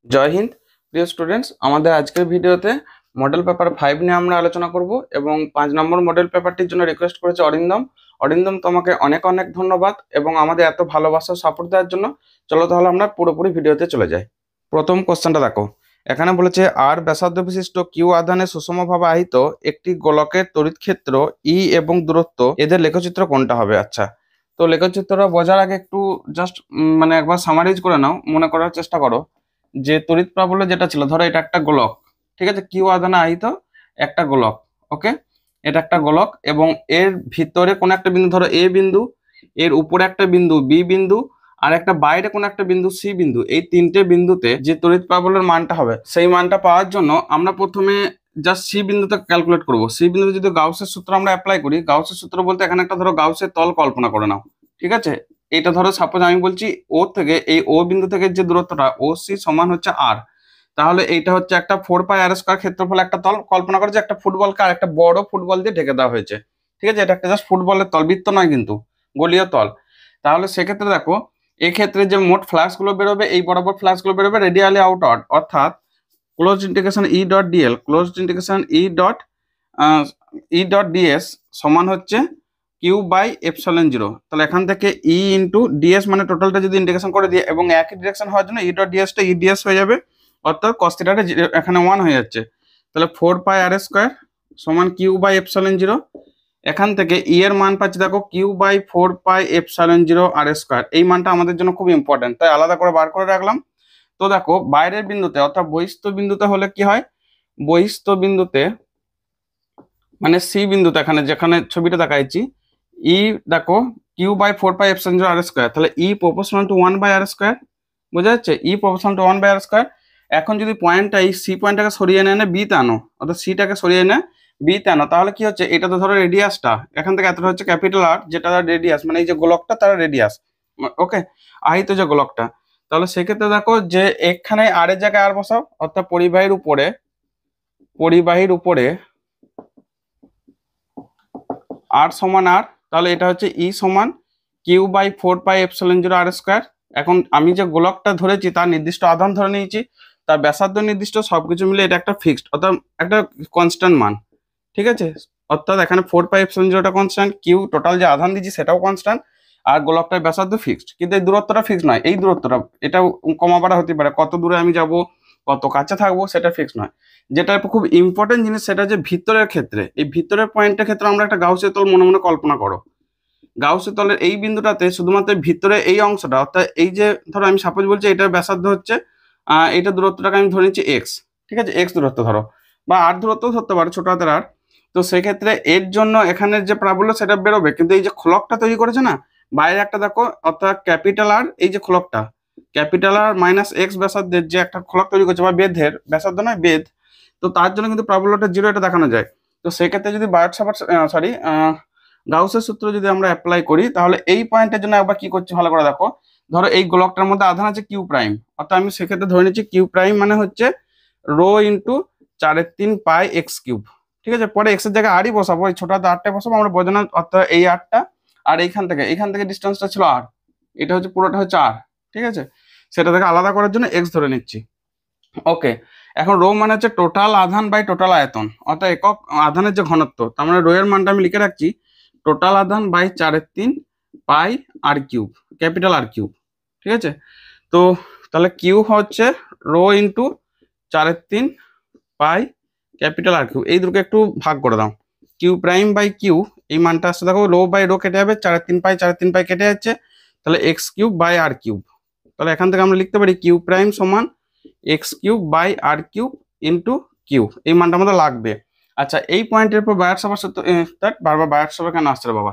জয় হিন্দ প্রিয় স্টুডেন্টস। আমাদের আজকের ভিডিওতে মডেল পেপার 5 নিয়ে আমরা আলোচনা করব এবং 5 নম্বর মডেল পেপারটির জন্য রিকোয়েস্ট করেছে অরিন্দম। অরিন্দম, তোমাকে অনেক অনেক ধন্যবাদ এবং আমাদের এত ভালোবাসা সাপোর্ট দেওয়ার জন্য। চলো তাহলে আমরা পুরোপুরি ভিডিওতে চলে যাই। প্রথম কোশ্চেনটা দেখো, এখানে বলেছে আর ব্যাসার্ধ বিশিষ্ট কিউ আধানে সুষমভাবে আহিত একটি গোলকের তড়িৎ ক্ষেত্র ই এবং দূরত্ব এদের লেখচিত্র কোনটা হবে। আচ্ছা, তো লেখচিত্রটা বোঝার আগে একটু জাস্ট মানে একবার সামারাইজ করে নাও, মনে করার চেষ্টা করো যে তড়িৎ প্রাবল্য যেটা ছিল, ধরো এটা একটা গোলক, ঠিক আছে, কিউ আধানে আহিত একটা গোলক। ওকে, এটা একটা গোলক এবং এর ভিতরে কোন একটা বিন্দু, ধরো এ বিন্দু, এর উপরে একটা বিন্দু বি বিন্দু, আর একটা বাইরে কোন একটা বিন্দু সি বিন্দু। এই তিনটে বিন্দুতে যে তড়িৎ প্রাবল্যের মানটা হবে, সেই মানটা পাওয়ার জন্য আমরা প্রথমে জাস্ট সি বিন্দুতে ক্যালকুলেট করব। সি বিন্দুতে যদি গাউসের সূত্র আমরা অ্যাপ্লাই করি, গাউসের সূত্র বলতে এখানে একটা ধরো গাউসের তল কল্পনা করে নাও, ঠিক আছে। এটা ধরো সাপোজ আমি বলছি ও থেকে, এই ও বিন্দু থেকে যে দূরত্বটা ও সি সমান হচ্ছে আর, তাহলে এইটা হচ্ছে একটা 4πr² ক্ষেত্রফল একটা তল কল্পনা করে, যে একটা ফুটবলকে আর একটা বড় ফুটবল দিয়ে ঢেকে দেওয়া হয়েছে, ঠিক আছে। এটা একটা জাস্ট ফুটবলের তল, বৃত্ত নয় কিন্তু, গোলীয় তল। তাহলে সেক্ষেত্রে দেখো, এক্ষেত্রে যে মোট ফ্লাক্স গুলো বেরোবে, এই বরাবর ফ্লাক্স গুলো বেরোবে রেডিয়ালি আউটওয়ার্ড, অর্থাৎ close integration E dot DL, close integration E dot DS সমান হচ্ছে কিউ বাই এপসাইলন জিরো। তাহলে এখান থেকে ই ইন্টু ডিএস মানে টোটালটা যদি ইন্টিগ্রেশন করে দিয়ে এবং একই ডিরেকশন হওয়ার জন্য ই ডট ডিএসটা ই ডিএস হয়ে যাবে, অর্থাৎ কস থিটাটা এখানে 1 হয়ে যাচ্ছে। তাহলে 4πr² সমান কিউ বাই এপসাইলন জিরো। এখান থেকে ই এর মান পাচ্ছি দেখো কিউ বাই 4πε0 r²। এই মানটা আমাদের জন্য খুব ইম্পর্টেন্ট, তাই আলাদা করে বার করে রাখলাম। তো দেখো বাইরের বিন্দুতে অর্থাৎ বহিস্থ বিন্দুতে হলে কি হয়, বহিস্থ বিন্দুতে মানে সি বিন্দুতে, এখানে যেখানে ছবিটা দেখাইছি, ই দেখো কিউ বাই 4πε0 r², তাহলে ই প্রপোর্শনাল টু 1/r²। বোঝা যাচ্ছে, ই প্রপোর্শনাল টু 1/r²। এখন যদি পয়েন্টটা এই সি পয়েন্টটাকে সরিয়ে এনে বি তে আনো, অর্থাৎ সিটাকে সরিয়ে এনে বি তে আনো, তাহলে কি হচ্ছে, এটা তো ধরো রেডিয়াসটা এখান থেকে এতটা হচ্ছে ক্যাপিটাল আর, যেটা রেডিয়াস মানে এই যে গোলকটা তার রেডিয়াস। ওকে, আহিত যে গোলকটা, তাহলে সেক্ষেত্রে দেখো যে এখানে আর এর জায়গায় আর বসাও, অর্থাৎ পরিবাহীর উপরে আর সমান আর, তাহলে এটা হচ্ছে ই সমান কিউ বাই 4πε0 r²। এখন আমি যে গোলকটা ধরেছি তার নির্দিষ্ট আধান ধরে নিয়েছি, তার ব্যাসার্ধ নির্দিষ্ট, সবকিছু মিলে এটা একটা ফিক্সড, অর্থাৎ একটা কনস্ট্যান্ট মান, ঠিক আছে। অর্থাৎ এখানে 4πε0টা কনস্ট্যান্ট, কিউ টোটাল যে আধান দিচ্ছি সেটাও কনস্ট্যান্ট, আর গোলকটার ব্যাসার্ধ ফিক্সড, কিন্তু এই দূরত্বটা ফিক্সড নয়। এই দূরত্বটা এটা কমা বাড়া হতে পারে, কত দূরে আমি যাব, কত কাছে থাকবো সেটা ফিক্সড নয়। যেটা খুব ইম্পর্টেন্ট জিনিস সেটা যে ভিতরের ক্ষেত্রে, এই ভিতরের পয়েন্টের ক্ষেত্রে আমরা একটা গাউসের তল মনে মনে কল্পনা করো। গাউসের তলের এই বিন্দুটাতে শুধুমাত্র ভিতরে এই অংশটা, অর্থাৎ এই যে ধরো আমি সাপোজ বলছি এটার ব্যাসার্ধ হচ্ছে এইটা দূরত্বটাকে আমি ধরে নিচ্ছি এক্স, ঠিক আছে, এক্স দূরত্ব ধরো, বা আর দূরত্ব ধরতে পারো, ছোট হাতের আর। তো সেক্ষেত্রে এর জন্য এখানের যে প্রাবল্য সেটা বেরোবে, কিন্তু এই যে খোলকটা তৈরি করেছে না বাইরে একটা, দেখো অর্থাৎ ক্যাপিটাল আর, এই যে খোলকটা ক্যাপিটাল আর মাইনাস এক্স ব্যাসার্ধের যে একটা খোলক তৈরি করছে, বা বেধের ব্যাসার্ধ নয় বেধ, তো তার জন্য কিন্তু প্রাবল্যটা জিরো এটা দেখানো যায়। তো সেক্ষেত্রে যদি গাউসের সূত্র যদি আমরা অ্যাপ্লাই করি, তাহলে এই পয়েন্টের জন্য একবার কি করছি ভালো করে দেখো। ধরো এই গোলকটার মধ্যে আধান আছে কিউ প্রাইম, অর্থাৎ আমি সেক্ষেত্রে ধরে নিচ্ছি কিউ প্রাইম মানে হচ্ছে রো ইন্টু 4/3π(x³), ঠিক আছে। পরে এক্স এর জায়গায় আরই বসাবো, এই ছোট হাতে আরটা বসাবো আমরা বোঝানোর, অর্থাৎ এই আরটা, আর এইখান থেকে ডিস্টেন্সটা ছিল আর, এটা হচ্ছে পুরোটা হচ্ছে আর, ঠিক আছে। সেটা থেকে আলাদা করার জন্য এক্স ধরে নিচ্ছি। ওকে, এখন রো মানে হচ্ছে টোটাল আধান বাই টোটাল আয়তন, অর্থাৎ একক আধানের যে ঘনত্ব, তার মানে রো এর মানটা আমি লিখে রাখছি টোটাল আধান বাই 4/3πr³, ক্যাপিটাল আর³, ঠিক আছে। তো তাহলে কিউ হচ্ছে রো ইন্টু 4/3π ক্যাপিটাল আর³, এই দুটোকে একটু ভাগ করে দাও, কিউ প্রাইম বাই কিউ, এই মানটা আসছে দেখো রো বাই রো কেটে যাবে, 4/3π কেটে যাচ্ছে, তাহলে x³ বাই r³। তাহলে এখান থেকে আমরা লিখতে পারি কিউ প্রাইম সমান x³ by r³ into Q, এই মানটা আমাদের লাগবে। আচ্ছা, এই পয়েন্টের উপর বায়ার সবার সূত্র, বারবার বায়ার সবার কেন আসছে রে বাবা,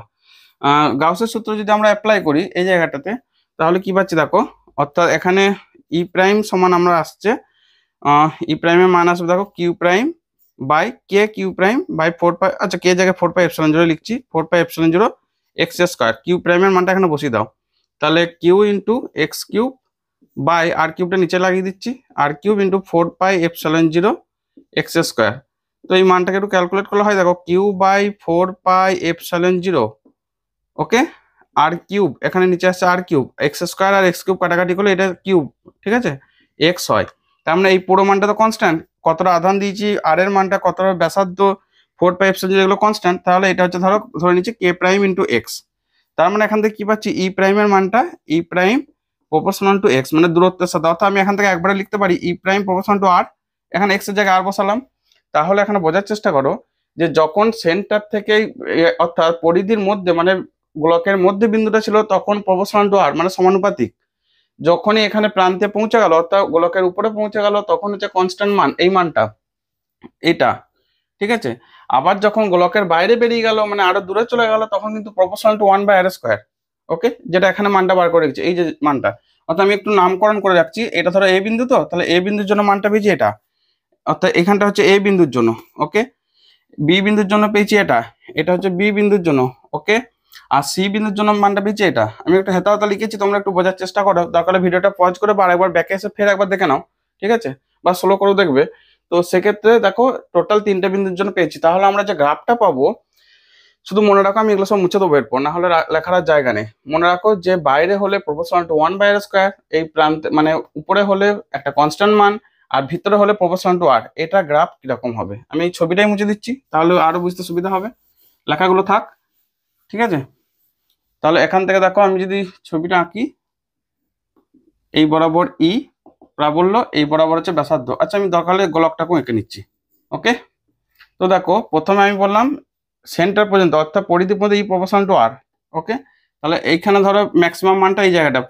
গাউসের সূত্র যদি আমরা অ্যাপ্লাই করি এই জায়গাটাতে, তাহলে কি পাচ্ছি দেখো, অর্থাৎ এখানে ই প্রাইম সমান আমরা আসছে, ই প্রাইমের মান আসবে দেখো Q prime by K Q prime by 4π, আচ্ছা কে জায়গায় 4πε0 লিখছি, 4πε0 x², কিউ প্রাইমের মানটা এখানে বসিয়ে দাও, তাহলে Q into x³ by r³ নিচে লাগিয়ে দিচ্ছি, r³ ইন্টু 4πε0 x²। তো এই মানটাকে একটু ক্যালকুলেট করলে হয় দেখো কিউ বাই 4πε0, ওকে, r³ এখানে নিচে আসছে r³ x² আর x³ কাটাকাটি করলে এটা কিউব, ঠিক আছে, এক্স হয়। তার মানে এই পুরো মানটা তো কনস্ট্যান্ট, কতটা আধান দিয়েছি আর এর মানটা কতটা ব্যাসার্ধ 4 পাই যেগুলো কনস্ট্যান্ট, তাহলে এটা হচ্ছে ধরে নিচ্ছি কে প্রাইম ইন্টু এক্স। তার মানে এখান থেকে কি পাচ্ছি, ই প্রাইমের মানটা ই প্রাইম প্রপোর্শনাল টু এক্স, মানে দূরত্বের সাথে। অর্থাৎ আমি এখান থেকে একবারে লিখতে পারি ই প্রাইম প্রপোর্শনাল টু আর, এখানে এক্স এর জায়গায় আর বসালাম। তাহলে এখানে বোঝার চেষ্টা করো যে যখন সেন্টার থেকে অর্থাৎ পরিধির মধ্যে মানে গোলকের মধ্যে বিন্দুটা ছিল তখন প্রপোর্শনাল টু আর মানে সমানুপাতিক, যখনই এখানে প্রান্তে পৌঁছে গেল অর্থাৎ গোলকের উপরে পৌঁছে গেল তখন হচ্ছে কনস্ট্যান্ট মান এই মানটা এটা, ঠিক আছে। আবার যখন গোলকের বাইরে বেরিয়ে গেল মানে আরো দূরে চলে গেল তখন কিন্তু প্রপোর্শনাল টু 1/r²। ওকে, যেটা এখানে মানটা বার করে রেখেছি এই যে মানটা, অর্থাৎ আমি একটু নামকরণ করে রাখছি। এটা ধরো এ বিন্দু, তো তাহলে এ বিন্দুর জন্য মানটা পেয়েছি এটা, অর্থাৎ এখানটা হচ্ছে এ বিন্দুর জন্য। ওকে, বি বিন্দুর জন্য পেয়েছি এটা, এটা হচ্ছে বি বিন্দুর জন্য। ওকে, আর সি বিন্দুর জন্য মানটা পেয়েছি এটা। আমি একটু হেতা হেতা লিখেছি, তোমরা একটু বোঝার চেষ্টা করো, দরকার ভিডিওটা পজ করে বা একবার ব্যাকে এসে ফের একবার দেখে নাও, ঠিক আছে, বা স্লো করেও দেখবে। তো সেক্ষেত্রে দেখো টোটাল 3টে বিন্দুর জন্য পেয়েছি। তাহলে আমরা যে গ্রাফটা পাবো, শুধু মনে রাখো আমি এগুলো সব মুছে দেবো এরপর, না হলে লেখার আর জায়গা নেই। মনে রাখো যে বাইরে হলে প্রপোর্শনাল টু 1/r², এই প্রান্তে মানে উপরে হলে একটা কনস্ট্যান্ট মান, আর ভিতরে হলে প্রপোর্শনাল টু আর। এটা গ্রাফ কিরকম হবে আমি এই ছবিটাই মুছে দিচ্ছি, তাহলে আরো বুঝতে সুবিধা হবে, লেখাগুলো থাক, ঠিক আছে। তাহলে এখান থেকে দেখো আমি যদি ছবিটা আঁকি, এই বরাবর ই প্রাবল্য, এই বরাবর হচ্ছে ব্যাসার্ধ। আচ্ছা আমি দরকার হলে গোলকটাকেও এঁকে নিচ্ছি। ওকে, তো দেখো প্রথমে আমি বললাম সেন্টার পর্যন্ত অর্থাৎ পরিধি পর্যন্ত ই প্রপোর্শনাল টু আর। ওকে, তাহলে এইখানে ধরো ম্যাক্সিমাম মানটা এই জায়গাটা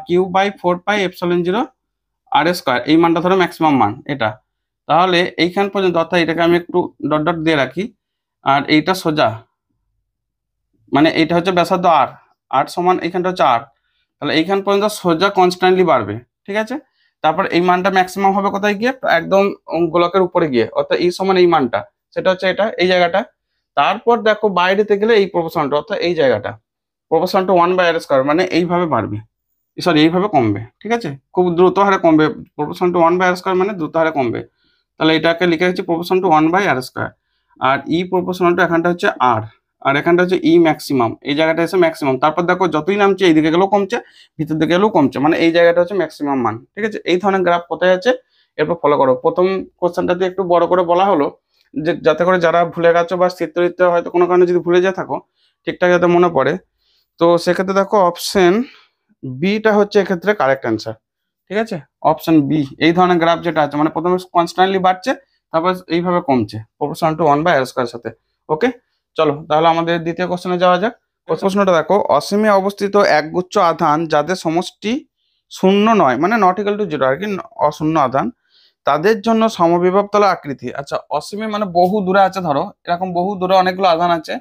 Q/4πε0r², এই মানটা ধরো ম্যাক্সিমাম মান এটা। তাহলে এইখান পর্যন্ত অর্থাৎ এটাকে আমি একটু ডট ডট দিয়ে রাখি, আর এইটা সোজা মানে এইটা হচ্ছে ব্যাসার্ধ আর, আর সমান এইখানটা হচ্ছে আর, তাহলে এইখান পর্যন্ত সোজা কনস্ট্যান্টলি বাড়বে, ঠিক আছে। তারপর এই মানটা ম্যাক্সিমাম হবে কোথায় গিয়ে, একদম গোলকের উপরে গিয়ে, অর্থাৎ এই সমান এই মানটা, সেটা হচ্ছে এটা এই জায়গাটা। তারপর দেখো বাইরেতে গেলে এই প্রপোর্শনটা অর্থাৎ এই জায়গাটা প্রপোর্শন টু 1/r², মানে এইভাবে বাড়বে, সরি এইভাবে কমবে, ঠিক আছে, খুব দ্রুত হারে কমবে। প্রপোর্শন টু 1/r² মানে দ্রুত হারে কমবে। তাহলে এটাকে লিখে রাখছি প্রপোর্শন টু 1/r²। আর ই প্রপোর্শনাল টু এখানটা হচ্ছে আর, আর এখানটা হচ্ছে ই ম্যাক্সিমাম, এই জায়গাটা এসে ম্যাক্সিমাম। তারপর দেখো যতই নামছে এইদিকে গেলেও কমছে, ভিতর দিকে গেলেও কমছে, মানে এই জায়গাটা হচ্ছে ম্যাক্সিমাম মান, ঠিক আছে। এই ধরনের গ্রাফ কোথায় আছে এরপর ফলো করো। প্রথম কোশ্চেনটাতে একটু বড় করে বলা হলো যে যাতে করে যারা ভুলে গেছো বা চিত্রটিতে হয়তো কোনো কারণে যদি ভুলে যা থাকো ঠিকঠাক যাতে মনে পড়ে। তো সেক্ষেত্রে দেখো অপশন বিটা হচ্ছে এক্ষেত্রে কারেক্ট অ্যান্সার, ঠিক আছে। অপশন বি, এই ধরনের গ্রাফ যেটা আছে মানে প্রথমে কনস্ট্যান্টলি বাড়ছে তারপর এইভাবে কমছে প্রপোর্শনাল টু 1/r² সাথে। ওকে, চলো তাহলে আমাদের দ্বিতীয় কোশ্চেনে যাওয়া যাক। প্রশ্নটা দেখো, অসীমে অবস্থিত একগুচ্ছ আধান যাদের সমষ্টি শূন্য নয় মানে নট ইকুয়াল টু 0 আর কি, অশূন্য আধান, তাদের জন্য সমবিভব তল আকৃতি। আচ্ছা অসীমে মানে বহু দূরে আছে, ধরো এরকম বহু দূরে অনেকগুলো আধান আছে,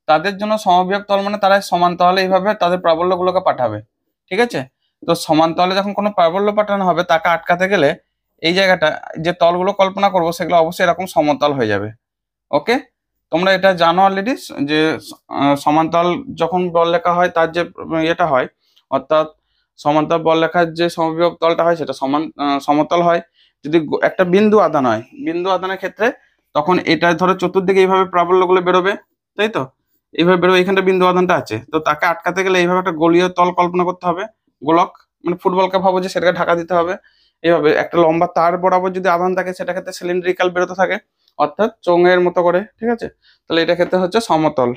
তাদের জন্য সমবিভব তল মানে তারা সমান তলে এইভাবে তাদের প্রাবল্যগুলোকে পাঠাবে, ঠিক আছে। তো সমান তলে যখন কোনো প্রাবল্য পাঠানো হবে তাকে আটকাতে গেলে এই জায়গাটা যে তলগুলো কল্পনা করবো সেগুলো অবশ্যই এরকম সমতল হয়ে যাবে। ওকে, তোমরা এটা জানো অলরেডি যে সমান্তরাল যখন বলরেখা হয় তার যে এটা হয়, অর্থাৎ সমান্তরাল বলরেখার যে সমবিভব তলটা হয় সেটা সমতল হয়। যদি একটা বিন্দু আধান হয়, বিন্দু আধানের ক্ষেত্রে তখন এটা ধরো চতুর্দিকে এইভাবে প্রাবল্যগুলো বেরোবে, তাই তো, এইভাবে বেরোবে, এখানটা বিন্দু আধানটা আছে, তো তাকে আটকাতে গেলে এইভাবে একটা গোলীয় তল কল্পনা করতে হবে, গোলক মানে ফুটবলকে ভাবো যে সেটাকে ঢাকা দিতে হবে। এইভাবে একটা লম্বা তার বরাবর যদি আধান থাকে সেটা ক্ষেত্রে সিলিন্ড্রিক্যাল বেরোতে থাকে, অর্থাৎ চোঙের মতো করে, ঠিক আছে। তাহলে এটা ক্ষেত্রে হচ্ছে সমতল,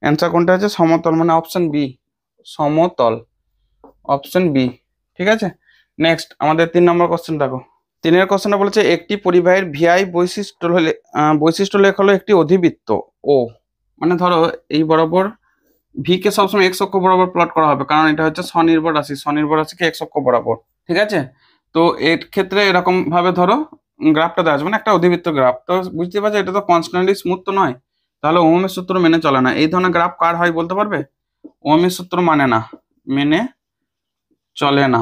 অ্যান্সার কোনটা হচ্ছে সমতল, মানে অপশন বি সমতল, অপশন বি, ঠিক আছে। নেক্সট আমাদের 3 নম্বর কোশ্চেন দেখো। 3-এর কোশ্চেনটা বলেছে একটি পরিবাহীর ভিআই বৈশিষ্ট্য লেখ হলো একটি অধিবৃত্ত ও, মানে ধরো এই বরাবর ভি কে সবসময় এক্স অক্ষ বরাবর প্লট করা হবে কারণ এটা হচ্ছে স্বনির্ভর রাশি, স্বনির্ভর রাশিকে এক্স অক্ষ বরাবর, ঠিক আছে। তো এর ক্ষেত্রে এরকম ভাবে ধরো গ্রাফটা দেওয়া আছে মানে একটা অধিবৃত্ত গ্রাফ, তো বুঝতে পারছো এটা তো কনস্ট্যান্টলি স্মুথ তো নয়, তাহলে ওহমের সূত্র মেনে চলে না। এই ধরনের গ্রাফ কার হয় বলতে পারবে? ওহমের সূত্র মানে না, মেনে চলে না।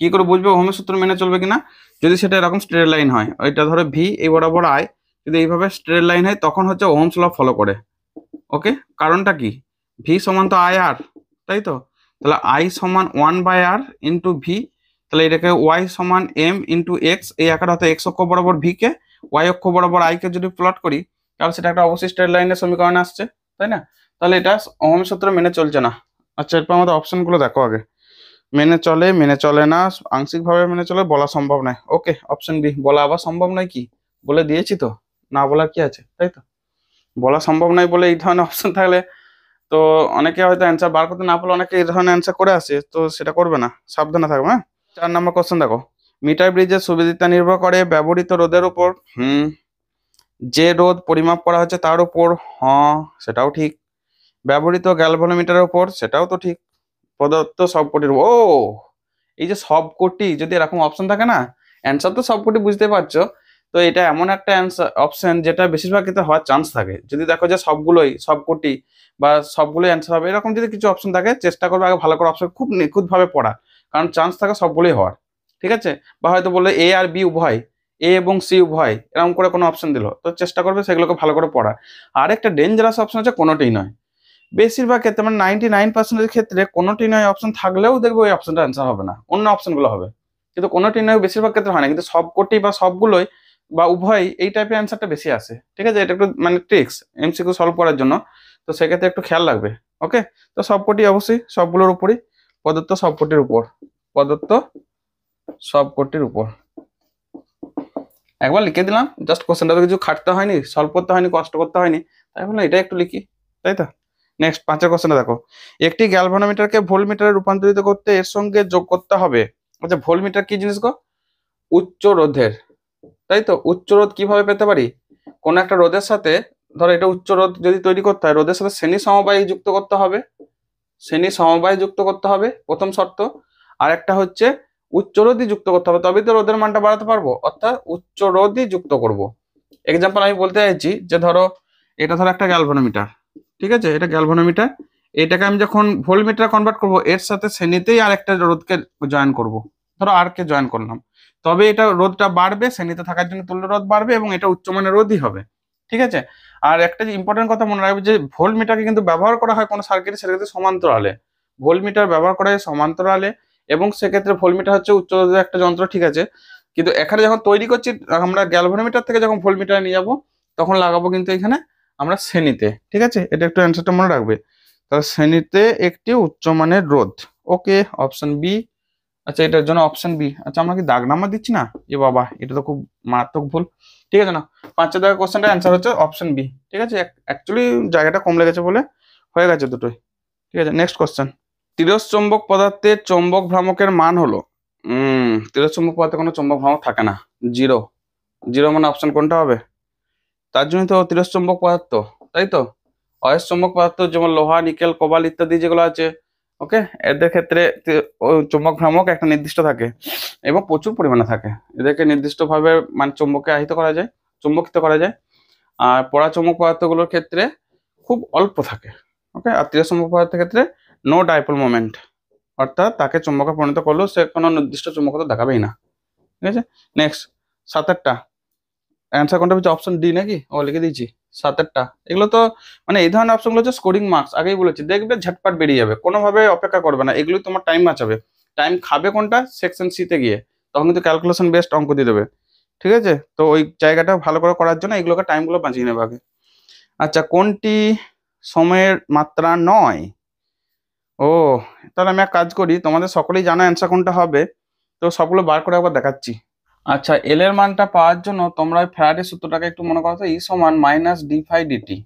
কি করে বুঝবে ওহমের সূত্র মেনে চলবে কিনা? যদি সেটা এরকম স্ট্রেট লাইন হয়, ওইটা ধরো ভি এই বরাবর আই, যদি এইভাবে স্ট্রেট লাইন হয় তখন হচ্ছে ওহমস ল ফলো করে। ওকে, কারণটা কি? ভি সমান তো আই আর, তাই তো, তাহলে আই সমান 1/r ইন্টু ভি, তাহলে এটাকে ওয়াই সমান এম ইন্টু এক্স, এই আকার হতে এক্স অক্ষ বরাবর ভি কে, ওয়াই অক্ষ বরাবর আই কে যদি প্লট করি তাহলে সেটা একটা অবশ্যই স্ট্রেট লাইনের সমীকরণে আসছে, তাই না? তাহলে এটা ওহমের সূত্র মেনে চলছে না। আচ্ছা এরপর আমাদের অপশনগুলো দেখো আগে। মেনে চলে না, আংশিকভাবে মেনে চলে, বলা সম্ভব নয়। ওকে, অপশন বি, বলা আবার সম্ভব নয় কি বলে দিয়েছি তো, না বলার কি আছে, তাই তো? বলা সম্ভব নয় বলে এই ধরনের অপশন থাকলে তো অনেকে হয়তো অ্যান্সার বার করতে না পারলে অনেকে এই ধরনের অ্যান্সার করে আসে, তো সেটা করবে না, সাবধানে থাকবে। হ্যাঁ, 4 নম্বর কোশ্চেন দেখো, মিটার ব্রিজের সুবিধাটা নির্ভর করে ব্যবহৃত রোধের উপর। যে রোধ পরিমাপ করা হচ্ছে তার উপর। হ্যাঁ, সেটাও ঠিক। ব্যবহৃত গ্যালভানোমিটারের উপর, সেটাও তো ঠিক। প্রদত্ত সবকটির, ও এই যে সবকটি যদি এরকম অপশন থাকে না, অ্যান্সার তো সবকটি বুঝতে পারছো, তো এটা এমন একটা অ্যান্সার অপশন যেটা বেশিরভাগ ক্ষেত্রে হওয়ার চান্স থাকে। যদি দেখো যে সবগুলোই সবকটি বা সবগুলোই অ্যান্সার হবে, এরকম যদি কিছু অপশন থাকে চেষ্টা করবে আগে ভালো করে অপশন খুব নিখুঁতভাবে পড়া, কারণ চান্স থাকে সবগুলোই হওয়ার। ঠিক আছে, বা হয়তো বললে এ আর বি উভয়, এ এবং সি উভয়, এরকম করে কোনো অপশন দিল, তো চেষ্টা করবে সেগুলোকে ভালো করে পড়া। আর একটা ডেঞ্জারাস অপশন হচ্ছে কোনোটাই নয়। বেশিরভাগ ক্ষেত্রে মানে 99% ক্ষেত্রে কোনোটি নয় অপশন থাকলেও দেখবে ওই অপশনটা অ্যান্সার হবে না, অন্য অপশনগুলো হবে, কিন্তু কোনোটি নয় বেশিরভাগ ক্ষেত্রে হয় না, কিন্তু সবকটি বা সবগুলোই বা উভয় এই টাইপের অ্যান্সারটা বেশি আসে। ঠিক আছে, এটা একটু মানে ট্রিক্স এমসিকিউ সলভ করার জন্য, তো সেক্ষেত্রে একটু খেয়াল রাখবে। ওকে, তো সবকটি অবশ্যই সবগুলোর উপরই, প্রদত্ত সবকটির উপর, প্রদত্ত সবকটির উপর। একবার লিখে দিলাম, জাস্ট কোশ্চেনটা তো কিছু খাটতে হয়নি, সলভ করতে হয়নি, কষ্ট করতে হয়নি, তাই বললাম এটা একটু লিখি, তাই তো? নেক্সট 5 কোশ্চেনটা দেখো, একটি গ্যালভানোমিটারকে ভোল্টমিটারে রূপান্তরিত করতে এর সঙ্গে যোগ করতে হবে। আচ্ছা, ভোল্টমিটার কি জিনিস গো? উচ্চ রোধের, তাই তো? উচ্চ রোধ কিভাবে পেতে পারি? কোন একটা রোধের সাথে, ধরো এটা উচ্চ রোধ যদি তৈরি করতে হয়, রোধের সাথে শ্রেণী সমবায় যুক্ত করতে হবে, শ্রেণী সমবায় যুক্ত করতে হবে প্রথম শর্ত। আর একটা হচ্ছে উচ্চ রোধই যুক্ত করতে হবে, তবেই তো রোধের মানটা বাড়াতে পারবো, অর্থাৎ উচ্চ রোধই যুক্ত করব। এক্সাম্পল আমি বলতে চাইছি যে ধরো এটা ধরো একটা গ্যালভানোমিটার, ঠিক আছে, এটা গ্যালভানোমিটার, এটাকে আমি যখন ভোল্টমিটার কনভার্ট করব, এর সাথে শ্রেণীতেই আর একটা রোধকে জয়েন করব, ধরো আর কে জয়েন করলাম, তবে এটা রোধটা বাড়বে, শ্রেণীতে থাকার জন্য তুল্য রোধ বাড়বে এবং এটা উচ্চমানের রোধই হবে। ঠিক আছে, আর একটা যে ইম্পর্টেন্ট কথা মনে রাখবে যে ভোল্টমিটারকে কিন্তু ব্যবহার করা হয় কোনো সার্কিটে, সেক্ষেত্রে সমান্তরালে ভোল্টমিটার ব্যবহার করা হয় সমান্তরালে, এবং সেক্ষেত্রে ভোল্টমিটার হচ্ছে উচ্চ রোধের একটা যন্ত্র। ঠিক আছে, কিন্তু এখানে যখন তৈরি করছি আমরা গ্যালভানোমিটার থেকে যখন ভোল্টমিটারে নিয়ে যাবো, তখন লাগাবো কিন্তু এখানে আমরা শ্রেণীতে। ঠিক আছে, এটা একটু অ্যান্সারটা মনে রাখবে, তাহলে শ্রেণীতে একটি উচ্চমানের রোধ। ওকে, অপশন বি। আচ্ছা, এটার জন্য অপশন বি। আচ্ছা, আমরা কি দাগ নাম্বার দিচ্ছি না? এ বাবা, এটা তো খুব মারাত্মক ভুল। ঠিক আছে, না 5 দাগের কোশ্চেনটা অ্যান্সার হচ্ছে অপশন বি। ঠিক আছে, অ্যাকচুয়ালি জায়গাটা কম লেগেছে বলে হয়ে গেছে দুটোই। ঠিক আছে, নেক্সট কোশ্চেন, তিরস্চম্বক পদার্থের চৌম্বক ভ্রামকের মান হলো। তিরস্চম্বক পদার্থে কোনো চৌম্বক ভ্রামক থাকে না, জিরো। জিরো মানে অপশন কোনটা হবে? তার জন্যই তো তিরস্চম্বক পদার্থ, তাই তো? অয়স্চম্বক পদার্থ যেমন লোহা, নিকেল, কোবাল ইত্যাদি যেগুলো আছে, ওকে, এদের ক্ষেত্রে চৌম্বক ভ্রামক একটা নির্দিষ্ট থাকে এবং প্রচুর পরিমাণে থাকে। এদেরকে নির্দিষ্টভাবে মানে চৌম্বকে আহিত করা যায়, চুম্বকিত করা যায়। আর পরাচৌম্বক পদার্থগুলোর ক্ষেত্রে খুব অল্প থাকে। ওকে, আর তিরস্চম্বক পদার্থের ক্ষেত্রে নো ডাইপোল মোমেন্ট, অর্থাৎ তাকে চুম্বকে পরিণত করলেও সে কোনো নির্দিষ্ট চুম্বকতা দেখাবেই না। ঠিক আছে, নেক্সট 7টা অ্যান্সার কোনটা হচ্ছে? অপশন ডি নাকি? ও, লিখে দিয়েছি 7টা। এগুলো তো মানে এই ধরনের অপশনগুলো হচ্ছে স্কোরিং মার্কস, আগেই বলেছি, দেখবে ঝটপট বেরিয়ে যাবে, কোনোভাবে অপেক্ষা করবে না, এগুলোই তোমার টাইম বাঁচাবে। টাইম খাবে কোনটা? সেকশন সিতে গিয়ে, তখন কিন্তু ক্যালকুলেশন বেসড অঙ্ক দিয়ে দেবে। ঠিক আছে, তো ওই জায়গাটা ভালো করে করার জন্য এগুলোকে টাইমগুলো বাঁচিয়ে নেবে আগে। আচ্ছা, কোনটি সময়ের মাত্রা নয়? ও, তাহলে আমি এক কাজ করি, তোমাদের সকলেই জানা অ্যান্সার কোনটা হবে, তো সবগুলো বার করে একবার দেখাচ্ছি। আচ্ছা, এল এর মানটা পাওয়ার জন্য তোমরা ওই ফ্যারাডের সূত্রটাকে একটু মনে করো তো, ই সমান মাইনাস ডি ফাই ডিটি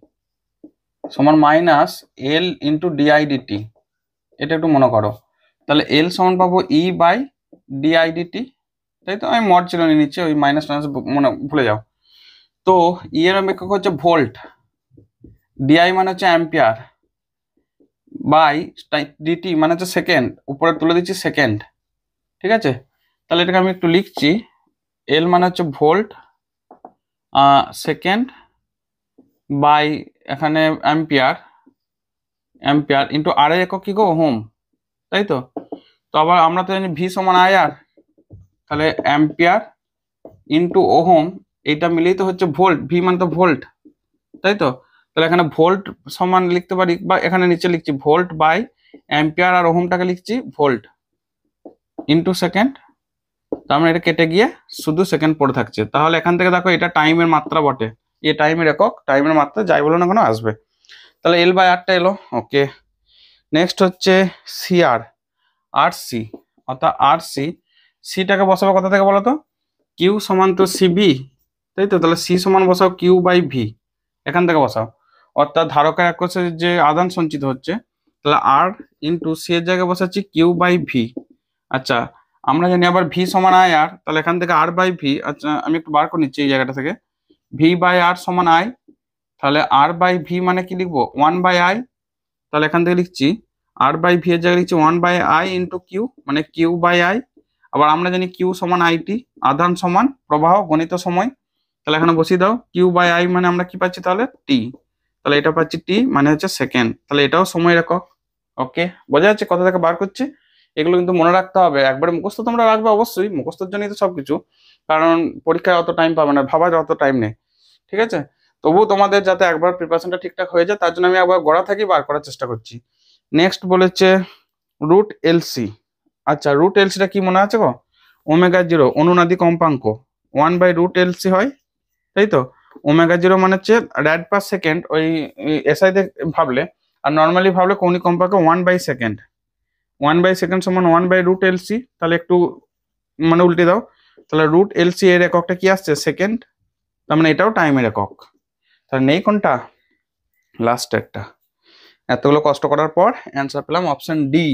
সমান minus L into DI DT, এটা একটু মনে করো। তাহলে এল সমান পাবো ই বাই ডিআই ডিটি, তাই তো? আমি মড ছিল নিয়ে নিচ্ছি, ওই মাইনাস মাইনাস মনে ভুলে যাও। তো ই এর একক হচ্ছে ভোল্ট, ডিআই মানে হচ্ছে অ্যাম্পিয়ার, বাই ডিটি মানে হচ্ছে সেকেন্ড, উপরে তুলে দিচ্ছি সেকেন্ড। ঠিক আছে, তাহলে এটাকে আমি একটু লিখছি, এল মানে হচ্ছে ভোল্ট, সেকেন্ড, বাই এখানে অ্যাম্পিয়ার, অ্যাম্পিয়ার ইন্টু আর এর একক কি গো? ওহম, তাই তো? তো আবার আমরা তো জানি ভি সমান আই আর, তাহলে অ্যাম্পিয়ার ইন্টু ওহম, এইটা মিলেই তো হচ্ছে ভোল্ট, ভি মানে তো ভোল্ট, তাই তো? তাহলে এখানে ভোল্ট সমান লিখতে পারি, বা এখানে নিচে লিখছি ভোল্ট বাই অ্যাম্পিয়ার, আর ওহমটাকে লিখছি ভোল্ট ইন্টু সেকেন্ড। তার মানে এটা কেটে গিয়ে শুধু সেকেন্ড পড়ে থাকছে। তাহলে এখান থেকে দেখো এটা টাইমের মাত্রা বটে, এ টাইমের একক, টাইমের মাত্রা যাই বলো না কেন আসবে। তাহলে এল বাই আরটা এলো। ওকে, নেক্সট হচ্ছে সিআর, আর সি, অর্থাৎ আর সি, সিটাকে বসাবো কোথা থেকে বলো তো, কিউ সমান তো সিবি, তাই তো, তাহলে সি সমান বসাও কিউ বাই ভি, এখান থেকে বসাও, অর্থাৎ ধারকের এককোষে যে আধান সঞ্চিত হচ্ছে, তাহলে আর ইন্টু সি এর জায়গায় বসাচ্ছি কিউ বাই ভি। আচ্ছা, আমরা জানি আবার ভি সমান আই আর, তাহলে এখান থেকে আর বাই ভি, আচ্ছা আমি একটু বার করে নিচ্ছি এই জায়গাটা থেকে, ভি বাই আর সমান আই, তাহলে আর বাই ভি মানে কি লিখবো, ওয়ান বাই আই, তাহলে এখান থেকে লিখছি আর বাই ভি এর জায়গায় লিখছি one by I into Q, মানে কিউ বাই আই। আবার আমরা জানি কিউ সমান আইটি, আধান সমান প্রবাহ গণিত সময়, তাহলে এখানে বসিয়ে দাও, কিউ বাই আই মানে আমরা কি পাচ্ছি তাহলে টি, তাহলে এটা পাচ্ছি টি মানে হচ্ছে সেকেন্ড, তাহলে এটাও সময় একক। ওকে, বোঝা যাচ্ছে কোথা থেকে বার করছি। এগুলো কিন্তু মনে রাখতে হবে, একবারে মুখস্থ তোমরা রাখবে অবশ্যই, মুখস্থের জন্যই তো সবকিছু, কারণ পরীক্ষায় অত টাইম পাবে না, ভাবার অত টাইম নেই, ঠিক আছে। তবুও তোমাদের যাতে একবার প্রিপারেশনটা ঠিকঠাক হয়ে যায় তার জন্য আমি একবার গোড়া থেকে বার করার চেষ্টা করছি। নেক্সট বলেছে রুট এলসি। আচ্ছা, রুট এলসিটা কি মনে আছে গো, ওমেগা জিরো অনুনাদি কম্পাঙ্ক, ওয়ান বাই রুট এলসি হয়, তাই তো। ওমেগা জিরো মানে হচ্ছে র্যাড পার সেকেন্ড, ওই এসআই দিয়ে ভাবলে, আর নর্মালি ভাবলে কৌণিক কম্পাঙ্ক one by second, one by second সমান ওয়ান বাই রুট এলসি, তাহলে একটু মানে উল্টে দাও, তাহলে রুট এলসি এর এককটা কি আসছে, সেকেন্ড, তার মানে এটাও টাইমের একক, তাহলে নেই কোনটা, লাস্ট একটা। এতগুলো কষ্ট করার পর অ্যান্সার পেলাম অপশন ডি।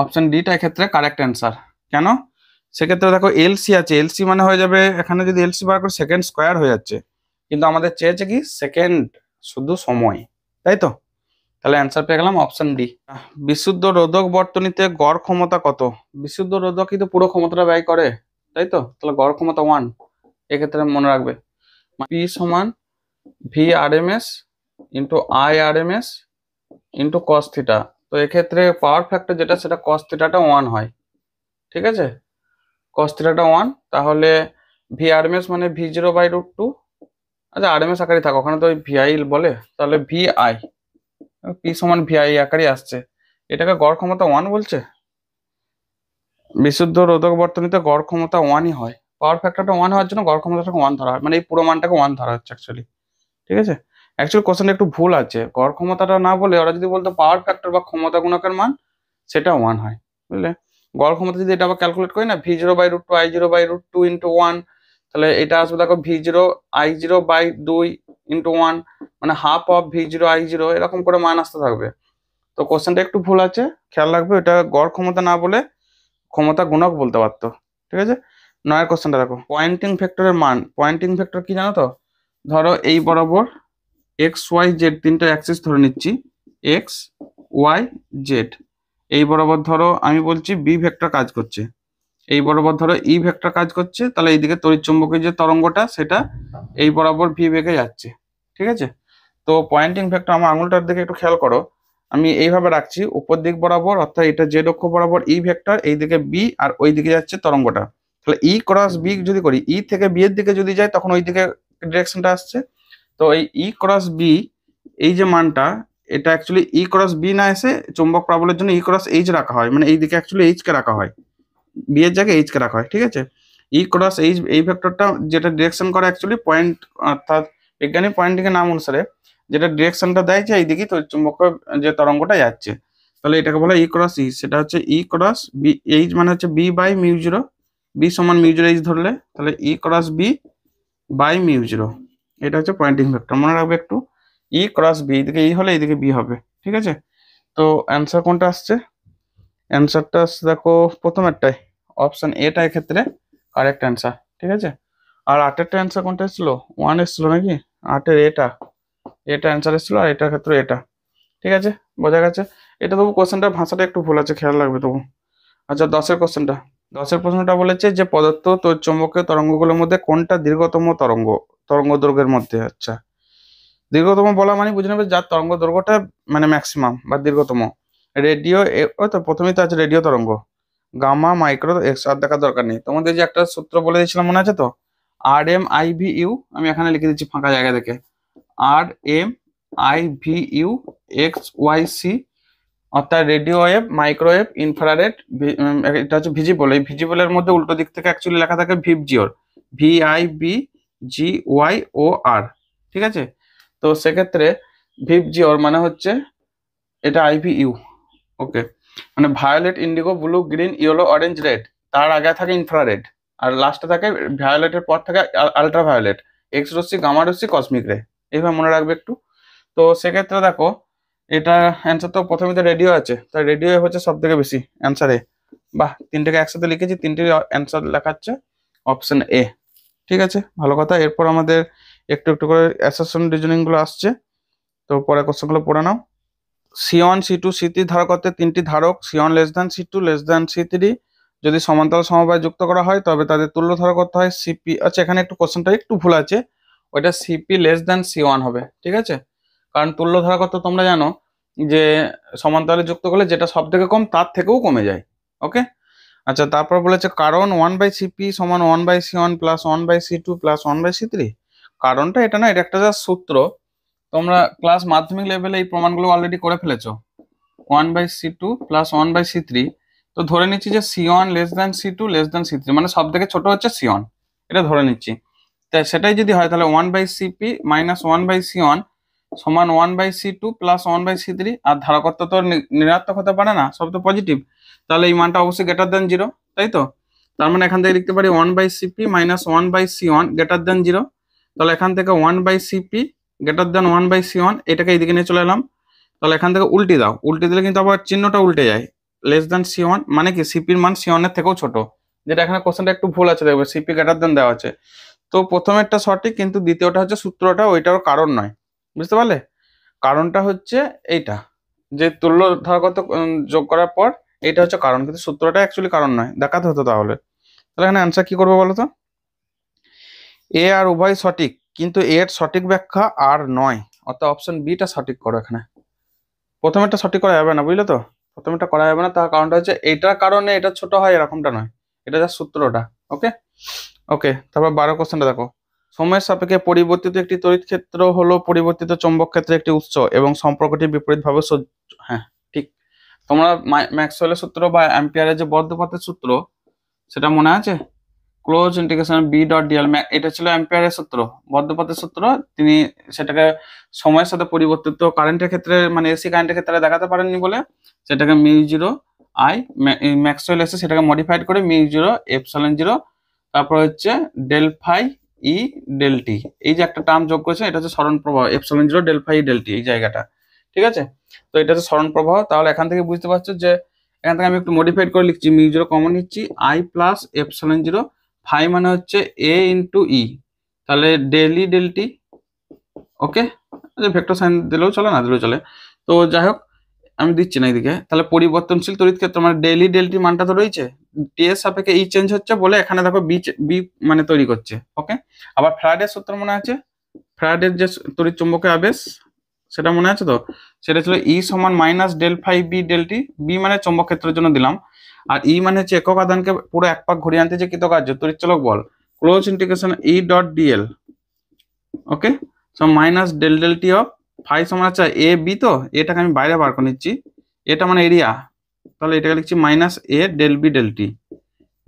অপশন ডিটা এক্ষেত্রে কারেক্ট অ্যান্সার। কেন, সেক্ষেত্রে দেখো এলসি আছে, এলসি মানে হয়ে যাবে, এখানে যদি এলসি বার করে সেকেন্ড স্কোয়ার হয়ে যাচ্ছে, কিন্তু আমাদের চেয়েছে কি সেকেন্ড শুধু সময়, তাই তো, তাহলে অ্যান্সার পেয়ে গেলাম অপশন ডি। বিশুদ্ধ রোধক বর্তনীতে গড় ক্ষমতা কত, বিশুদ্ধ রোধক কিন্তু পুরো ক্ষমতাটা ব্যয় করে, তাই তো, তাহলে গড় ক্ষমতা 1, এক্ষেত্রে মনে রাখবে পি সমান V R M S into I R M S into cos theta, তো এক্ষেত্রে পাওয়ার ফ্যাক্টর যেটা সেটা কস থিটাটা 1 হয়, ঠিক আছে, কস থিটাটা 1, তাহলে ভি আর এম এস মানে V zero by root two, আচ্ছা আর এম এস আকারই থাকো, ওখানে তো ওই ভিআই বলে, তাহলে ভি আই, পি সমান ভি আই আকারই আসছে, এটাকে গড় ক্ষমতা 1 বলছে। বিশুদ্ধ রোধক বর্তনীতে গড় ক্ষমতা 1ই হয়, পাওয়ার ফ্যাক্টরটা 1 হওয়ার জন্য গড় ক্ষমতাটাকে 1 ধরা হয়, মানে এই পুরো মানটাকে 1 ধরা হচ্ছে অ্যাকচুয়ালি, ঠিক আছে। অ্যাকচুয়ালি কোশ্চেনটা একটু ভুল আছে, গড় ক্ষমতাটা না বলে ওরা যদি বলতো পাওয়ার ফ্যাক্টর বা ক্ষমতা গুণকের মান, সেটা 1 হয়, বুঝলে। গড় ক্ষমতা যদি এটা আবার ক্যালকুলেট করি না, V zero by root two I zero by root two into 1, তাহলে এটা আসবে দেখো V zero I zero by 2 into 1, মানে half of V zero I zero, এরকম করে মান আসতে থাকবে। তো কোশ্চেনটা একটু ভুল আছে, খেয়াল রাখবে, এটা গড় ক্ষমতা না বলে ক্ষমতা গুণক বলতে পারতো, ঠিক আছে। 9 কোশ্চেনটা দেখো, পয়েন্টিং ভেক্টরের মান, পয়েন্টিং ভেক্টর কি জানো তো, ধরো এই বরাবর এক্স ওয়াই জেড তিনটা অ্যাক্সিস ধরে নিচ্ছি, এক্স ওয়াই জেড, এই বরাবর ধরো আমি বলছি বি ভেক্টর কাজ করছে, এই বরাবর ধরো ই ভেক্টর কাজ করছে, তাহলে এইদিকে তড়িৎচুম্বকের যে তরঙ্গটা সেটা এই বরাবর ভি বেগে যাচ্ছে, ঠিক আছে। তো পয়েন্টিং ভেক্টর, আমার আঙুলটার দিকে একটু খেয়াল করো, আমি এইভাবে রাখছি উপর দিক বরাবর, অর্থাৎ এটা জেড অক্ষ বরাবর ই ভেক্টর, এইদিকে বি আর ওই দিকে যাচ্ছে তরঙ্গটা, তাহলে ই ক্রস বি যদি করি, ই থেকে বি এর দিকে যদি যায় তখন ওই দিকে ডিরেকশনটা আসছে, তো এই ই ক্রস বি এই যে মানটা, এটা অ্যাকচুয়ালি ই ক্রস বি না এসে চুম্বক প্রাবল্যের জন্য ই ক্রস এইচ রাখা হয়, মানে এই দিকে অ্যাকচুয়ালি এইচ কে রাখা হয়, বি এর জায়গায় এইচ কে রাখা হয়, ঠিক আছে। ই ক্রস এইচ এই ভেক্টরটা যেটা ডিরেকশন করে অ্যাকচুয়ালি পয়েন্ট, অর্থাৎ বিজ্ঞানী পয়েন্টিং এর নাম অনুসারে যেটা ডিরেকশনটা দেয় যে এইদিকে তো চুম্বক যে তরঙ্গটা যাচ্ছে, তাহলে এটাকে বলা ই ক্রস ই, সেটা হচ্ছে ই ক্রস বি, এইচ মানে হচ্ছে B by mu zero, B সমান মিউ জিরো এইচ ধরলে, তাহলে E cross B by mu zero, এটা হচ্ছে পয়েন্টিং ভেক্টর, মনে রাখবে একটু, ই ক্রস বি, এদিকে ই হলে এইদিকে বি হবে, ঠিক আছে। তো অ্যান্সার কোনটা আসছে, অ্যান্সারটা আসছে দেখো প্রথমেরটাই, অপশন এটা এক্ষেত্রে কারেক্ট অ্যান্সার, ঠিক আছে। আর 8এরটা অ্যান্সার কোনটা এসেছিল, 1 এসেছিল নাকি, 8এর এটা, এটা অ্যান্সার এসেছিল, আর এটার ক্ষেত্রে এটা, ঠিক আছে, বোঝা গেছে। এটা তবু কোশ্চেনটা ভাষাটা একটু ভুল আছে, খেয়াল রাখবে তবু। আচ্ছা 10এর কোশ্চেনটা, 10এর প্রশ্নটা বলেছে যে প্রদত্ত চৌম্বকীয় তরঙ্গগুলোর মধ্যে কোনটা দীর্ঘতম তরঙ্গ দৈর্ঘ্যের মধ্যে, আচ্ছা দীর্ঘতম বলা মানে বুঝে নেবে যার তরঙ্গ দৈর্ঘ্যটা মানে ম্যাক্সিমাম বা দীর্ঘতম, রেডিও, ওই তো প্রথমেই তো আছে রেডিও তরঙ্গ, গামা মাইক্রো এক্স, আর দেখার দরকার নেই, তোমাদের যে একটা সূত্র বলে দিয়েছিলাম মনে আছে তো, R M I V U, আমি এখানে লিখে দিচ্ছি ফাঁকা জায়গা দেখে, R M I V U X Y C, অর্থাৎ রেডিও ওয়েভ, মাইক্রোওয়েভ, ইনফ্রারেড, এটা হচ্ছে ভিজিবল, এই ভিজিবলের মধ্যে উল্টো দিক থেকে অ্যাকচুয়ালি লেখা থাকে VIBGYOR, V I B G Y O R, ঠিক আছে। তো সেক্ষেত্রে ভিবজিওর মানে হচ্ছে এটা আইভিইউ, ওকে। মানে violet, indigo, blue, green, yellow, orange, red, তার আগে থাকে ইনফ্রারেড, আর লাস্টে থাকে ভায়োলেটের পর থাকে আলট্রা ভায়োলেট, এক্স রশ্মি, গামা রশ্মি, কসমিক রে। এইভাবে মনে রাখবে একটু। তো সেক্ষেত্রে দেখো এটা অ্যান্সার তো প্রথমে তো রেডিও আছে, তাই রেডিও হচ্ছে সব থেকে বেশি অ্যান্সারে। বাহ, তিনটেকে একসাথে লিখেছি, তিনটির অ্যান্সার লেখাচ্ছে অপশন এ। ঠিক আছে, ভালো কথা। এরপর আমাদের একটু একটু করে অ্যাসারশন রিজনিং গুলো আসছে, তো পরে কোশ্চেন গুলো পড়ে নাও। C1 C2 C3 ধারকত্বের তিনটি ধারক C1 C2 C3 যদি সমান্তরাল সমবায় যুক্ত করা হয় তবে তাদের তুল্য ধারকত্ব হয় সিপি। আচ্ছা, এখানে একটু কোশ্চেনটা একটু ভুল আছে, ওইটা CP C1 হবে, ঠিক আছে। কারণ তুল্য ধারকত্ব তোমরা জানো যে সমান্তরালে যুক্ত করলে যেটা সব থেকে কম তার থেকেও কমে যায়। ওকে, আচ্ছা, তারপর বলেছে কারণ 1/CP সমান 1/C1 plus 1/C2 plus 1/C3। কারণটা এটা না, এটা একটা যা সূত্র, তোমরা ক্লাস মাধ্যমিক লেভেলে এই প্রমাণগুলো অলরেডি করে ফেলেছো। 1/C2 প্লাস 1/C3, তো ধরে নিচ্ছি যে C1 C2 C3, মানে সব থেকে ছোট হচ্ছে C1, এটা ধরে নিচ্ছি। তাই সেটাই যদি হয় তাহলে 1/CP মাইনাস 1/C1 সমান 1/C2 প্লাস 1/C3, আর ধারকত্ব তো ঋণাত্মক হতে পারে না, সব তো পজিটিভ, তাহলে এই মানটা অবশ্যই গ্রেটার দেন 0, তাই তো। তার মানে এখান থেকে লিখতে পারি 1/CP minus 1/C1 greater than 0। তাহলে এখান থেকে 1/CP গ্রেটার দেন 1/C1, এটাকে এইদিকে নিয়ে চলে এলাম। তাহলে এখান থেকে উল্টে দাও, উল্টে দিলে কিন্তু আবার চিহ্নটা উল্টে যায়, C1 মানে কি সিপির মান C1 এর থেকেও ছোট, যেটা এখানে কোশ্চেনটা একটু ভুল আছে, দেখবে সিপি গ্রেটার দেন দেওয়া আছে। তো প্রথমেরটা সঠিক, কিন্তু দ্বিতীয়টা হচ্ছে সূত্রটা, ওইটারও কারণ নয়, বুঝতে পারলে। কারণটা হচ্ছে এইটা, যে তুল্য ধারকত্ব যোগ করার পর এটা হচ্ছে কারণ, কিন্তু সূত্রটা অ্যাকচুয়ালি কারণ নয়, দেখাতে হতো তাহলে। তাহলে এখানে অ্যান্সার কি করবো বলো তো? এ আর উভয় সঠিক, কিন্তু এর সঠিক ব্যাখ্যা আর নয়, অর্থাৎ অপশন বিটা সঠিক করো। এখানে প্রথমেরটা সঠিক করা যাবে না, বুঝলে তো। প্রথমেরটা করা যাবে না, তার কারণটা হচ্ছে এটার কারণে এটা ছোট হয়, এরকমটা নয়, এটা যা সূত্রটা। ওকে ওকে, তারপর 12 কোশ্চেনটা দেখো। সময়ের সাপেক্ষে পরিবর্তিত একটি তড়িৎ ক্ষেত্র হলো পরিবর্তিত চৌম্বক ক্ষেত্রের একটি উৎস এবং সম্পর্কটি বিপরীতভাবে হ্যাঁ, ঠিক। তোমরা ম্যাক্সওয়েলের সূত্র বা অ্যাম্পিয়ারের যে বর্ধপাতের সূত্র, সেটা মনে আছে? ক্লোজ ইন্টিগ্রেশন B.dl, এটা ছিল অ্যাম্পিয়ারের সূত্র, বর্ধপাতের সূত্র। তিনি সেটাকে সময়ের সাথে পরিবর্তিত কারেন্টের ক্ষেত্রে, মানে এসি কারেন্টের ক্ষেত্রে দেখাতে পারেননি বলে সেটাকে μ0I, ম্যাক্সওয়েল এসে সেটাকে মডিফাইড করে μ0 ε0, তারপর হচ্ছে ডেল ফাই ই ডেল টি, এই যে একটা টার্ম যোগ করেছে, এটা হচ্ছে সরণ প্রবাহ ε0 ডেল ফাই ডেল টি, এই জায়গাটা, ঠিক আছে। তো এটা হচ্ছে সরণ প্রবাহ। তাহলে এখান থেকে বুঝতে পারছো যে এখান থেকে আমি একটু মডিফাইড করে লিখছি, μ0 কমন নিচ্ছি, I প্লাস ε0, ফাই মানে হচ্ছে A ইন্টু ই, তাহলে ডেল ই ডেল টি। ওকে, ভেক্টর সাইন দিলেও চলে, না দিলেও চলে, তো যাই হোক আমি দিচ্ছি না এদিকে। তাহলে পরিবর্তনশীল তড়িৎ ক্ষেত্র মানে ডেল ই ডেল টি মানটা তো রয়েছে, টি এর সাপেক্ষে ই চেঞ্জ হচ্ছে বলে এখানে দেখো বি মানে তৈরি করছে। ওকে, আবার ফ্যারাডের সূত্র মনে আছে? ফ্যারাডের যে তড়িৎ চুম্বকীয় আবেশ, সেটা মনে আছে তো? সেটা ছিল ই সমান minus del phi B del T, B মানে চৌম্বক ক্ষেত্রের জন্য দিলাম, আর ই মানে হচ্ছে একক আধানকে পুরো এক পাক ঘুরিয়ে আনতে যে কৃতকার্য তড়িৎচালক বল। Close integration E.dl। Okay, so minus del del T of phi সমান আছে এ বি, তো এটাকে আমি বাইরে বার করে নিচ্ছি, এটা মানে এরিয়া, তাহলে এটাকে লিখছি minus A del B del T,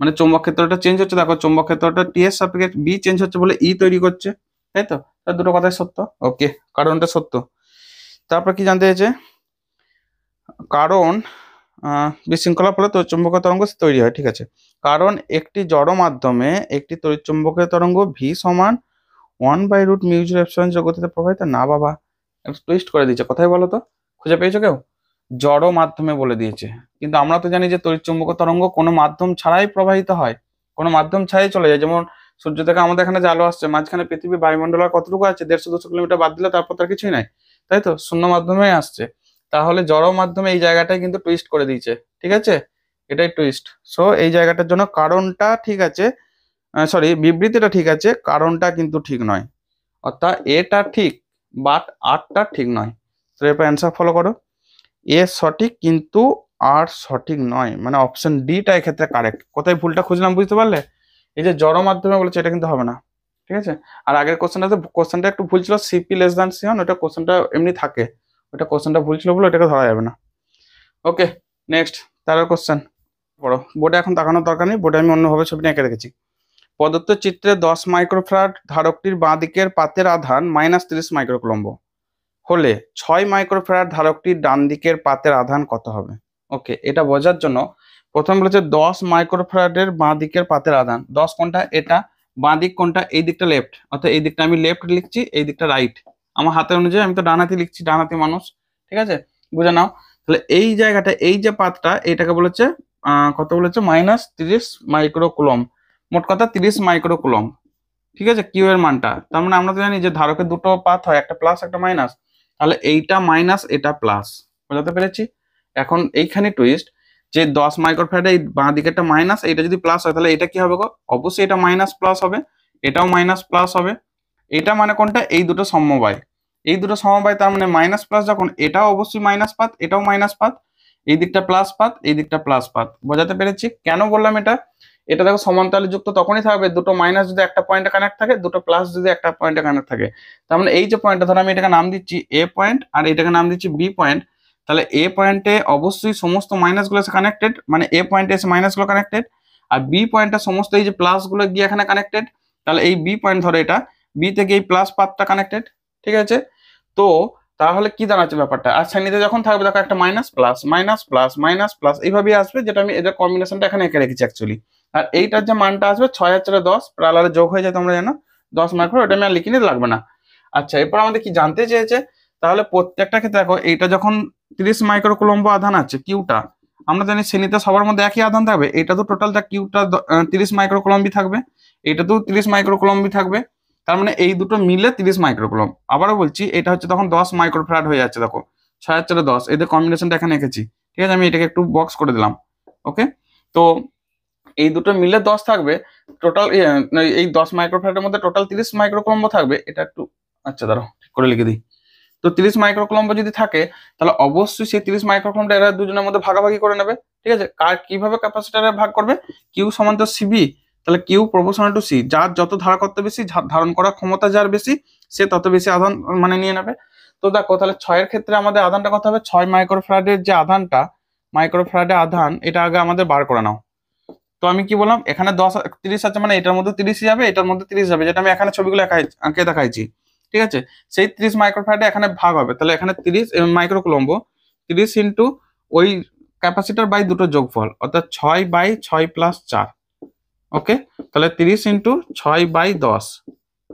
মানে চৌম্বক ক্ষেত্রটা চেঞ্জ হচ্ছে, দেখো চৌম্বক ক্ষেত্রটা টি এর সাপেক্ষে বি চেঞ্জ হচ্ছে বলে ই তৈরি করছে, তাই তো। দুটো কথাই সত্য। ওকে, কারণটা সত্য। তারপর কি জানতে চাইছে? কারণ বিশৃঙ্খলা ফলে তড়িৎচুম্বকীয় তরঙ্গ তৈরি হয়, ঠিক আছে। কারণ একটি জড় মাধ্যমে একটি তড়িৎচুম্বকীয় তরঙ্গ ভি সমান 1/√μ0 গতিতে প্রবাহিত, না বাবা, টুইস্ট করে দিয়েছে, কোথায় বলো তো? খুঁজে পেয়েছো কেউ? জড় মাধ্যমে বলে দিয়েছে, কিন্তু আমরা তো জানি যে তড়িৎচুম্বকীয় তরঙ্গ কোনো মাধ্যম ছাড়াই প্রবাহিত হয়, কোনো মাধ্যম ছাড়াই চলে যায়। যেমন সূর্য থেকে আমাদের এখানে যে আলো আসছে, মাঝখানে পৃথিবী বায়ুমণ্ডল আর কতটুকু আছে? 150-200 কিলোমিটার বাদ দিলে তারপর তার কিছুই নাই, তাই তো, শূন্য মাধ্যমে আসছে। তাহলে জড় মাধ্যমে এই জায়গাটাই কিন্তু টুইস্ট করে দিয়েছে, ঠিক আছে, এটাই টুইস্ট। সো এই জায়গাটার জন্য কারণটা ঠিক আছে, সরি বিবৃতিটা ঠিক আছে, কারণটা কিন্তু ঠিক নয়, অর্থাৎ এটা ঠিক বাট আরটা ঠিক নয়। তো এরপর অ্যান্সার ফলো করো। এ সঠিক কিন্তু আর সঠিক নয়, মানে অপশন ডিটা এক্ষেত্রে কারেক্ট। কোথায় ভুলটা খুঁজলাম বুঝতে পারলে? এই যে জড় মাধ্যমে বলেছে, এটা কিন্তু হবে না, ঠিক আছে। আর আগের কোশ্চেনটা একটু ভুল ছিল, CP<C1, ওটা কোশ্চেনটা এমনি থাকে, ওটা কোশ্চেনটা ভুল ছিল বলে ওটাকে ধরা যাবে না। ওকে, নেক্সট, তার কোশ্চেন পড়ো। বোর্ডে এখন তাকানোর দরকার নেই, বোর্ডে আমি অন্যভাবে ছবিটা এঁকে রেখেছি। প্রদত্ত চিত্রে 10 মাইক্রোফ্যারাড ধারকটির বাঁ দিকের পাতের আধান -30 মাইক্রোকুলম্ব হলে 6 মাইক্রোফ্যারাড ধারকটির ডান দিকের পাতের আধান কত হবে? ওকে, এটা বোঝার জন্য প্রথম বলেছে 10 মাইক্রোফ্যারাডের বাঁ দিকের পাতের আধান। 10 কোনটা? এটা। বাঁ দিক কোনটা? এই দিকটা লেফট, অর্থাৎ এই দিকটা আমি লেফট লিখছি, এই দিকটা রাইট। আমার হাতের অনুযায়ী আমি তো ডান হাতে লিখছি, ডান হাতি মানুষ, ঠিক আছে, বুঝে নাও। তাহলে এই জায়গাটা, এই যে পাতটা, এটাকে বলেছে কত বলেছে? -30 মাইক্রোকুলম। মোট কথা 30 মাইক্রোকুলম, ঠিক আছে, কিউ এর মানটা। তার মানে আমরা তো জানি যে ধারকের দুটো পাত হয়, একটা প্লাস একটা মাইনাস। তাহলে এইটা মাইনাস, এটা প্লাস, বোঝাতে পেরেছি? এখন এইখানে টুইস্ট, যে 10 মাইক্রোফ্যারাড এই বাঁ দিকেরটা মাইনাস, এটা যদি প্লাস হয় তাহলে এটা কি হবে গো? অবশ্যই এটা মাইনাস প্লাস হবে, এটাও মাইনাস প্লাস হবে। এটা মানে কোনটা? এই দুটো সমবায়, এই দুটো সমবায়, তার মানে মাইনাস প্লাস যখন, এটাও অবশ্যই মাইনাস পাত, এটাও মাইনাস পাত, এই দিকটা প্লাস পাত, এই দিকটা প্লাস পাত। বোঝাতে পেরেছি? কেন বললাম এটা? এটা দেখো সমান্তরালে যুক্ত তখনই থাকবে দুটো মাইনাস যদি একটা পয়েন্টে কানেক্ট থাকে, দুটো প্লাস যদি একটা পয়েন্টে কানেক্ট থাকে। তার মানে এই যে পয়েন্টটা, ধরো আমি এটাকে নাম দিচ্ছি এ পয়েন্ট আর এটাকে নাম দিচ্ছি বি পয়েন্ট, তাহলে এ পয়েন্টে অবশ্যই সমস্ত মাইনাস গুলো এসে কানেক্টেড, মানে এ পয়েন্টে এসে মাইনাস গুলো কানেক্টেড, আর বি পয়েন্টে সমস্ত এই যে প্লাস গুলো গিয়ে এখানে কানেক্টেড। তাহলে এই বি পয়েন্ট, ধরো এটা বি থেকে এই প্লাস পাতটা কানেক্টেড, ঠিক আছে। তো তাহলে কি দাঁড়াচ্ছে ব্যাপারটা? আর শ্রেণীতে যখন থাকবে দেখো একটা minus plus minus plus minus plus এইভাবেই আসবে, যেটা আমি এদের কম্বিনেশনটা এখানে এঁকে রেখেছি অ্যাকচুয়ালি। আর এইটার যে মানটা আসবে 6 আর 4 10, প্রালারে যোগ হয়ে যায়, তোমরা জানো 10 মাইক্রো, ওটা আমি আর লিখিনি, লাগবে না। আচ্ছা, এরপর আমাদের কি জানতে চেয়েছে? তাহলে প্রত্যেকটা ক্ষেত্রে দেখো, এইটা যখন 30 মাইক্রো কুলম্ব আধান আছে কিউটা, আমরা জানি শ্রেণীতে সবার মধ্যে একই আধান থাকবে, এটা তো টোটালটা কিউটা 30 মাইক্রো কুলম্বই থাকবে, এটা তো 30 মাইক্রো কুলম্বই থাকবে। তার মানে এই দুটো মিলে 30 মাইক্রোকুলম। আবারও বলছি, এটা হচ্ছে তখন 10 মাইক্রোফ্যারাড হয়ে যাচ্ছে, দেখো 6 আর 4 10, এদের কম্বিনেশনটা এখানে এঁকেছি, ঠিক আছে। আমি এটাকে একটু বক্স করে দিলাম, ওকে। তো এই দুটো মিলে 10 থাকবে টোটাল, এই 10 মাইক্রোফ্যারাডের মধ্যে টোটাল 30 মাইক্রোকুলম্ব থাকবে, এটা একটু, আচ্ছা দাঁড়াও ঠিক করে লিখে দিই। তো 30 মাইক্রোকুলম্ব যদি থাকে, তাহলে অবশ্যই সেই 30 মাইক্রোকুলম্বটা এরা দুজনের মধ্যে ভাগাভাগি করে নেবে, ঠিক আছে। কার কিভাবে ক্যাপাসিটরে ভাগ করবে? কিউ সমান তো সিবি, তাহলে কিউ প্রপোর্শনাল টু সি, যার যত ধারকত্ব বেশি, ধারণ করার ক্ষমতা যার বেশি, সে তত বেশি আধান মানে নিয়ে নেবে। তো দেখো, তাহলে 6 এর ক্ষেত্রে আমাদের আধানটা কত হবে? 6 মাইক্রোফ্যারাডের যে আধানটা, মাইক্রোফ্যারাডের আধান, এটা আগে আমাদের বার করে নাও। তো আমি কি বললাম, এখানে 10 30 আছে, মানে এটার মধ্যে 30 যাবে, এটার মধ্যে 30 যাবে, যেটা আমি এখানে ছবিগুলো আঁকে দেখাইছি, ঠিক আছে। সেই 30 মাইক্রোফ্যারাডে এখানে ভাগ হবে, তাহলে এখানে 30 মাইক্রোকুলম্ব, 30 ইন্টু ওই ক্যাপাসিটর বাই দুটো যোগফল, অর্থাৎ 6 বাই 6 প্লাস 4, ওকে। তাহলে 30 ইন্টু 6 বাই 10,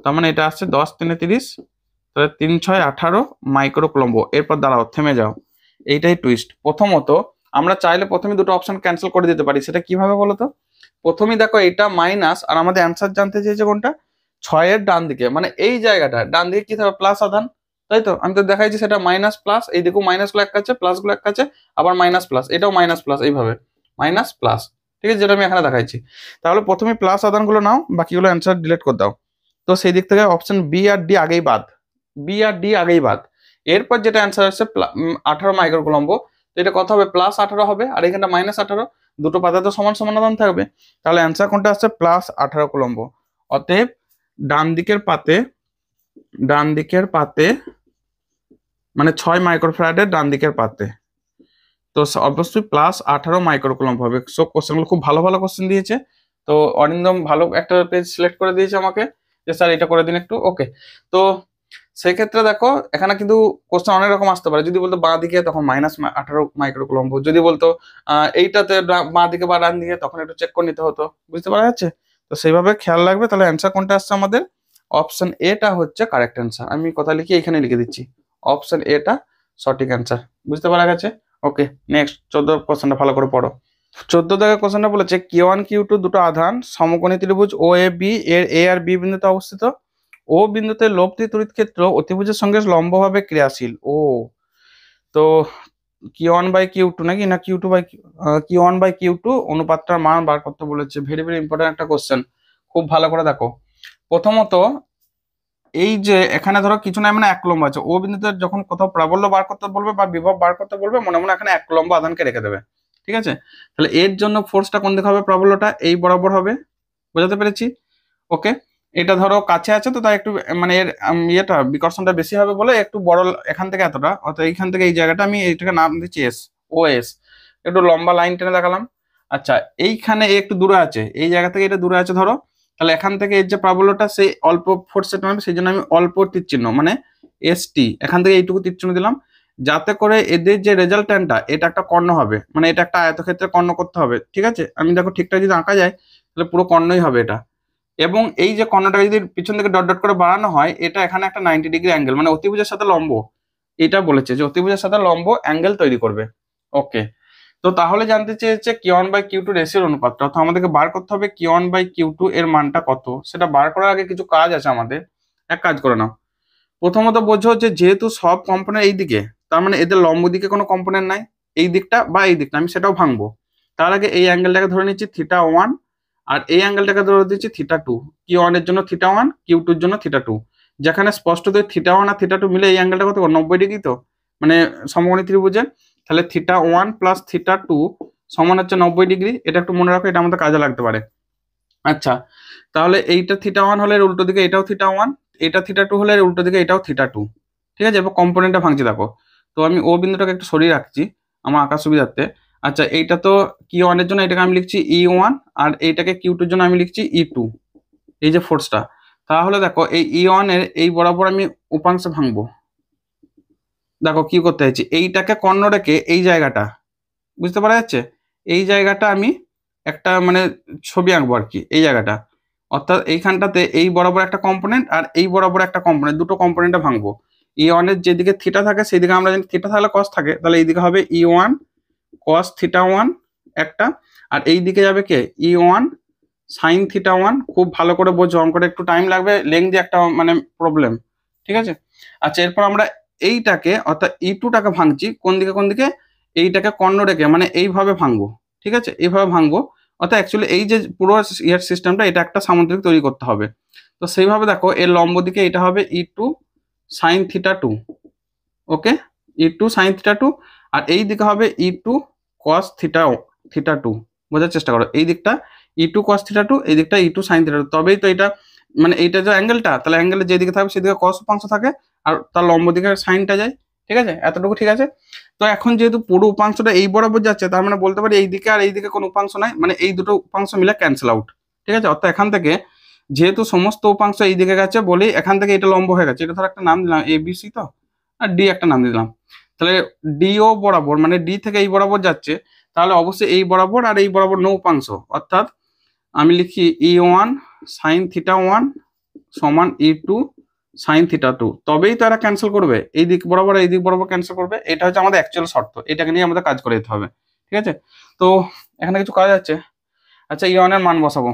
তার মানে এটা আসছে 10 3 30, তাহলে 3 6 18 মাইক্রোকুলম্ব। এরপর দাঁড়াও, থেমে যাও, এইটাই টুইস্ট। প্রথমত আমরা চাইলে প্রথমে দুটো অপশন ক্যান্সেল করে দিতে পারি, সেটা কিভাবে বলো তো? প্রথমেই দেখো, এটা মাইনাস, আর আমাদের অ্যান্সার জানতে চেয়েছে কোনটা? 6 এর ডান দিকে, মানে এই জায়গাটা ডান দিকে কি থাকবে? প্লাস আধান, তাই তো? আমি তো দেখাইছি সেটা মাইনাস প্লাস, এই দেখো মাইনাস গুলো এক কাছে, প্লাস গুলো এক কাছে, আবার মাইনাস প্লাস, এটাও মাইনাস প্লাস, এইভাবে মাইনাস প্লাস, ঠিক আছে, যেটা আমি এখানে দেখাইছি। তাহলে প্রথমে প্লাস আধানগুলো নাও, বাকিগুলো অ্যান্সার ডিলিট করে দাও। তো সেই দিক থেকে অপশন বি আর ডি আগেই বাদ, বি আর ডি আগেই বাদ। এরপর যেটা অ্যান্সার আসছে 18 মাইক্রোকুলম্ব, তো এটা কত হবে? +18 হবে, আর এখানটা -18, দুটো পাতা তো সমান সমান আধান থাকবে, তাহলে অ্যান্সার কোনটা আসছে? +18 কুলম্ব। অতএব ডান দিকের পাতে, ডান দিকের পাতে মানে 6 মাইক্রোফ্যারাডের ডান দিকের পাতে, তো অবশ্যই +18 মাইক্রোকুলম্ব হবে। সো কোশ্চেনগুলো খুব ভালো ভালো কোশ্চেন দিয়েছে। তো অরিন্দম ভালো একটা পেজ সিলেক্ট করে দিয়েছে আমাকে, যে স্যার এটা করে দিন একটু, ওকে। তো সেই ক্ষেত্রে দেখো, এখানে কিন্তু কোশ্চেন অনেক রকম আসতে পারে। যদি বলতো বাঁ দিকে, তখন -18 মাইক্রোকুলম্ব। যদি বলতো এইটাতে বাঁ দিকে বা ডান দিকে, তখন একটু চেক করে নিতে হতো, বুঝতে পারা যাচ্ছে? তো সেইভাবে খেয়াল রাখবে। তাহলে অ্যান্সার কোনটা আসছে আমাদের? অপশন এটা হচ্ছে কারেক্ট অ্যান্সার। আমি কথা লিখে এখানে লিখে দিচ্ছি, অপশন এটা সঠিক অ্যান্সার, বুঝতে পারা গেছে? ওকে, নেক্সট 14 কোশ্চেনটা ভালো করে পড়ো। 14 দাগের কোশ্চেনটা বলেছে Q1 Q2 দুটো আধান সমকোণী ত্রিভুজ ও এ বি এর এ আর বি বিন্দুতে অবস্থিত। ও বিন্দুতে লব্ধি তড়িৎ ক্ষেত্র অতিভুজের সঙ্গে লম্বভাবে ক্রিয়াশীল। ও, তো Q1/Q2 নাকি, না Q1/Q2 অনুপাতটার মান বার করতে বলেছে। ভেরি ভেরি ইম্পর্টেন্ট একটা কোশ্চেন, খুব ভালো করে দেখো। প্রথমত এই যে এখানে ধরো কিছু না, মানে 1 কুলম্ব আছে। ও বিন্দুতে যখন কোথাও প্রাবল্য বার করতে বলবে বা বিভব বার করতে বলবে, মনে মনে এখানে 1 কুলম্ব আধানকে রেখে দেবে, ঠিক আছে। তাহলে এর জন্য ফোর্সটা কোন দিকে হবে? প্রাবল্যটা এই বরাবর হবে, বোঝাতে পেরেছি? ওকে, এটা ধরো কাছে আছে, তো তাই একটু মানে এর ইয়েটা বিকর্ষণটা বেশি হবে বলে একটু বড়, এখান থেকে এতটা, অর্থাৎ এইখান থেকে এই জায়গাটা আমি এইটাকে নাম দিচ্ছি এস, ও এস। একটু লম্বা লাইন টেনে দেখালাম। আচ্ছা, এইখানে একটু দূরে আছে, এই জায়গা থেকে এটা দূরে আছে ধরো, তাহলে এখান থেকে এর যে প্রাবল্যটা সেই অল্প ফোর্সে টানবে, সেই জন্য আমি অল্প তীর চিহ্ন মানে এস টি, এখান থেকে এইটুকু তীর চিহ্ন দিলাম। যাতে করে এদের যে রেজাল্ট্যান্টটা এটা একটা কর্ণ হবে, মানে এটা একটা আয়তক্ষেত্রে কর্ণ করতে হবে। ঠিক আছে, আমি দেখো ঠিকঠাক যদি আঁকা যায় তাহলে পুরো কর্ণই হবে এটা। এবং এই যে কর্ণটাকে যদি পিছন থেকে ডট ডট করে বাড়ানো হয়, এটা এখানে একটা 90 ডিগ্রি অ্যাঙ্গেল, মানে অতিভুজের সাথে লম্ব, এটা বলেছে যে অতিভুজের সাথে লম্ব অ্যাঙ্গেল তৈরি করবে। ওকে, তো তাহলে জানতে চেয়েছে Q1/Q2 রেশিওর অনুপাতটা, অর্থাৎ আমাদেরকে বার করতে হবে Q1/Q2 এর মানটা কত। সেটা বার করার আগে কিছু কাজ আছে আমাদের। এক কাজ করে নাও, প্রথমত বোঝো যে যেহেতু সব কম্পোনেন্ট এই দিকে, তার মানে এদের লম্ব দিকে কোনো কম্পোনেন্ট নাই, এই দিকটা বা এই দিকটা আমি সেটাও ভাঙবো। তার আগে এই অ্যাঙ্গেলটাকে ধরে নিচ্ছি θ1, আর এই অ্যাঙ্গেলটাকে ধরে দিচ্ছি θ2। Q1 এর জন্য θ1, Q2 এর জন্য θ2, যেখানে স্পষ্টতই θ1 আর θ2 মিলে এই অ্যাঙ্গেলটা কত 90 ডিগ্রি, তো মানে সমকোণী ত্রিভুজের, তাহলে θ1 প্লাস θ2 সমান হচ্ছে 90 ডিগ্রি। এটা একটু মনে রাখো, এটা আমাদের কাজে লাগতে পারে। আচ্ছা, তাহলে এইটা θ1 হলে এর উল্টো দিকে এটাও θ1, এটা θ2 হলে এর উল্টো দিকে এটাও θ2। ঠিক আছে, এবার কম্পোনেন্টটা ভাঙছি দেখো। তো আমি ও বিন্দুটাকে একটু সরিয়ে রাখছি আমার আঁকার সুবিধার্থে। আচ্ছা, এইটা তো Q1 এর জন্য এটাকে আমি লিখছি E1, আর এইটাকে Q2 এর জন্য আমি লিখছি E2, এই যে ফোর্সটা। তাহলে দেখো এই E1 এর এই বরাবর আমি উপাংশ ভাঙবো। দেখো কি করতে চাইছি, এইটাকে কর্ণ রেখে এই জায়গাটা, বুঝতে পারা যাচ্ছে, এই জায়গাটা আমি একটা মানে ছবি আঁকবো আর কি, এই জায়গাটা। অর্থাৎ এইখানটাতে এই বরাবর একটা কম্পোনেন্ট আর এই বরাবর একটা কম্পোনেন্ট, দুটো কম্পোনেন্টে ভাঙবো। E1 এর যেদিকে থিটা থাকে সেদিকে আমরা জানি থিটা থাকলে কস থাকে, তাহলে এইদিকে হবে E1 cos θ1 একটা, আর এই দিকে যাবে কে E1 sin θ1। খুব ভালো করে বোঝো, অঙ্কটা একটু টাইম লাগবে, লেংদি একটা মানে প্রবলেম। ঠিক আছে, আচ্ছা এরপর আমরা এইটাকে অর্থাৎ E2টাকে ভাঙছি কোন দিকে কোন দিকে, এইটাকে কর্ণ রেখে মানে এইভাবে ভাঙবো। ঠিক আছে, এইভাবে ভাঙবো। অর্থাৎ অ্যাকচুয়ালি এই যে পুরো ইয়ার সিস্টেমটা, এটা একটা সামুদ্রিক তৈরি করতে হবে। তো সেইভাবে দেখো এর লম্ব দিকে এটা হবে E2 sin θ2। ওকে, E2 sin θ2, আর এই দিকে হবে E2 cos θ2। বোঝার চেষ্টা করো, এই দিকটা E2 cos θ2, এই দিকটা E2 sin θ2। তবেই তো এটা মানে এইটা যে অ্যাঙ্গেলটা, তাহলে অ্যাঙ্গেলের যেদিকে থাকবে সেদিকে cos উপাংশ থাকে, আর তার লম্ব দিকে সাইনটা যায়। ঠিক আছে, এতটুকু ঠিক আছে। তো এখন যেহেতু পুরো উপাংশটা এই বরাবর যাচ্ছে, তার মানে বলতে পারি এই দিকে আর এই দিকে কোনো উপাংশ নাই, মানে এই দুটো উপাংশ মিলে ক্যান্সেল আউট। ঠিক আছে, অর্থাৎ এখান থেকে যেহেতু সমস্ত উপাংশ এই দিকে গেছে বলেই এখান থেকে এটা লম্ব হয়ে গেছে। এটা ধর একটা নাম দিলাম ABC, তো আর ডি একটা নাম দিলাম। তাহলে ডিও বরাবর মানে ডি থেকে এই বরাবর যাচ্ছে, তাহলে অবশ্যই এই বরাবর আর এই বরাবর নো উপাংশ। অর্থাৎ আমি লিখি E1 sin θ1 সমান E2 sin θ2। তবেই তো এরা ক্যান্সেল করবে, এই দিক বরাবর এই দিক বরাবর ক্যান্সেল করবে। এটা হচ্ছে আমাদের অ্যাকচুয়াল শর্ত, এটাকে নিয়ে আমাদের কাজ করে যেতে হবে। ঠিক আছে, তো এখানে কিছু কাজ আছে। আচ্ছা, E1 এর মান বসাবো।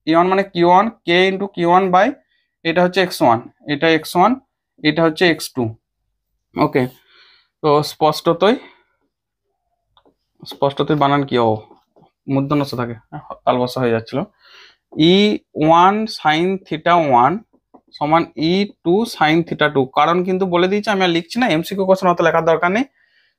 E1 মানে Q1 K into Q1 by এটা হচ্ছে x1, এটা x1, এটা হচ্ছে x2। ওকে, তো স্পষ্টতই বানান কি ও মূর্ধন্য ষ থাকে, তালবসা হয়ে যাচ্ছিল। E1 sin θ1 সমান E2 sin θ2। কারণ কিন্তু বলে দিয়েছি, আমি আর লিখছি না, এমসিকিউ কোশ্চেন অত লেখার দরকার নেই।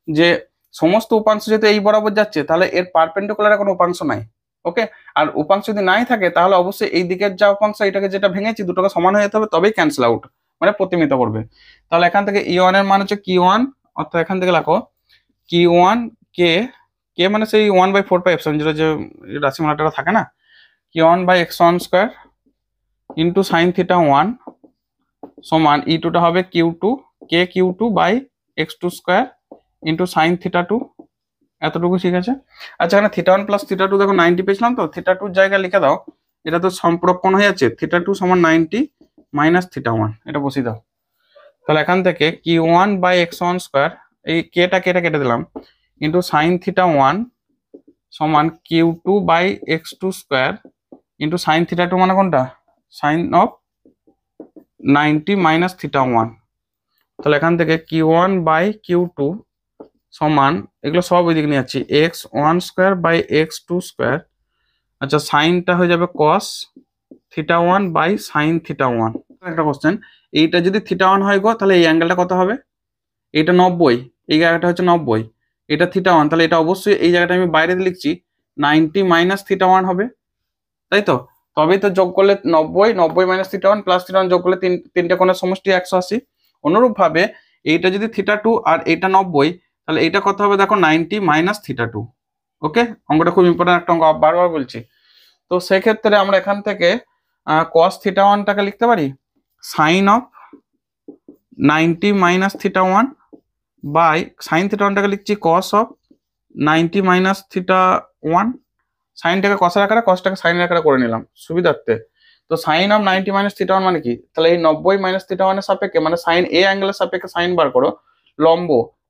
যে সমস্ত উপাংশ যেহেতু এই বরাবর যাচ্ছে, তাহলে এর পারপেন্ডিকুলারে কোনো উপাংশ নাই। ওকে, আর উপাংশ যদি নাই থাকে তাহলে অবশ্যই এই দিকের যা উপাংশ এটাকে যেটা ভেঙেছি দুটোকে সমান হয়ে যেতে হবে, তবেই ক্যান্সেল আউট মানে প্রতিমিত করবে। তাহলে এখান থেকে E1 এর মান হচ্ছে Q1, অর্থাৎ এখান থেকে লেখো Q1 K, K মানে সেই 1/4πε0 যে রাশিমালাটা থাকে না, Q1/x1 স্কয়ার ইন্টু সাইন θ1 সমান E2 টা হবে Q2 K Q2 by x2 square into sine θ2। এতটুকু ঠিক আছে। আচ্ছা, এখানে θ1 প্লাস θ2 দেখো 90 পেয়েছিলাম, তো θ2 জায়গায় লিখে দাও, এটা তো সম্পূরক কোণ হয়ে যাচ্ছে, θ2 সমান 90 মাইনাস θ1, এটা বসিয়ে দাও। তাহলে এখান থেকে Q1/x1 স্কয়ার, এই কেটা কেটে দিলাম, ইন্টু সাইন θ1 সমান Q2/x2 স্কয়ার ইন্টু সাইন θ2 মানে কোনটা, সাইন অফ 90 মাইনাস θ1। তাহলে এখান থেকে Q1/Q2 সমান, এগুলো সব ওইদিকে নিয়ে যাচ্ছি, x1 square by x2 square. আচ্ছা, সাইনটা হয়ে যাবে cos θ1 বাই সাইন θ1। একটা কোশ্চেন, এইটা যদি θ1 হয় গো, তাহলে এই অ্যাঙ্গেলটা কত হবে, এটা 90, এই জায়গাটা হচ্ছে 90, এটা θ1, তাহলে এটা অবশ্যই এই জায়গাটা আমি বাইরে লিখছি 90 মাইনাস θ1 হবে, তাই তো। তবেই তো যোগ করলে 90 মাইনাস θ1 প্লাস θ1 যোগ করলে তিনটে কোণের সমষ্টি 180। অনুরূপ ভাবে এইটা যদি θ2 আর এটা 90, তাহলে এটা কত হবে দেখো 90 মাইনাস θ2। ওকে, অঙ্কটা খুব ইম্পর্টেন্ট একটা অঙ্ক, বারবার বলছি। তো সেক্ষেত্রে আমরা এখান থেকে cos θ1 টাকে লিখতে পারি sine of 90 minus θ1 by sine theta ওয়ানটাকে লিখছি cos of 90 minus theta one. সাইনটাকে কষার আকারে কসটাকে সাইনের আকারে করে নিলাম সুবিধার্থে। তো sine of 90 minus theta one মানে কি, তাহলে এই 90 মাইনাস থিটা ওয়ানের সাপেক্ষে মানে সাইন এ অ্যাঙ্গেলের সাপেক্ষে সাইন বার করো লম্ব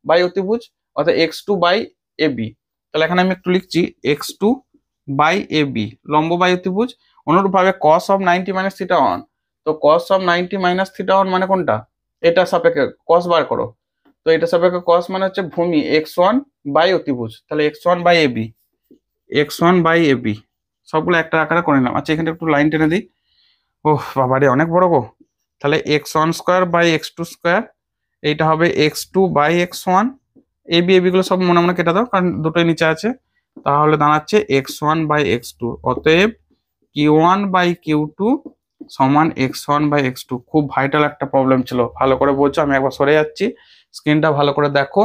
বাই অতিভুজ অর্থাৎ x2 বাই ab। তাহলে এখানে আমি একটু লিখছি x2 বাই ab লম্ব বাই অতিভুজ। অনুরূপভাবে cos of 90 minus theta one, তো cos of 90 minus theta one মানে কোনটা, এটা সাপেক্ষে cos বার করো। তো এটা সাপেক্ষে cos মানে হচ্ছে ভূমি x1 বাই অতিভুজ, তাহলে x1 by ab, x1 by ab সবগুলো একটা আকারে করে নিলাম। আচ্ছা এখানে একটু লাইন টেনে দিই। ওহ বাবা রে অনেক বড় গো। তাহলে x1 square by x2 square, এইটা হবে x2 by x1। ab ab গুলো সব মনে মনে কেটে দাও কারণ দুটোই নিচে আছে। তাহলে দাঁড়াচ্ছে x1 বাই x2। অতএব q1 বাই q2 সমান x1 বাই x2। খুব ভাইটাল একটা প্রবলেম ছিল, ভালো করে বলছো। আমি একবার সরে যাচ্ছি, স্ক্রিনটা ভালো করে দেখো,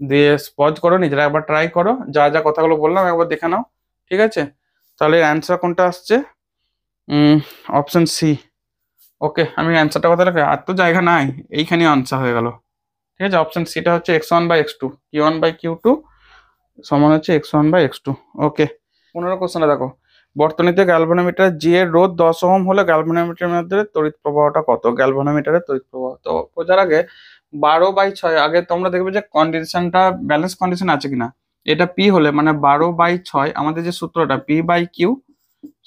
দিয়ে পজ করো, নিজেরা একবার ট্রাই করো, যা যা কথাগুলো বললাম একবার দেখে নাও, ঠিক আছে? তাহলে অ্যান্সার কোনটা আসছে, অপশন সি। ওকে আমি অ্যান্সারটা কথা রাখি, আর তো জায়গা নাই, এইখানে আনসার হয়ে গেল, ঠিক আছে? অপশন সিটা হচ্ছে x1 by x2, q1 by q2 সমান হচ্ছে x1 বাই x2। ওকে 15 কোশ্চেনে দেখো, বর্তনীতে গ্যালভানোমিটার জি এর রোধ 10 ওহম হলে গ্যালভানোমিটারের মধ্যে তড়িৎ প্রবাহটা কত? গ্যালভানোমিটারের তড়িৎ প্রবাহ তো বোঝার আগে 12/6 আগে তোমরা দেখবে যে কন্ডিশনটা ব্যালেন্স কন্ডিশন আছে কিনা। এটা পি হলে মানে 12/6 আমাদের যে সূত্রটা পি বাই কিউ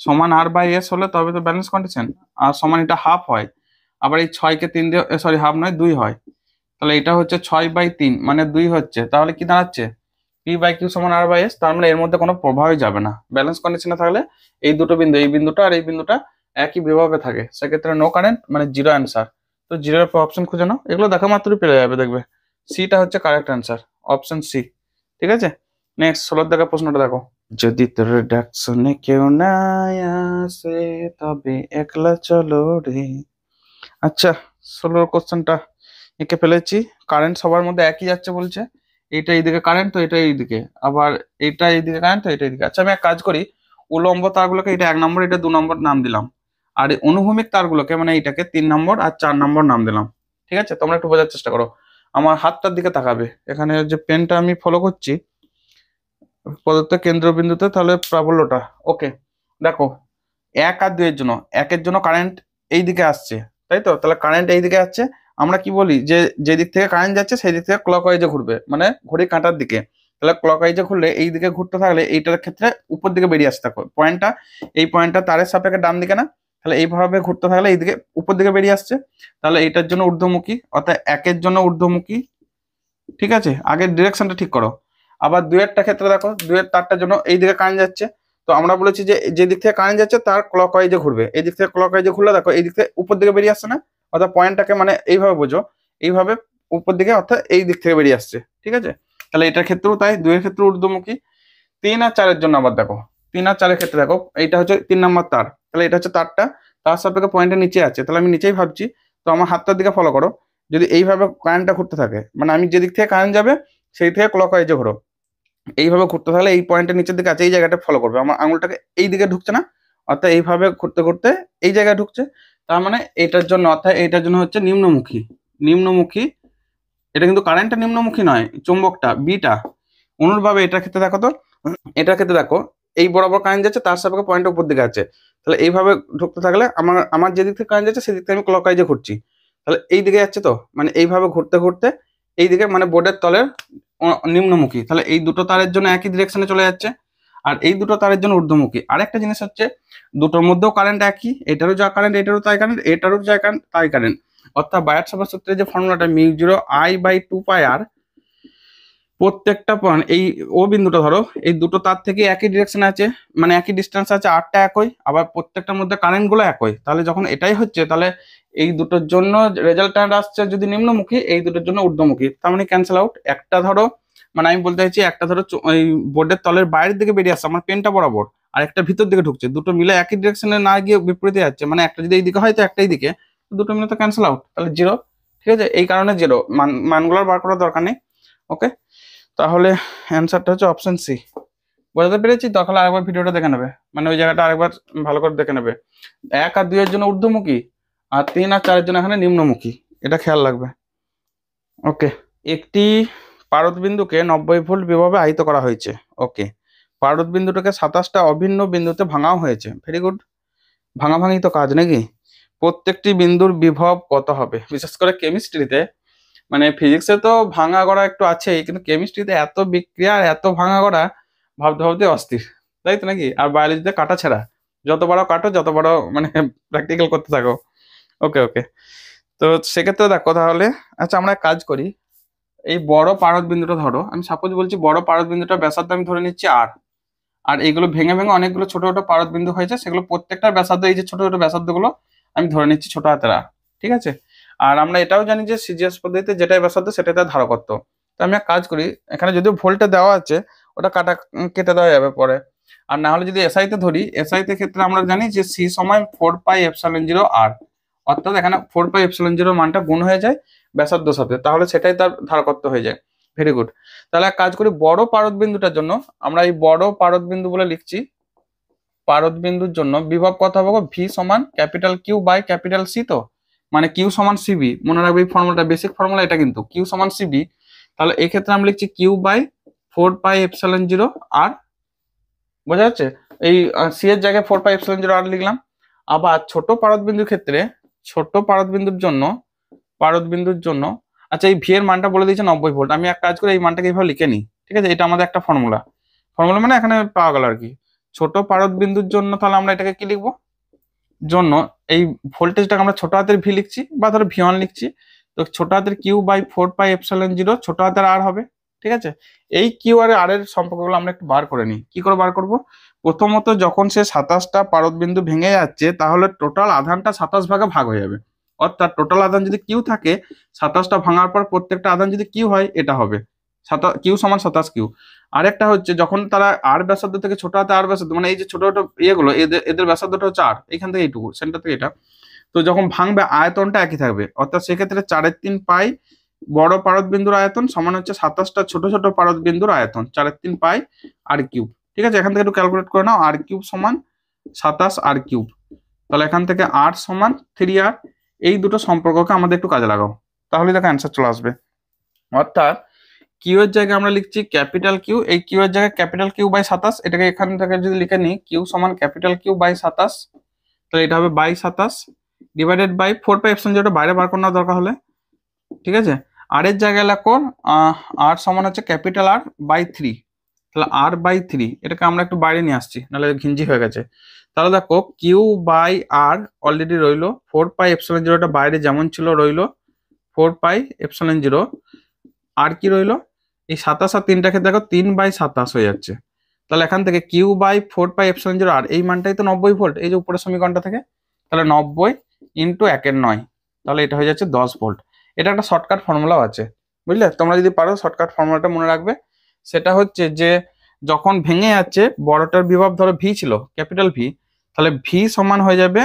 সমান আর বাই এস হলে তবে তো ব্যালেন্স কন্ডিশন, আর সমান এটা হাফ হয়। আবার এই 6কে 3 দিয়ে, সরি হাফ নয় 2 হয়, তাহলে এটা হচ্ছে 6/3 মানে 2 হচ্ছে। তাহলে কি দাঁড়াচ্ছে, পি বাই কিউ সমান আর বাই এস, তার মানে এর মধ্যে কোনো প্রভাবই যাবে না। ব্যালেন্স কন্ডিশনে থাকলে এই দুটো বিন্দু, এই বিন্দুটা আর এই বিন্দুটা একই বিভবে থাকে, সেক্ষেত্রে নো কারেন্ট মানে জিরো অ্যান্সার। তো জিরোর অপশন খুঁজে নাও, এগুলো দেখা মাত্রই পেয়ে যাবে, দেখবে সিটা হচ্ছে কারেক্ট অ্যান্সার, অপশন সি, ঠিক আছে? নেক্সট 16 দেখা প্রশ্নটা দেখো, যদি তোর ডাকশনে কেউ না আসে তবে একলা চলো রে। আচ্ছা 16 কোশ্চেনটা এঁকে ফেলেছি। কারেন্ট সবার মধ্যে একই যাচ্ছে বলছে, এইটা এইদিকে কারেন্ট তো এটা এইদিকে, আবার এইটা এইদিকে কারেন্ট তো এটা এইদিকে। আচ্ছা আমি এক কাজ করি, উলম্ব তারগুলোকে এটা 1 নম্বর এটা 2 নম্বর নাম দিলাম, আর এই অনুভূমিক তারগুলোকে মানে এইটাকে 3 নম্বর আর 4 নম্বর নাম দিলাম, ঠিক আছে? তোমরা একটু বোঝার চেষ্টা করো, আমার হাতটার দিকে তাকাবে, এখানে যে পেনটা আমি ফলো করছি প্রদত্ত কেন্দ্রবিন্দুতে, তাহলে প্রাবল্যটা ওকে। দেখো 1 আর 2 এর জন্য, 1 এর জন্য কারেন্ট এই দিকে আসছে, তাই তো? তাহলে কারেন্ট এই দিকে আসছে, আমরা কি বলি যে যে দিক থেকে কারেন্ট যাচ্ছে সেই দিক থেকে ক্লকওয়াইজে ঘুরবে, মানে ঘড়ির কাঁটার দিকে। তাহলে ক্লকওয়াইজে ঘুরলে এই দিকে ঘুরতে থাকলে এইটার ক্ষেত্রে উপর দিকে বেরিয়ে আসতে থাকবে পয়েন্টটা, এই পয়েন্টটা তারের সাপেক্ষে ডান দিকে না, তাহলে এইভাবে ঘুরতে থাকলে এইদিকে উপর দিকে বেরিয়ে আসছে, তাহলে এইটার জন্য ঊর্ধ্বমুখী, অর্থাৎ 1 এর জন্য ঊর্ধ্বমুখী, ঠিক আছে? আগের ডিরেকশনটা ঠিক করো। আবার 2 এরটা ক্ষেত্রে দেখো, 2 এর তারটার জন্য এই দিকে কারেন্ট যাচ্ছে, তো আমরা বলেছি যে যে দিক থেকে কারেন্ট যাচ্ছে তার ক্লকওয়াইজে ঘুরবে, এই দিক থেকে ক্লকওয়াইজে ঘুরলে দেখো এই দিক থেকে উপর দিকে বেরিয়ে আসছে না, অর্থাৎ পয়েন্টটাকে মানে এইভাবে বোঝো, এইভাবে উপর দিকে অর্থাৎ এই দিক থেকে বেরিয়ে আসছে, ঠিক আছে? তাহলে এটার ক্ষেত্রেও তাই, 2 এর ক্ষেত্রে ঊর্ধ্বমুখী। 3 আর 4 এর জন্য আবার দেখো, 3 আর 4 এর ক্ষেত্রে দেখো এইটা হচ্ছে 3 নম্বর তার, তাহলে এটা হচ্ছে তারটা, তার সাপেক্ষে পয়েন্টের নিচে আছে, তাহলে আমি নিচেই ভাবছি। তো আমার হাতটার দিকে ফলো করো, যদি এইভাবে কারেন্টটা ঘুরতে থাকে মানে আমি যে দিক থেকে কারেন্ট যাবে সেই থেকে ক্লকওয়াইজে ঘোরো, এইভাবে ঘুরতে থাকলে এই পয়েন্টের নিচের দিকে আছে, এই জায়গাটা ফলো করবে, আমার আঙুলটাকে এই দিকে ঢুকছে না, অর্থাৎ এইভাবে ঘুরতে ঘুরতে এই জায়গায় ঢুকছে, তার মানে এটার জন্য অর্থাৎ এইটার জন্য হচ্ছে নিম্নমুখী, নিম্নমুখী। এটা কিন্তু কারেন্টটা নিম্নমুখী নয়, চুম্বকটা বিটা। অনুরূপভাবে এটার ক্ষেত্রে দেখো তো, এটার ক্ষেত্রে দেখো এই বরাবর কারেন্ট যাচ্ছে, তার সাপেক্ষে পয়েন্টের উপর দিকে আছে, তাহলে এইভাবে ঢুকতে থাকলে আমার আমার যে দিক থেকে কারেন্ট যাচ্ছে সেদিক থেকে আমি ক্লকওয়াইজে ঘুরছি, তাহলে এই দিকে যাচ্ছে, তো মানে এইভাবে ঘুরতে ঘুরতে এই দিকে মানে বোর্ডের তলের নিম্নমুখী, তাহলে এই দুটো তারের জন্য একই ডিরেকশনে চলে যাচ্ছে, আর এই দুটো তারের জন্য ঊর্ধ্বমুখী। আরেকটা জিনিস হচ্ছে দুটোর মধ্যেও কারেন্ট একই, এটারও যা কারেন্ট এটারও তাই কারেন্ট, এটারও যা কারেন্ট তাই কারেন্ট, অর্থাৎ বায়াট-সাভার্ট সূত্রের যে ফর্মুলাটা μ0I/2πr, প্রত্যেকটা পয়েন্ট এই ও বিন্দুটা ধরো এই দুটো তার থেকে একই ডিরেকশনে আছে, মানে একই ডিস্টেন্স আছে, আরটা একই, আবার প্রত্যেকটার মধ্যে কারেন্ট গুলো একই, তাহলে যখন এটাই হচ্ছে তাহলে এই দুটোর জন্য রেজাল্ট্যান্ট আসছে যদি নিম্নমুখী, এই দুটোর জন্য ঊর্ধ্বমুখী, তার মানে ক্যান্সেল আউট। একটা ধরো মানে আমি বলতে চাইছি একটা ধরো ওই বোর্ডের তলের বাইরের দিকে বেরিয়ে আসছে আমার পেনটা বরাবর, আর একটা ভিতর দিকে ঢুকছে, দুটো মিলে একই ডিরেকশনে না গিয়ে বিপরীতে যাচ্ছে, মানে একটা যদি এই দিকে হয় তো একটাই দিকে, দুটো মিলে তো ক্যান্সেল আউট, তাহলে জিরো, ঠিক আছে? এই কারণে জিরো, মানগুলো বার করার দরকার নেই। ওকে তাহলে অ্যান্সারটা হচ্ছে অপশন সি। বোঝাতে পেরেছি? তাহলে আরেকবার ভিডিওটা দেখে নেবে, মানে ওই জায়গাটা আরেকবার ভালো করে দেখে নেবে। 1 আর 2 এর জন্য ঊর্ধ্বমুখী, আর 3 আর 4 এর জন্য এখানে নিম্নমুখী, এটা খেয়াল রাখবে। ওকে একটি পারদবিন্দুকে 90 ভোল্ট বিভবে আহিত করা হয়েছে। ওকে, পারদবিন্দুটাকে 27টা অভিন্ন বিন্দুতে ভাঙাও হয়েছে। ভেরি গুড, ভাঙাভাঙি তো কাজ নাকি। প্রত্যেকটি বিন্দুর বিভব কত হবে? বিশেষ করে কেমিস্ট্রিতে, মানে ফিজিক্সে তো ভাঙা গড়া একটু আছেই, কিন্তু কেমিস্ট্রিতে এত বিক্রিয়া আর এত ভাঙা গড়া ভাবতে ভাবতে অস্থির, তাই তো নাকি? আর বায়োলজিতে কাটা ছেঁড়া, যত বড় কাটো যত বড় মানে প্র্যাকটিক্যাল করতে থাকো। ওকে ওকে, তো সেক্ষেত্রে দেখো তাহলে। আচ্ছা, আমরা এক কাজ করি, এই বড় পারদ বিন্দুটা ধরো, আমি সাপোজ বলছি বড় পারদ বিন্দুটা ব্যাসার্ধ আমি ধরে নিচ্ছি আর, আর এইগুলো ভেঙে ভেঙে অনেকগুলো ছোট ছোট পারদ বিন্দু হয়েছে, সেগুলো প্রত্যেকটার ব্যাসার্ধ, এই যে ছোট ছোট ব্যাসার্ধগুলো আমি ধরে নিচ্ছি ছোট হাতের আর, ঠিক আছে? আর আমরা এটাও জানি যে সিজিএস পদ্ধতিতে যেটাই ব্যাসার্ধ সেটাই তার ধারকত্ব। তো আমি এক কাজ করি, এখানে যদিও ভোল্টে দেওয়া আছে, ওটা কেটে দেওয়া যাবে পরে। আর না হলে যদি এসআই তে ধরি, এসআই তে ক্ষেত্রে আমরা জানি যে সি সমান 4πε0 আর, অর্থাৎ এখানে 4πε0 মানটা গুণ হয়ে যায় ব্যাসার্ধর সাথে, তাহলে সেটাই তার ধারকত্ব হয়ে যায়। Very good. তাহলে এক কাজ করি, বড় পারদ বিন্দুটার জন্য আমরা এই বড় পারদ বিন্দু বলে লিখছি। পারদ বিন্দুর জন্য বিভব কত হবে? ভি সমান capital Q by capital C. তো মানে কিউ সমান সিবি, মনে রাখবে এই ফর্মুলাটা, বেসিক ফর্মুলা এটা কিন্তু, কিউ সমান সিবি। তাহলে এই ক্ষেত্রে আমরা লিখছি কিউ বাই 4πε0 আর, বোঝা যাচ্ছে? এই সি এর জায়গায় 4πε0 আর লিখলাম। আবার ছোট পারদ বিন্দুর ক্ষেত্রে, ছোট পারদ বিন্দুর জন্য, পারদ বিন্দুর জন্য, আচ্ছা এই ভি এর মানটা বলে দিয়েছে 90 ভোল্ট। আমি এক কাজ করে এই মানটাকে এইভাবে লিখে নিই, ঠিক আছে? এটা আমাদের একটা ফর্মুলা, ফর্মুলা মানে এখানে পাওয়া গেল আর কি। ছোট পারদ বিন্দুর জন্য তাহলে আমরা এটাকে কি লিখবো? জন্য এই ভোল্টেজটাকে আমরা ছোট হাতের ভি লিখছি, বা ধরো ভি ওয়ান লিখছি। তো ছোট হাতের কিউ বাই 4πε0 ছোট হাতের আর হবে, ঠিক আছে? এই কিউ আর আর এর সম্পর্কগুলো আমরা একটু বার করে নিই। কি করে বার করব? প্রথমত, যখন সে 27টা পারদ বিন্দু ভেঙে যাচ্ছে, তাহলে টোটাল আধানটা 27 ভাগে ভাগ হয়ে যাবে। অর্থাৎ টোটাল আধান যদি কিউ থাকে, 27টা ভাঙার পর প্রত্যেকটা আধান যদি কিউ হয়, এটা হবে কিউ সমান 27 কিউ। আরেকটা হচ্ছে, যখন তারা আর ব্যাসার্ধ থেকে ছোট হাতে আর ব্যাসার্ধ, মানে এই যে ছোট ছোট ইয়েগুলো, এদের এদের ব্যাসার্ধটা হচ্ছে আর, এখান থেকে এইটুকু সেন্টার থেকে এটা, তো যখন ভাঙবে আয়তনটা একই থাকবে। অর্থাৎ সেক্ষেত্রে 4/3 পাই বড় পারদ বিন্দুর আয়তন সমান হচ্ছে 27টা ছোট ছোট পারদ বিন্দুর আয়তন, 4/3 পাই আর কিউব। ঠিক আছে, এখান থেকে একটু ক্যালকুলেট করে নাও, আর কিউব সমান 27 আর কিউব। তাহলে এখান থেকে আর সমান 3r। এই দুটো সম্পর্ককে আমাদের একটু কাজে লাগাও, তাহলে দেখো অ্যান্সার চলে আসবে। অর্থাৎ কিউ এর জায়গায় আমরা লিখছি ক্যাপিটাল কিউ, এই কিউ এর জায়গায় ক্যাপিটাল কিউ বাই 27, এটাকে এখান থেকে যদি লিখে নিই কিউ সমান ক্যাপিটাল কিউ বাই 27, তাহলে এটা হবে বাই 27 ডিভাইডেড বাই 4πε0, যেটা বাইরে বার করার দরকার হলে, ঠিক আছে? আর এর জায়গায় লেখো আর সমান হচ্ছে ক্যাপিটাল আর বাই 3, তাহলে আর বাই 3, এটাকে আমরা একটু বাইরে নিয়ে আসছি, নাহলে ঘিঞ্জি হয়ে গেছে। তাহলে দেখো কিউ বাই আর অলরেডি রইলো, 4πε0টা বাইরে যেমন ছিল রইলো 4πε0, আর কি রইলো এই 27 আর 3টাকে দেখো 3/27 হয়ে যাচ্ছে। তাহলে এখান থেকে কিউ বাই 4πε0 আর, এই মানটাই তো 90 ভোল্ট, এই যে উপরের সমীকরণটা থেকে। তাহলে 90 ইন্টু 1/9, তাহলে এটা হয়ে যাচ্ছে 10 ভোল্ট। এটা একটা শর্টকাট ফর্মুলাও আছে, বুঝলে? তোমরা যদি পারো শর্টকাট ফর্মুলাটা মনে রাখবে। সেটা হচ্ছে যে যখন ভেঙে যাচ্ছে, বড়টার বিভব ধরো ভি ছিল, ক্যাপিটাল ভি, তাহলে ভি সমান হয়ে যাবে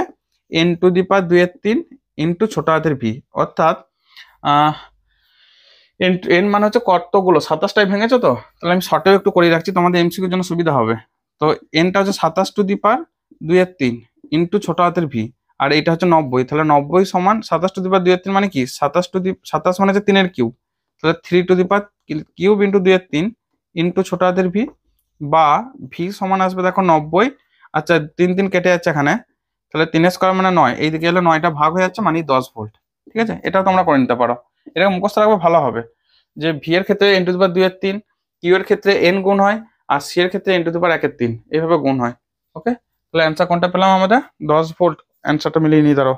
n⁻2�3 ইন্টু ছোট হাতের ভি। অর্থাৎ এন মানে হচ্ছে কতগুলো, 27টায় ভেঙেছো তো, তাহলে আমি শর্টেও একটু করে রাখছি, তোমাদের এমসিকিউর জন্য সুবিধা হবে। তো এনটা হচ্ছে 27⁻2⁵ ইন্টু ছোট হাতের ভি, আর এটা হচ্ছে 90, তাহলে 90 সমান 27⁻2⁵ মানে কি 27 মানে হচ্ছে 3 এর কিউব, তাহলে 3³ ইন্টু 2⁵ ইন্টু ছোট হাতের ভি, বা ভি সমান আসবে দেখো 90। আচ্ছা 3 কেটে যাচ্ছে এখানে, তাহলে 3² মানে 9, এইদিকে এলে 9টা ভাগ হয়ে যাচ্ছে, মানে 10 ভোল্ট। ঠিক আছে, এটাও তোমরা করে নিতে পারো, এটা মুখস্থ রাখবে ভালো হবে। যে ভি এর ক্ষেত্রে n⁻2⁵, কিউ এর ক্ষেত্রে n গুণ হয়, আর সি এর ক্ষেত্রে n⁻1⁵, এইভাবে গুণ হয়। ওকে, তাহলে অ্যান্সার কোনটা পেলাম আমাদের? 10 ভোল্ট। অ্যান্সারটা মিলিয়ে নিয়ে দাঁড়ো,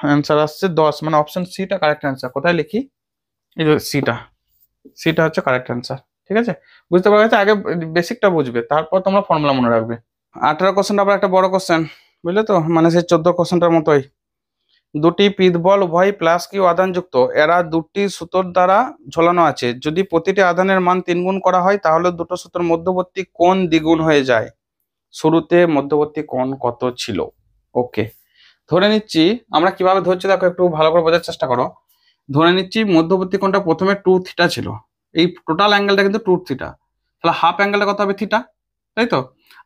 অ্যান্সার আসছে 10, মানে অপশন সিটা কারেক্ট অ্যান্সার। কোথায় লিখি? এই যে সিটা হচ্ছে কারেক্ট অ্যান্সার। ঠিক আছে, বুঝতে পারা গেছে? আগে বেসিকটা বুঝবে, তারপর তোমরা ফর্মুলা মনে রাখবে। 18 কোশ্চেনটা আবার একটা বড় কোশ্চেন, বুঝলে তো? মানে সেই 14 কোশ্চেনটার মতোই। দুটি পিতবল উভয় প্লাস কিউ আধানযুক্ত, এরা দুটি সুতোর দ্বারা ঝোলানো আছে। যদি প্রতিটি আধানের মান 3 গুণ করা হয়, তাহলে দুটো সুতোর মধ্যবর্তী কোণ দ্বিগুণ হয়ে যায়। শুরুতে মধ্যবর্তী কোণ কত ছিল? ওকে, ধরে নিচ্ছি, আমরা কিভাবে ধরছি দেখো, একটু ভালো করে বোঝার চেষ্টা করো। ধরে নিচ্ছি মধ্যবর্তী কোণটা প্রথমে 2θ ছিল, এই টোটাল অ্যাঙ্গেলটা কিন্তু 2θ, তাহলে হাফ অ্যাঙ্গেলটা কত হবে? থিটা, তাই তো?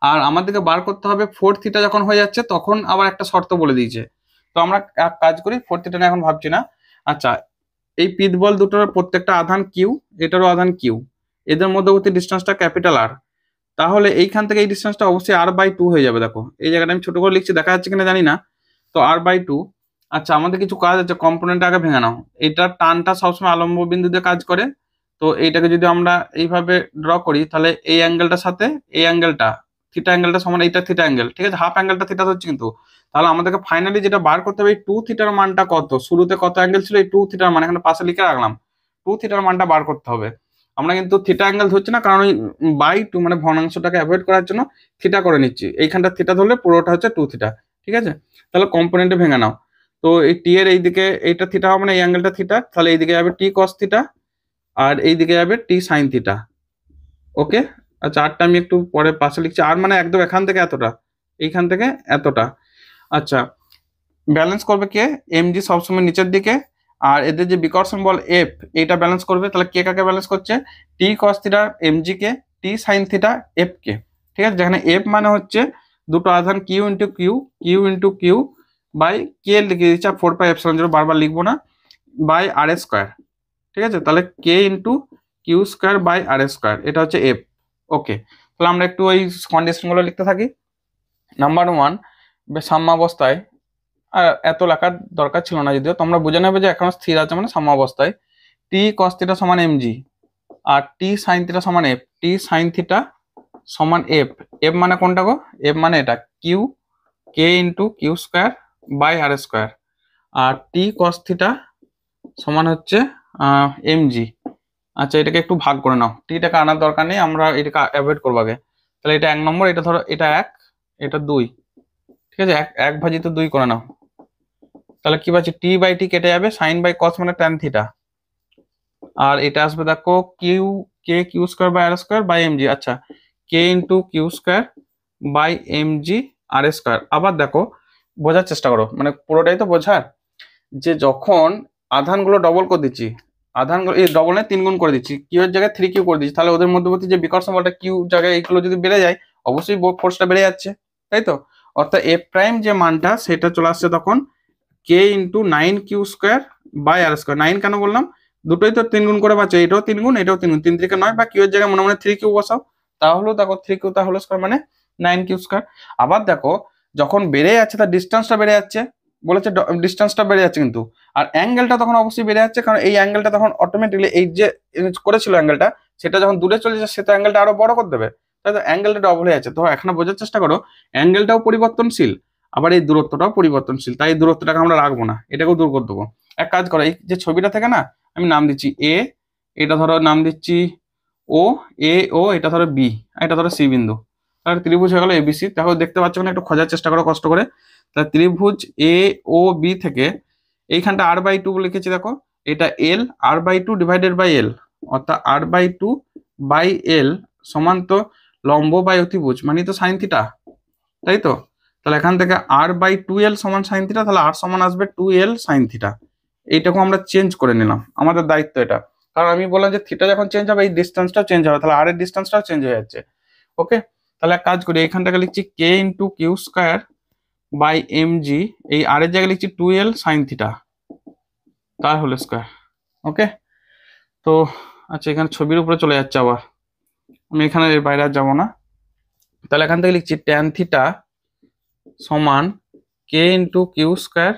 আর আমাদেরকে বার করতে হবে 4θ যখন হয়ে যাচ্ছে, তখন আবার একটা শর্ত বলে দিয়েছে। তো আমরা এক কাজ করি, 4θ এখন ভাবছি না। আচ্ছা, এই পিথ বল দুটোর প্রত্যেকটা আধান কিউ, এটারও আধান কিউ, এদের মধ্যবর্তী ডিস্টেন্সটা ক্যাপিটাল আর, তাহলে এইখান থেকে এই ডিস্টেন্সটা অবশ্যই r/2 হয়ে যাবে। দেখো এই জায়গাটা আমি ছোট করে লিখছি, দেখা যাচ্ছে কিনা জানি না। তো r/2। আচ্ছা, আমাদের কিছু কাজ আছে, কম্পোনেন্ট আগে ভেঙে নাও। এটার টানটা সবসময় আলম্ব বিন্দু দিয়ে কাজ করে। তো এইটাকে যদি আমরা এইভাবে ড্র করি, তাহলে এই অ্যাঙ্গেলটার সাথে এই অ্যাঙ্গেলটা, থিটা অ্যাঙ্গেলটা সমান এইটা থিটা অ্যাঙ্গেল, ঠিক আছে, হাফ অ্যাঙ্গেলটা থিটা হচ্ছে কিন্তু। তাহলে আমাদেরকে ফাইনালি যেটা বার করতে হবে, এই 2 থিটার মানটা কত, শুরুতে কত অ্যাঙ্গেল ছিল, এই 2 থিটার মান এখানে পাশে লিখে রাখলাম, 2 থিটার মানটা বার করতে হবে। আমরা কিন্তু থিটা অ্যাঙ্গেল ধরছি না, কারণ ওই বাই 2 মানে ভগ্নাংশটাকে অ্যাভয়েড করার জন্য থিটা করে নিচ্ছি। এইখানটা থিটা ধরলে পুরোটা হচ্ছে 2 থিটা, ঠিক আছে। তাহলে কম্পোনেন্টে ভেঙে নাও। তো এই টি এর এইদিকে এইটা থিটা হবে, মানে এই অ্যাঙ্গেলটা থিটা, তাহলে এইদিকে যাবে টি কস থিটা, আর এইদিকে যাবে টি সাইন থিটা। ওকে। আচ্ছা, আরটা আমি একটু পরে পাশে লিখছি। আর মানে একদম এখান থেকে এতটা, এইখান থেকে এতটা। আচ্ছা, ব্যালেন্স করবে কে, এমজি সবসময় নিচের দিকে, আর এদের যে বিকর্ষণ বল এফ, এইটা ব্যালেন্স করবে। তাহলে কে কাকে ব্যালেন্স করছে, টি কস থিটা এমজি কে, টি সাইন থিটা এফ কে, ঠিক আছে। যেখানে এফ মানে হচ্ছে দুটো আধান Q into Q, Q into Q by K লিখে দিচ্ছে, 4πε0 বারবার লিখবো না, বাই আর স্কোয়ার, ঠিক আছে। তাহলে K into Q square by R square, এটা হচ্ছে এফ। ওকে, তাহলে আমরা একটু ওই কন্ডিশনগুলো লিখতে থাকি। নাম্বার 1, সাম্যাবস্থায়, এত লেখার দরকার ছিল না, যদিও তোমরা বুঝে নেবে যে এখন স্থির আছে মানে সাম্যাবস্থায়, টি কস থিটা সমান এমজি, আর টি সাইন থিটা সমান এফ, টি সাইন থিটা সমান এফ। এফ মানে কোনটা গো, এফ মানে এটা Q, K into Q square by R square, আর টি কস থিটা সমান হচ্ছে এমজি। আচ্ছা, এটাকে একটু ভাগ করে নাও, টিটাকে আনার দরকার নেই, আমরা এটাকে অ্যাভয়েড করবো আগে। তাহলে এটা 1 নম্বর, এটা ধরো এটা 1, এটা 2, ঠিক আছে, 1/2 করে নাও। তাহলে কি পাচ্ছি, টি বাই টি কেটে যাবে, সাইন বাই কস মানে ট্যান থিটা, আর এটা আসবে দেখো Q, K Q square by R square by MG. আচ্ছা, K into Q square by MG R square. আবার দেখো, বোঝার চেষ্টা করো, মানে পুরোটাই তো বোঝার, যে যখন আধানগুলো ডবল করে দিচ্ছি, আধানগুলো এই ডবল নয় 3 গুণ করে দিচ্ছি, কিউ এর জায়গায় 3 কিউ করে দিচ্ছি, তাহলে ওদের মধ্যবর্তী যে বিকর্ষণ বলটা কিউ জায়গায় এইগুলো যদি বেড়ে যায়, অবশ্যই ফোর্সটা বেড়ে যাচ্ছে, তাই তো। অর্থাৎ এফ প্রাইম যে মানটা সেটা চলে আসছে তখন K into 9 Q square by R square. 9 কেন বললাম, দুটোই তো 3 গুণ করে পাচ্ছ, এটাও 3 গুণ, এটাও 3 গুণ, 3 3 9, বা কিউ এর জায়গায় মনে মনে 3 কিউ বসাও, তাহলেও দেখো 3 কিউ তাহলে স্কোয়ার মানে 9 কিউ স্কোয়ার। আবার দেখো, যখন বেড়ে যাচ্ছে তার ডিস্টেন্সটা বেড়ে যাচ্ছে, বলেছে ডিস্টেন্সটা বেড়ে যাচ্ছে কিন্তু, আর অ্যাঙ্গেলটা তখন অবশ্যই বেড়ে যাচ্ছে, কারণ এই অ্যাঙ্গেলটা তখন অটোমেটিকলি এই যে করেছিল অ্যাঙ্গেলটা, সেটা যখন দূরে চলে যাচ্ছে, সেটা অ্যাঙ্গেলটা আরো বড় করে দেবে, তাই তো অ্যাঙ্গেলটা ডবল হয়ে যাচ্ছে। তো এখানে বোঝার চেষ্টা করো, অ্যাঙ্গেলটাও পরিবর্তনশীল, আবার এই দূরত্বটাও পরিবর্তনশীল, তাই এই দূরত্বটাকে আমরা রাখবো না, এটাকেও দূর করে দেবো। এক কাজ করো, এই যে ছবিটা থেকে না, আমি নাম দিচ্ছি এ, এটা ধরো নাম দিচ্ছি ও, এ ও, এটা ধরো বি, এটা ধরো সি বিন্দু, তাহলে ত্রিভুজ হয়ে গেল এবিসি। দেখো দেখতে পাচ্ছ না, একটু খোঁজার চেষ্টা করো কষ্ট করে। তাহলে ত্রিভুজ এ ও বি থেকে এইখানটা r/2 লিখেছি, দেখো এটা এল, r/2 ডিভাইডেড বাই এল, অর্থাৎ r/2 বাই এল সমান তো লম্ব বাই অতিভুজ মানে তো সাইন থিটা, তাই তো। তাহলে এখান থেকে r/2l সমান সাইন থিটা, তাহলে r সমান আসবে 2l সাইন থিটা। এইটাকে আমরা চেঞ্জ করে নিলাম, আমাদের দায়িত্ব এটা, কারণ আমি বললাম যে থিটা যখন চেঞ্জ হবে এই ডিস্টেন্সটাও চেঞ্জ হবে, তাহলে r এর ডিস্টেন্সটাও চেঞ্জ হয়ে যাচ্ছে। ওকে, তাহলে এক কাজ করি, এইখানটাকে লিখছি K into Q square by MG, এই r এর জায়গায় লিখছি 2l সাইন থিটা তার হোল স্কোয়ার। ওকে, তো আচ্ছা, এখানে ছবির উপরে চলে যাচ্ছে আবার, আমি এখানে এর বাইরে আর যাবো না। তাহলে এখান থেকে লিখছি ট্যান থিটা সমান K into Q square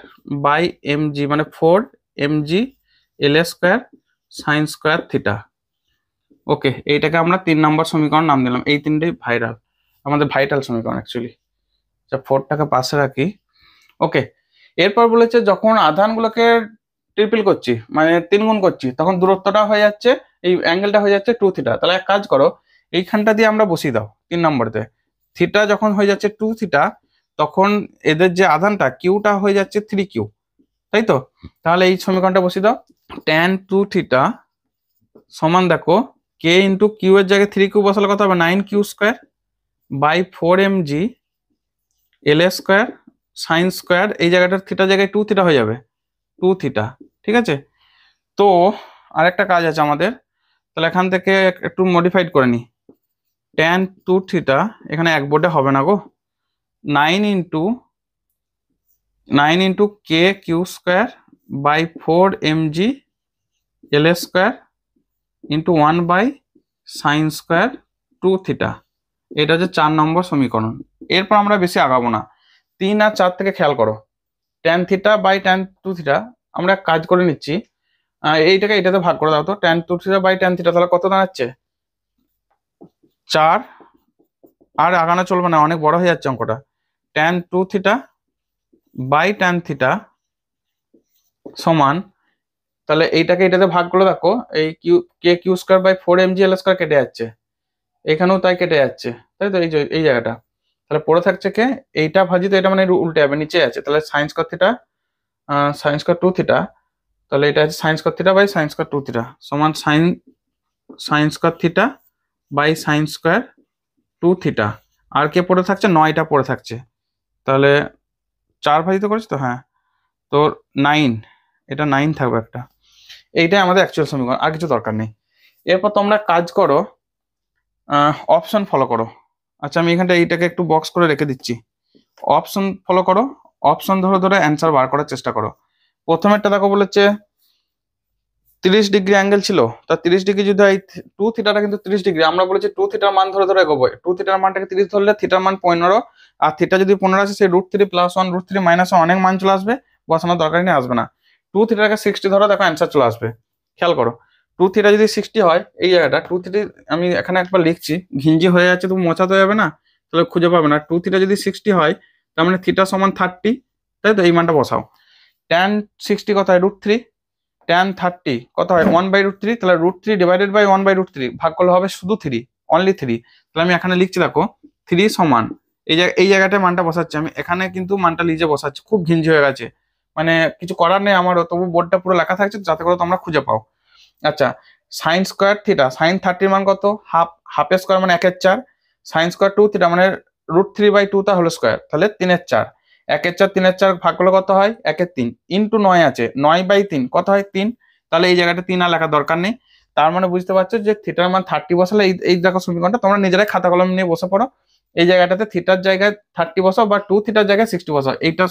by MG মানে 4mg L square sine square theta. Okay, এইটাকে আমরা 3 নম্বর সমীকরণ নাম দিলাম, এই তিনটেই আমাদের ভাইটাল সমীকরণ অ্যাকচুয়ালি। আচ্ছা, 4টাকে পাশে রাখি। ওকে, এরপর বলেছে যখন আধানগুলোকে ট্রিপল করছি মানে 3 গুণ করছি, তখন দূরত্বটা হয়ে যাচ্ছে, এই অ্যাঙ্গেলটা হয়ে যাচ্ছে 2 থিটা। তাহলে এক কাজ করো, এইখানটা দিয়ে আমরা বসিয়ে দাও 3 নম্বরেতে, থিটা যখন হয়ে যাচ্ছে 2 থিটা, তখন এদের যে আধানটা কিউটা হয়ে যাচ্ছে 3 কিউ, তাই তো। তাহলে এই সমীকরণটা বসিয়ে দাও, ট্যান 2 থিটা সমান দেখো কে ইন্টু কিউ এর জায়গায় 3 কিউ বসালে কত হবে, 9 Q square by 4mg L square sine square, এই জায়গাটার থিটা জায়গায় 2 থিটা হয়ে যাবে, 2 থিটা, ঠিক আছে। তো আরেকটা কাজ আছে আমাদের, তাহলে এখান থেকে একটু মডিফাইড করে নি, ট্যান 2 থিটা এখানে এক বোর্ডে হবে না গো, 9 into K Q square by 4mg L square into 1/sin²2θ। এটা হচ্ছে 4 নম্বর সমীকরণ। এরপর আমরা বেশি আগাবো না, 3 আর 4 থেকে খেয়াল করো, tan θ/tan2θ। আমরা এক কাজ করে নিচ্ছি, এইটাকে এটাতে ভাগ করে দাও তো, tan2θ/tan θ তাহলে কত দাঁড়াচ্ছে 4। আর আগানো চলবে না, অনেক বড় হয়ে যাচ্ছে অঙ্কটা। tan2θ/tan θ সমান, তাহলে এইটাকে এটাতে ভাগ করে দেখো, এই k²/4mgl² কেটে যাচ্ছে, এখানেও তাই কেটে যাচ্ছে, তাই তো এই জায়গাটা। তাহলে পড়ে থাকছে কে, এইটা ভাজিত এটা মানে উল্টে যাবে, নিচে আছে, তাহলে sin²2θ, তাহলে এটা আছে sin²θ/sin²2θ সমান sin²2θ/sin²2θ। আর কে পড়ে থাকছে, 9টা পড়ে থাকছে, তাহলে 4 ভাজিত করেছে তো, হ্যাঁ, তো 9, এটা 9 থাকবে একটা। এইটাই আমাদের অ্যাকচুয়াল সমীকরণ, আর কিছু দরকার নেই। এরপর তোমরা কাজ করো, অপশন ফলো করো। আচ্ছা, আমি এখানটা এইটাকে একটু বক্স করে রেখে দিচ্ছি। অপশন ফলো করো, অপশন ধরে ধরে অ্যান্সার বার করার চেষ্টা করো। প্রথমেরটা দেখো বলেছে 30 ডিগ্রি অ্যাঙ্গেল ছিল, তা 30 ডিগ্রি যদি হয়, 2θটা কিন্তু 30 ডিগ্রি, আমরা বলেছি 2θর মান ধরে ধরে এগোবো। 2θর মানটাকে 30 ধরলে থিটার মান 15, আর থিটা যদি 15 আসে, সেই √3 + 1 √3 - অনেক মান চলে আসবে, বসানোর দরকার নেই, আসবে না। 2θটাকে 60 ধরো, দেখো অ্যান্সার চলে আসবে। খেয়াল করো, 2θ যদি 60 হয়, এই জায়গাটা 2θ আমি এখানে একবার লিখছি, ঘিঞ্জি হয়ে যাচ্ছে, তুমি মোছাতে যাবে না, তাহলে খুঁজে পাবে না। 2θ যদি 60 হয়, তার মানে থিটা সমান 30, তাই তো, এই মানটা বসাও। tan 60 কত হয়, √3, tan 30 কত হয় 1/√3, তাহলে √3 ডিভাইডেড বাই 1/√3 ভাগ করলে হবে শুধু 3, অনলি 3। তাহলে আমি এখানে লিখছি, দেখো 3 সমান, এই জায়গাটায় মানটা বসাচ্ছি আমি, এখানে কিন্তু মানটা লিজে বসাচ্ছি, খুব ঘিঞ্জি হয়ে গেছে, মানে কিছু করার নেই আমারও, তবু বোর্ডটা পুরো লেখা থাকছে যাতে করে তোমরা খুঁজে পাও। আচ্ছা, sin²θ, sin 30 মান কত, হাফের স্কোয়ার মানে 1/4, sin²2θ মানে √3/2 তা হোল স্কোয়ার, তাহলে 3/4, 1/4 3/4 ভাগ করলে কত হয় 1/3, ইন্টু 9 আছে, 9/3 কত হয় 3, তাহলে এই জায়গাটা 3 আর লেখার দরকার নেই। তার মানে বুঝতে পারছো যে থিটার মান 30 বসালে, এই দেখো সমীকরণটা, তোমরা নিজেরাই খাতা কলম নিয়ে বসে পড়ো, এই জায়গাটাতে থিটার জায়গায় 30 বসাও, বা 2θর জায়গায় 60 বসাও, এইটা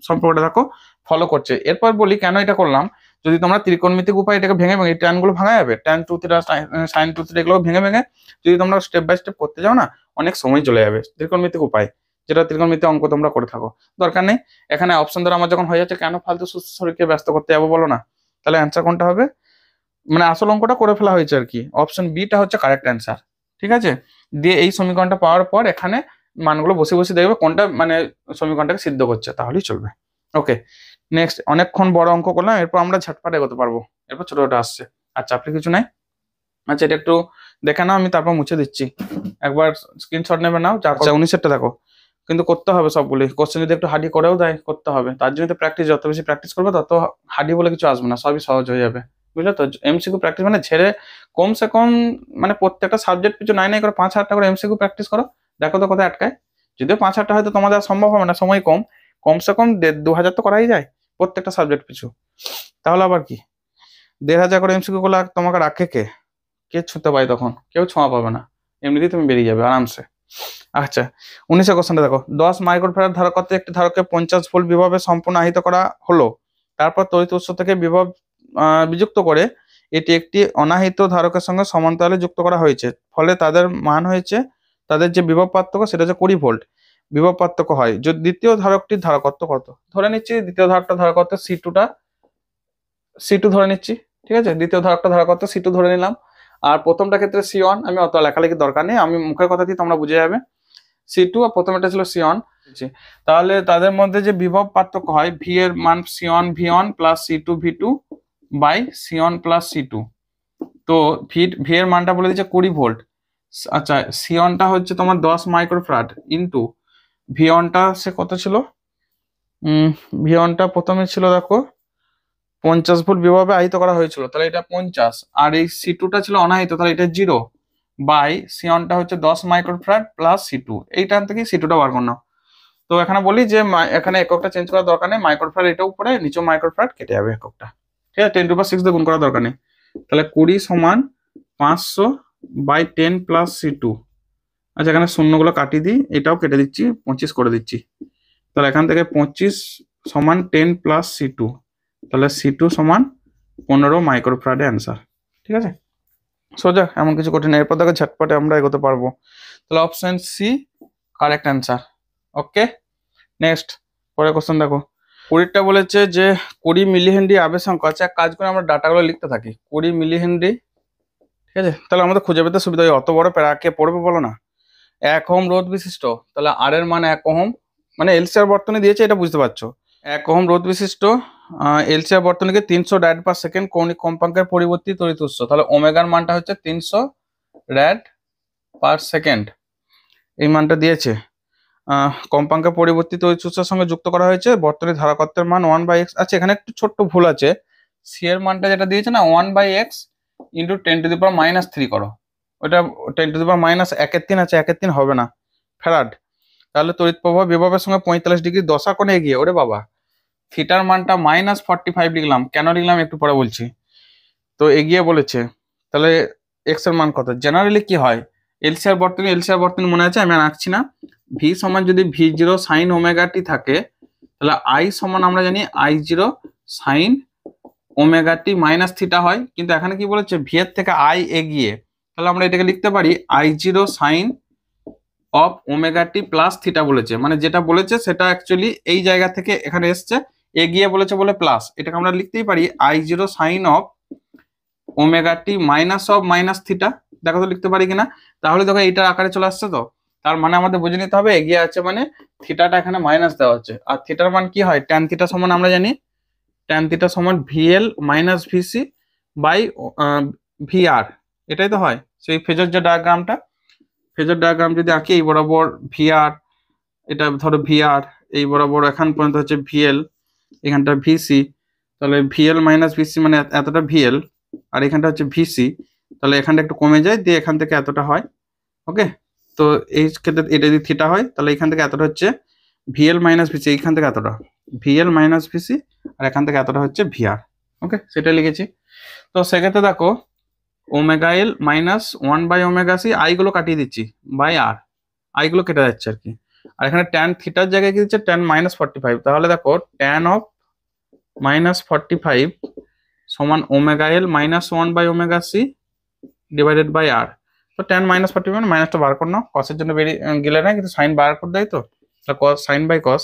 সম্পর্কটা দেখো ফলো করছে। এরপর বলি কেন এটা করলাম, যদি তোমরা ত্রিকোণমিতিক উপায় এটাকে ভেঙে ভেঙে ট্যান গুলো ভাঙা যাবে, tan2θ sin2θ এগুলো ভেঙে ভেঙে যদি তোমরা স্টেপ বাই স্টেপ করতে যাও না, অনেক সময় চলে যাবে। ত্রিকোণমিতিক উপায়, যেটা ত্রিকোণমিতিক অঙ্ক তোমরা করে থাকো, দরকার নেই। এখানে অপশন ধরে আমার যখন হয়ে যাচ্ছে, কেন ফালতু সুস্থ শরীরকে ব্যস্ত করতে যাবো বলো না। তাহলে অ্যান্সার কোনটা হবে, মানে আসল অঙ্কটা করে ফেলা হয়েছে আর কি, অপশন বিটা হচ্ছে কারেক্ট অ্যান্সার। ঠিক আছে, দিয়ে এই সমীকরণটা পাওয়ার পর এখানে মানগুলো বসে বসে দেখবে কোনটা মানে সমীকরণটাকে সিদ্ধ করছে, তাহলেই চলবে। ওকে, নেক্সট, অনেকক্ষণ বড় অঙ্ক করলাম, এরপর আমরা ঝটপট এগোতে পারবো, এরপর ছোটটা আসছে। আচ্ছা, আপনি কিছু নাই। আচ্ছা, এটা একটু দেখে নাও, আমি তারপর মুছে দিচ্ছি, একবার স্ক্রিনশট নেবে নাও। যা 19-এরটা দেখো, কিন্তু করতে হবে সবগুলি, কোশ্চেন যদি একটু হার্ডি করেও দেয় করতে হবে, তার জন্য তো প্র্যাকটিস, যত বেশি প্র্যাকটিস করবে তত হার্ডি বলে কিছু আসবে না, সবই সহজ হয়ে যাবে, বুঝলে তো। এমসিকিউ প্র্যাকটিস মানে ছেড়ে কমসে কম, মানে প্রত্যেকটা সাবজেক্ট পিছু নাই করে 5,000টা করে এমসিকিউ প্র্যাকটিস করো, দেখো তো কোথায় আটকায়। যদিও 5,000টা হয়তো তোমাদের আর সম্ভব হবে না, সময় কম, কমসে কম 1,500-2,000 তো করাই যায় প্রত্যেকটা সাবজেক্ট পিছু। তাহলে আবার কি, 1,500 করে এমসিকিউ করলে তোমাকে রাখে কে, কে ছুঁতে পায়, তখন কেউ ছোঁয়া পাবে না, এমনিতেই তুমি বেরিয়ে যাবে আরামসে। আচ্ছা, 19 কোশ্চেনটা দেখো, 10 মাইক্রোফ্যারাড ধারকত্বে একটি ধারককে 50 ভোল্ট বিভবে সম্পূর্ণ আহিত করা হলো, তারপর তড়িৎ উৎস থেকে বিভব বিযুক্ত করে এটি একটি অনাহিত ধারকের সঙ্গে সমান্তরালে যুক্ত করা হয়েছে, ফলে তাদের মান হয়েছে, তাদের যে বিভব পার্থক্য সেটা হচ্ছে 20 ভোল্ট বিভব পার্থক্য হয়। যদি দ্বিতীয় ধারকটির ধারকত্ব কত, ধরে নিচ্ছি দ্বিতীয় ধারকটা ধারকত্ব C2 ধরে নিচ্ছি, ঠিক আছে, দ্বিতীয় ধারকটা ধারকত্ব C2 ধরে নিলাম। আর প্রথমটা ক্ষেত্রে C1, আমি অত লেখালেখি দরকার নেই, আমি মুখের কথা দিয়ে তোমরা বুঝে যাবে। C2 আর প্রথমটা ছিল C1, তাহলে তাদের মধ্যে যে বিভব পার্থক্য হয়, ভি এর মান C1 V1 plus C2 V2 by C1 plus C2, তো ভি এর মানটা বলে দিচ্ছে 20 ভোল্ট। আচ্ছা, C1টা হচ্ছে তোমার 10 মাইক্রোফ্যারাড ইন্টু V1টা সে কত ছিল, V1টা প্রথমে ছিল দেখো 50 ভোল্ট বিভবে আহিত করা হয়েছিল, তাহলে এটা 50, আর এই C2টা ছিল অনাহিত, তাহলে এটা 0 বাই C1টা হচ্ছে 10 মাইক্রোফ্যারাড প্লাস C2, এইটার থেকে C2টা বার করো। তো এখানে বলি যে এখানে এককটা চেঞ্জ করার দরকার নেই, মাইক্রোফ্যারাড এটা উপরে, নিচে মাইক্রোফ্যারাড কেটে যাবে এককটা, ঠিক আছে, 10⁶ দিয়ে গুণ করার দরকার নেই। তাহলে 20 সমান 500 বাই 10 প্লাস C2। আচ্ছা, এখানে শূন্যগুলো কাটিয়ে দিই, এটাও কেটে দিচ্ছি, 25 করে দিচ্ছি, তাহলে এখান থেকে 25 সমান 10 প্লাস C2, তাহলে C2 সমান 15 মাইক্রোফ্যারাডে অ্যান্সার। ঠিক আছে, সোজা, এমন কিছু কঠিন না। এরপর দেখো ঝটপটে আমরা এগোতে পারবো। তাহলে অপশন সি কারেক্ট অ্যান্সার। ওকে, নেক্সট পরের কোশ্চেন দেখো। 20টা বলেছে যে 20 মিলি হেনরি আবেশাঙ্ক আছে। এক কাজ করে আমরা ডাটাগুলো লিখতে থাকি। 20 মিলি হেনরি, ঠিক আছে, তাহলে আমাদের খুঁজে পেতে সুবিধা হয়। অত বড় প্যারা কে পড়বে বলো না। 1 ওহম রোধ বিশিষ্ট, তাহলে আর এর মান 1 ওহম, মানে এলসিআর বর্তনী দিয়েছে, এটা বুঝতে পারছো। 1 ওহম রোধ বিশিষ্ট এলসিআর বর্তনীকে 300 র‍্যাড পার সেকেন্ড কৌণিক কম্পাঙ্কের পরিবর্তী তড়িৎ উৎস, তাহলে ওমেগার মানটা হচ্ছে 300 র‍্যাড পার সেকেন্ড, এই মানটা দিয়েছে। কম্পাঙ্কের পরিবর্তী তড়িৎ উৎসের সঙ্গে যুক্ত করা হয়েছে। বর্তনীর ধারকত্বের মান 1/x। আচ্ছা, এখানে একটু ছোট্ট ভুল আছে। সি এর মানটা যেটা দিয়েছে না 1/x ইন্টু 10⁻³ করো, ওটা 10⁻⁻1/3 আছে, 1/3 হবে না ফ্যারাড। তাহলে তড়িৎ প্রবাহ বিভবের সঙ্গে 45 ডিগ্রি দশা কোণে এগিয়ে। ওরে বাবা, থিটার মানটা -45 লিখলাম, কেন লিখলাম একটু পরে বলছি। তো এগিয়ে বলেছে, তাহলে এক্স এর মান কত? জেনারেলি কি হয়, এলসিআর বর্তনী মনে আছে, আমি আর আঁকছি না। ভি সমান যদি V0 সাইন ওমেগা টি থাকে, তাহলে আই সমান আমরা জানি I0 sine omega T minus theta হয়। কিন্তু এখানে কি বলেছে, ভি এর থেকে আই এগিয়ে, তাহলে আমরা এটাকে লিখতে পারি I0 sine of omega T plus theta বলেছে। মানে যেটা বলেছে সেটা অ্যাকচুয়ালি এই জায়গা থেকে এখানে এসছে, এগিয়ে বলেছে বলে প্লাস, এটাকে আমরা লিখতেই পারি I0 sine of omega T minus of minus theta. দেখো তো লিখতে পারি কিনা। তাহলে দেখো এইটার আকারে চলে আসছে। তো তার মানে আমাদের বুঝে নিতে হবে এগিয়ে আছে মানে থিটাটা এখানে মাইনাস দেওয়া হচ্ছে। আর থিটার মান কি হয়, ট্যান থিটা সমান আমরা জানি ট্যান থিটা সমান VL minus VC by VR, এটাই তো হয়। সেই ফেজর যে ডায়াগ্রামটা, ফেজর ডায়াগ্রাম যদি আঁকি, এই বরাবর ভিআর, এটা ধরো ভিআর, এই বরাবর এখান পর্যন্ত হচ্ছে ভিএল, এখানটা ভিসি, তাহলে ভিএল মাইনাস ভিসি মানে এতটা ভিএল, আর এখানটা হচ্ছে ভিসি, তাহলে এখানটা একটু কমে যায়, দিয়ে এখান থেকে এতটা হয়। ওকে, তো এই ক্ষেত্রে এটা যদি থিটা হয়, তাহলে এখান থেকে এতটা হচ্ছে ভিএল মাইনাস ভিসি, এইখান থেকে এতটা ভিএল মাইনাস ভিসি, আর এখান থেকে এতটা হচ্ছে ভিআর। ওকে, সেটা লিখেছি। তো সেক্ষেত্রে দেখো ওমেগা এল মাইনাস 1/ωc, আইগুলো কাটিয়ে দিচ্ছি বাই আর, আইগুলো কেটে যাচ্ছে আর কি। আর এখানে ট্যান থিটার জায়গায় কি দিচ্ছে, ট্যান -45। তাহলে দেখো ট্যান অফ -45 সমান omega L minus 1/ωc divided by R. তো ট্যান -45 মানে মাইনাসটা বার করে নাও, কসের জন্য বেরিয়ে গেলে না, কিন্তু সাইন বার করে দেয়। তো কস সাইন বাই কস,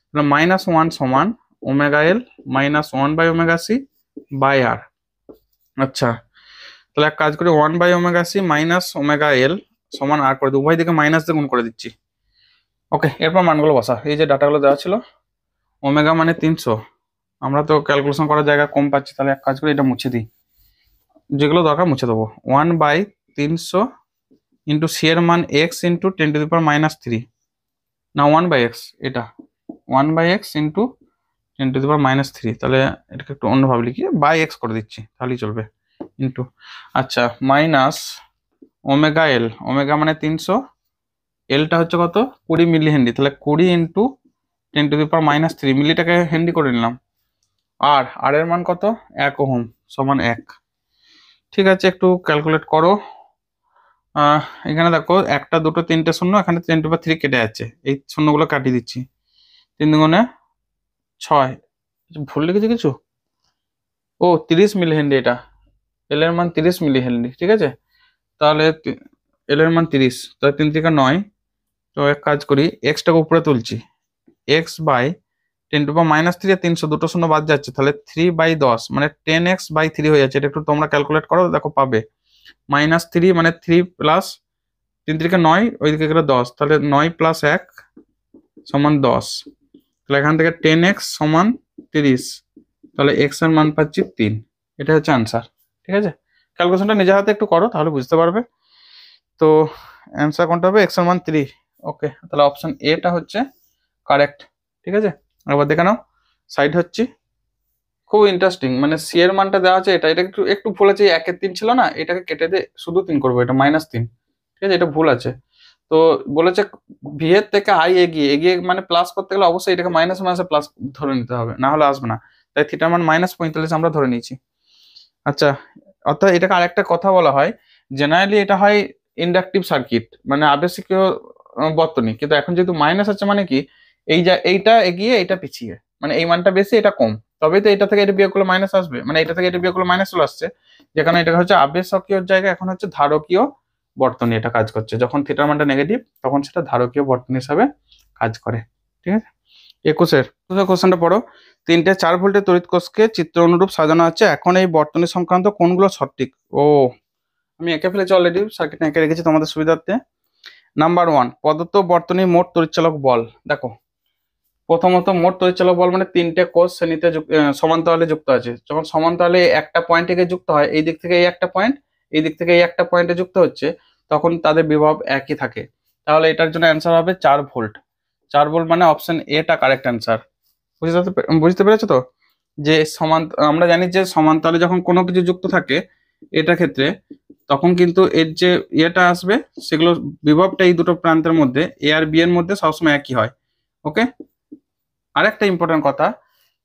তাহলে -1 সমান omega L minus 1/ωc by R. আচ্ছা, তাহলে এক কাজ করি, 1/ωc মাইনাস ওমেগা এল সমান আর করে দিই, উভয় দিকে মাইনাস দিয়ে গুণ করে দিচ্ছি। ওকে, এরপর মানগুলো বসা। এই যে ডাটাগুলো দেওয়া ছিল, ওমেগা মানে 300, আমরা তো ক্যালকুলেশন করার জায়গা কম পাচ্ছি, তাহলে এক কাজ করি এটা মুছে দিই, যেগুলো দরকার মুছে দেবো। 1/300 ইন্টু সি এর মান এক্স ইন্টু 10⁻³ না 1/x, এটা 1/x ইন্টু 10⁻³ তাহলে এটাকে একটু অন্যভাবে লিখি, বাই এক্স করে দিচ্ছি তাহলেই চলবে, ইন্টু। আচ্ছা, মাইনাস ওমেগা এল, ওমেগা মানে 300, এলটা হচ্ছে কত 20 মিলি হেনরি, তাহলে 20 ইন্টু 10⁻³ মিলিটাকে হেনরি করে নিলাম। আর এর মান কত, 1 ওহম সমান 1। ঠিক আছে, একটু ক্যালকুলেট করো। এখানে দেখো 1টা 2টো 3টে শূন্য, এখানে 10⁻³ কেটে যাচ্ছে, এই শূন্যগুলো কাটিয়ে দিচ্ছি। 3 দুগুণে 6, ভুল লিখেছি কিছু? ও 30 মিলি হেনরি, এটা এল এর মান 30 মিলি হেনরি। ঠিক আছে, তাহলে এল এর মান 30, তাহলে 3 থেকে 9। তো এক কাজ করি, এক্সটাকে উপরে তুলছি, এক্স বাই 10⁻³ আর 300 দুটো শূন্য বাদ যাচ্ছে, তাহলে 3/10 মানে 10x/3 হয়ে যাচ্ছে। এটা একটু তোমরা ক্যালকুলেট করো, দেখো পাবে -3 মানে 3 প্লাস 3 থেকে 9, ওইদিকে গেলে 10, তাহলে 9 + 1 সমান 10। তাহলে এখান থেকে 10x সমান 30, তাহলে এক্স এর মান পাচ্ছি 3। এটা হচ্ছে আনসার। ঠিক আছে, ক্যালকুলেশনটা নিজের হাতে একটু করো, তাহলে বুঝতে পারবে। তো অ্যান্সার কোনটা হবে, এক্স এর মান 3। ওকে, তাহলে অপশন এটা হচ্ছে কারেক্ট। ঠিক আছে, এবার দেখে নাও সাইড হচ্ছে খুব ইন্টারেস্টিং, মানে সি এর মানটা দেওয়া আছে, এটা একটু একটু ভুল আছে, 1/3 ছিল না, এটাকে কেটে দিয়ে শুধু 3 করবো, এটা -3। ঠিক আছে, এটা ভুল আছে। তো বলেছে ভি এর থেকে আই এগিয়ে, এগিয়ে মানে প্লাস করতে গেলে অবশ্যই এটাকে মাইনাস মাইনাসে প্লাস ধরে নিতে হবে, না হলে আসবে না। তাই থিটার মান -45 আমরা ধরে নিয়েছি। আচ্ছা, অর্থাৎ এটাকে আরেকটা কথা বলা হয়, জেনারেলি এটা হয় ইন্ডাকটিভ সার্কিট, মানে আবেশিকীয় বর্তনী, কিন্তু এখন যেহেতু মাইনাস আছে মানে কি, এইটা এগিয়ে এটা পিছিয়ে, মানে এই মানটা বেশি এটা কম, তবেই তো এটা থেকে এটা বিয়োগ করলে মাইনাস আসবে, মানে এটা থেকে এটা বিয়োগ করলে মাইনাস চলে আসছে, যেখানে এটা হচ্ছে আবেশকীয় জায়গা, এখন হচ্ছে ধারকীয় বর্তনী এটা কাজ করছে। যখন থিটার মানটা নেগেটিভ তখন সেটা ধারকীয় বর্তনী হিসাবে কাজ করে। ঠিক আছে, 21 কোশ্চেনটা পড়ো। 3টে 4 ভোল্টের তড়িৎ কোষকে চিত্র অনুরূপ সাজানো আছে, এখন এই বর্তনী সংক্রান্ত কোনগুলো সঠিক? ও, আমি এঁকে ফেলেছি অলরেডি, সার্কিট এঁকে রেখেছি তোমাদের সুবিধার্থে। নাম্বার 1, প্রদত্ত বর্তনীর মোট তড়িৎচালক বল। দেখো, প্রথমত মোট তড়িৎচালক বল মানে 3টে কোষ শ্রেণীতে সমান্তরালে যুক্ত আছে। যখন সমান্তরালে একটা পয়েন্ট থেকে যুক্ত হয়, এই দিক থেকে এই একটা পয়েন্ট, এই দিক থেকে এই একটা পয়েন্টে যুক্ত হচ্ছে, তখন তাদের বিভব একই থাকে। তাহলে এটার জন্য অ্যান্সার হবে 4 ভোল্ট। 4 ভোল্ট মানে অপশন এটা কারেক্ট অ্যান্সার। বুঝতে পেরেছো তো? যে আমরা জানি যে সমান্তরালে যখন কোনো কিছু যুক্ত থাকে এটা ক্ষেত্রে, তখন কিন্তু এর যে ইয়েটা আসবে সেগুলো বিভবটা এই দুটো প্রান্তের মধ্যে এ আর বি এর মধ্যে সবসময় একই হয়। ওকে, আরেকটা ইম্পর্টেন্ট কথা,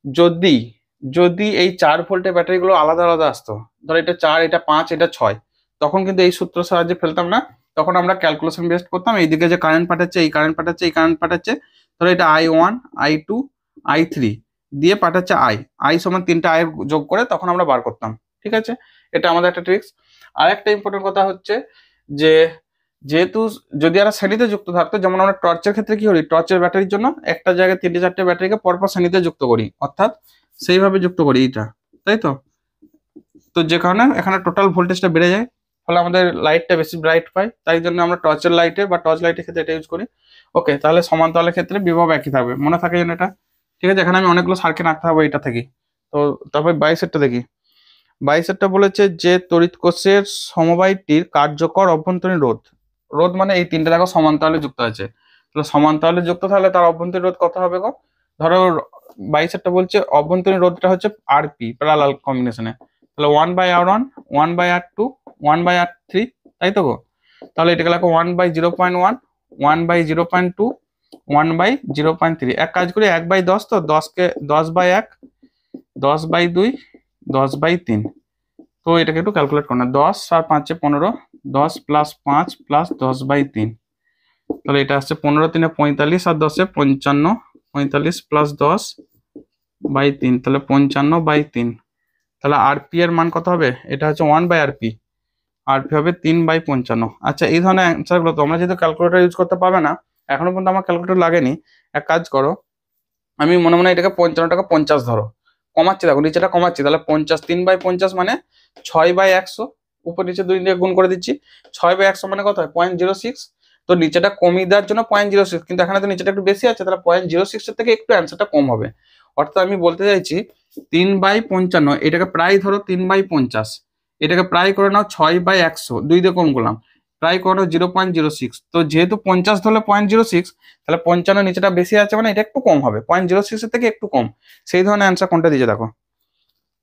যদি যদি এই 4 ভোল্টের ব্যাটারিগুলো আলাদা আলাদা আসতো, ধরো এটা 4, এটা 5, এটা 6, তখন কিন্তু এই সূত্র সাহায্যে ফেলতাম না, তখন আমরা ক্যালকুলেশন বেস্ট করতাম। এইদিকে যে কারেন্ট পাঠাচ্ছে, এই কারেন্ট পাঠাচ্ছে, এই কারেন্ট পাঠাচ্ছে, ধরো এটা I1, I2, I3 দিয়ে পাঠাচ্ছে আই সমান 3টে আই যোগ করে তখন আমরা বার করতাম। ঠিক আছে, এটা আমাদের একটা ট্রিক্স। আর একটা ইম্পর্টেন্ট কথা হচ্ছে যে যেহেতু যদি এরা শ্রেণীতে যুক্ত থাকতো, যেমন আমরা টর্চের ক্ষেত্রে কি করি, টর্চের ব্যাটারির জন্য একটা জায়গায় 3টে 4টে ব্যাটারিকে পরপর শ্রেণীতে যুক্ত করি, অর্থাৎ সেইভাবে যুক্ত করি এইটা, তাই তো? তো যে কারণে এখানে টোটাল ভোল্টেজটা বেড়ে যায়, ফলে আমাদের লাইটটা বেশি ব্রাইট পাই, তাই জন্য আমরা টর্চের লাইটে বা টর্চ লাইটের ক্ষেত্রে এটা ইউজ করি। ওকে, তাহলে সমান্তরালের ক্ষেত্রে বিভব একই থাকবে, মনে থাকে যেন এটা। ঠিক আছে, এখানে আমি অনেকগুলো সার্কিট আঁকতে হবে এটা থেকে। তো তারপরে 22 দেখি। 22 বলেছে যে তড়িৎ কোষের সমবায়টির কার্যকর অভ্যন্তরীণ রোধ। রোধ মানে এই 3টে দেখো সমান্তরালে যুক্ত আছে, তাহলে সমান্তরালে যুক্ত থাকলে তার অভ্যন্তরীণ রোধ কত হবে গো? ধরো 22 বলছে অভ্যন্তরীণ রোধটা হচ্ছে আরপি প্যারালাল কম্বিনেশনে, তাহলে 1/R1, 1/R2, 1/R3, তাই তো গো? তাহলে এটাকে লেখো 1/0.1, 1/0.2, 1/0.3। এক কাজ করি, 1/10, তো 10কে 10/1, 10/2, 10/3। তো এটাকে একটু ক্যালকুলেট করো না, 10 আর 5 15, 10 + 5 + 10/3, তাহলে এটা আসছে 15 3 45 আর 10 55, 45 + 10/3, তাহলে 55/3। তাহলে আরপি এর মান কত হবে? এটা হচ্ছে 1/RP, আরপি হবে 3/55। আচ্ছা, এই ধরনের অ্যান্সারগুলো তোমরা যেহেতু ক্যালকুলেটর ইউজ করতে পারবে না, এখনো পর্যন্ত আমার ক্যালকুলেটর লাগেনি, এক কাজ করো, আমি মনে মনে এটাকে 55 টাকা 50 ধরো, কমাচ্ছি, দেখো নিচেটা কমাচ্ছি, তাহলে 50, 3/50 মানে 6/100, উপর নিচে 2 দিয়ে গুণ করে দিচ্ছি, 6/100 মানে কত হয়? 0.06। তো নিচেটা কমিয়ে দেওয়ার জন্য 0.06, কিন্তু এখানে তো নিচেটা একটু বেশি আছে, তাহলে 0.06 এর থেকে একটু অ্যান্সারটা কম হবে। অর্থাৎ আমি বলতে চাইছি 3/55, এটাকে প্রায় ধরো 3/50, এটাকে প্রায় করে নাও 6/100, 2 দিয়ে কম করলাম, প্রায় করে নাও 0.06। তো যেহেতু 50 ধরলে 0.06, তাহলে 55 নিচেটা বেশি আছে মানে এটা একটু কম হবে, 0.06 এর থেকে একটু কম। সেই ধরনের অ্যান্সার কোনটা দিয়েছে দেখো,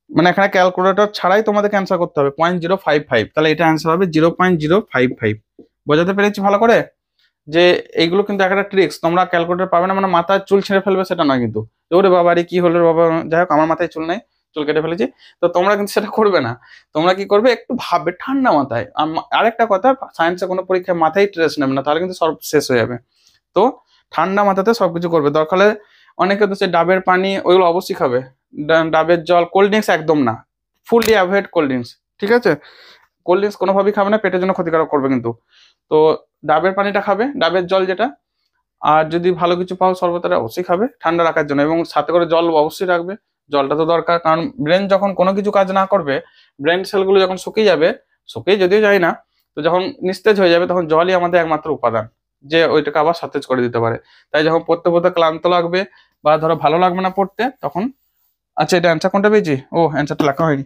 মানে এখানে ক্যালকুলেটর ছাড়াই তোমাদেরকে অ্যান্সার করতে হবে 0.055, তাহলে এটা অ্যান্সার হবে 0.055। বোঝাতে পেরেছি ভালো করে? যে এইগুলো কিন্তু একটা ট্রিক্স, তোমরা ক্যালকুলেটর পাবে না মানে মাথায় চুল ছেড়ে ফেলবে সেটা নয় কিন্তু, ওরে বাবা রে কি হলো রে বাবা, যাই হোক আমার মাথায় চুল নেই, চুল কেটে ফেলেছি, তো তোমরা কিন্তু সেটা করবে না। তোমরা কি করবে, একটু ভাববে ঠান্ডা মাথায়। আরেকটা কথা, সায়েন্সে কোনো পরীক্ষায় মাথায় স্ট্রেস নেবে না, তাহলে কিন্তু সব শেষ হয়ে যাবে। তো ঠান্ডা মাথাতে সবকিছু করবে, দরকার হলে অনেকে তো সে ডাবের পানি ওইগুলো অবশ্যই খাবে, ডাবের জল, কোল্ড ড্রিঙ্কস একদম না, ফুললি অ্যাভয়েড কোল্ড ড্রিঙ্কস। ঠিক আছে, কোল্ড ড্রিঙ্কস কোনোভাবেই খাবে না, পেটের জন্য ক্ষতিকারক করবে কিন্তু। তো ডাবের পানিটা খাবে, ডাবের জল যেটা, আর যদি ভালো কিছু পাও শরবতটা অবশ্যই খাবে ঠান্ডা রাখার জন্য, এবং সাথে করে জল অবশ্যই রাখবে। জলটা তো দরকার, কারণ ব্রেন যখন কোনো কিছু কাজ না করবে, ব্রেন সেলগুলো যখন শুকিয়ে যাবে, শুকিয়ে যদিও যায় না, তো যখন নিস্তেজ হয়ে যাবে, তখন জলই আমাদের একমাত্র উপাদান যে ওইটাকে আবার সতেজ করে দিতে পারে। তাই যখন পড়তে পড়তে ক্লান্ত লাগবে বা ধরো ভালো লাগবে না পড়তে, তখন, আচ্ছা এটা অ্যান্সার কোনটা পেয়েছি? ও, অ্যান্সারটা লেখা হয়নি,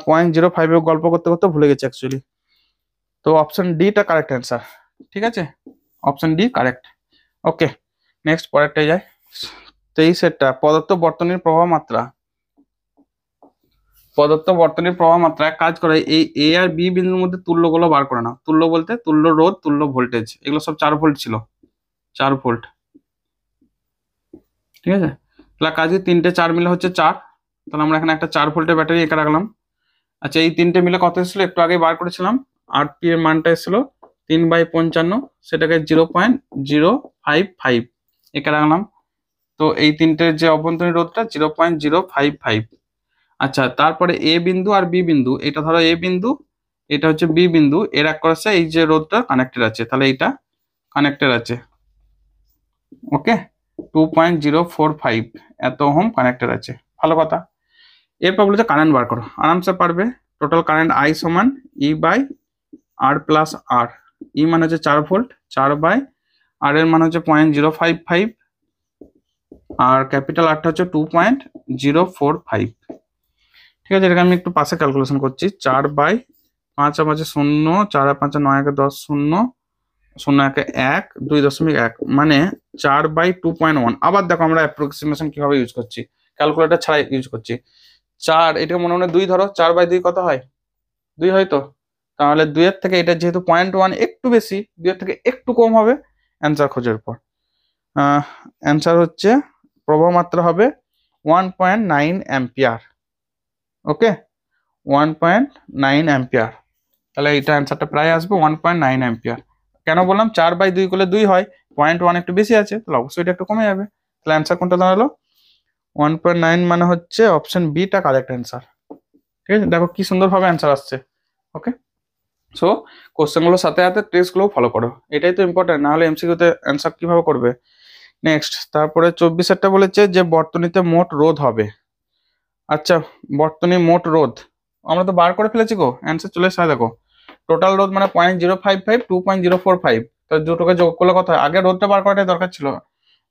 0.05 গল্প করতে করতে ভুলে গেছি অ্যাকচুয়ালি। তো অপশন ডিটা কারেক্ট অ্যান্সার। ঠিক আছে, অপশন ডি কারেক্ট। ওকে, নেক্সট পরেরটাই যায়। 23 প্রদত্ত বর্তনীর প্রবাহ মাত্রা। প্রদত্ত বর্তনীর প্রবাহ মাত্রা, এক কাজ করে, এই এ আর বি বিন্দুর মধ্যে তুল্যগুলো বার করে নাও। তুল্য বলতে তুল্য রোধ, তুল্য ভোল্টেজ, এগুলো সব 4 ভোল্ট ছিল, 4 ভোল্ট। ঠিক আছে, তাহলে কাজে 3টে 4 মিলে হচ্ছে 4, তাহলে আমরা এখানে একটা 4 ভোল্টের ব্যাটারি এঁকে রাখলাম। আচ্ছা, এই 3টে মিলে কত এসেছিল একটু আগে বার করেছিলাম, আরপি এর মানটা এসেছিল 3/55, সেটাকে 0.055 এঁকে রাখলাম। তো এই তিনটের যে অভ্যন্তরীণ রোধটা 0.055। আচ্ছা, তারপরে এ বিন্দু আর বি বিন্দু, এটা ধরো এ বিন্দু, এটা হচ্ছে বি বিন্দু, এর এক করেছে এই যে রোধটা কানেক্টেড আছে, তাহলে এইটা কানেক্টেড আছে। ওকে, 2.045 এত ওহম কানেক্টেড আছে, ভালো কথা। এরপর বলেছে কারেন্ট বার করো, আরামসে পারবে। টোটাল কারেন্ট আই সমান ই বাই আর প্লাস আর। ই মানে হচ্ছে 4 ভোল্ট, 4 বাই আর এর মানে হচ্ছে 0.055, আর ক্যাপিটাল আরটা হচ্ছে 2.045। ঠিক আছে, এটাকে আমি একটু পাশে ক্যালকুলেশন করছি। 4 বাই 5 আছে 0, 4 আর 5 9 একে 10, 0 0 একে 1, 2.1 মানে 4 বাই 2.1। আবার দেখো আমরা অ্যাপ্রক্সিমেশন কিভাবে ইউজ করছি, ক্যালকুলেটর ছাড়া ইউজ করছি। 4, এটাকে মনে মনে 2 ধরো, 4 বাই 2 কত হয়? 2 হয় তো। তাহলে 2 এর থেকে এটা যেহেতু 0.1 একটু বেশি, 2 এর থেকে একটু কম হবে অ্যান্সার খোঁজার পর। অ্যান্সার হচ্ছে প্রবাহ মাত্রা হবে 1.9 অ্যাম্পিয়ার। ওকে, 1.9 অ্যাম্পিয়ার। তাহলে এইটা অ্যান্সারটা প্রায় আসবে 1.9 অ্যাম্পিয়ার। কেন বললাম 4 বাই 2 করলে 2 হয়, 0.1 একটু বেশি আছে, তাহলে অবশ্যই এটা একটু কমে যাবে। তাহলে অ্যান্সার কোনটা দাঁড়ালো? 1.9 মানে হচ্ছে অপশন বিটা কারেক্ট অ্যান্সার। ঠিক আছে, দেখো কি সুন্দরভাবে অ্যান্সার আসছে। ওকে, সো কোশ্চেনগুলোর সাথে সাথে ট্রিক্সগুলো ফলো করো, এটাই তো ইম্পর্টেন্ট, নাহলে এমসিকিউতে অ্যান্সার কিভাবে করবে। নেক্সট, তারপরে 24-এরটা বলেছে যে বর্তনীতে মোট রোধ হবে। আচ্ছা, বর্তনী মোট রোধ আমরা তো বার করে ফেলেছি গো, অ্যান্সার চলে এসে দেখো। টোটাল রোধ মানে 0.055, 2.045, তো দুটোকে যোগ করলে কত হয়? আগে রোধটা বার করাটাই দরকার ছিল,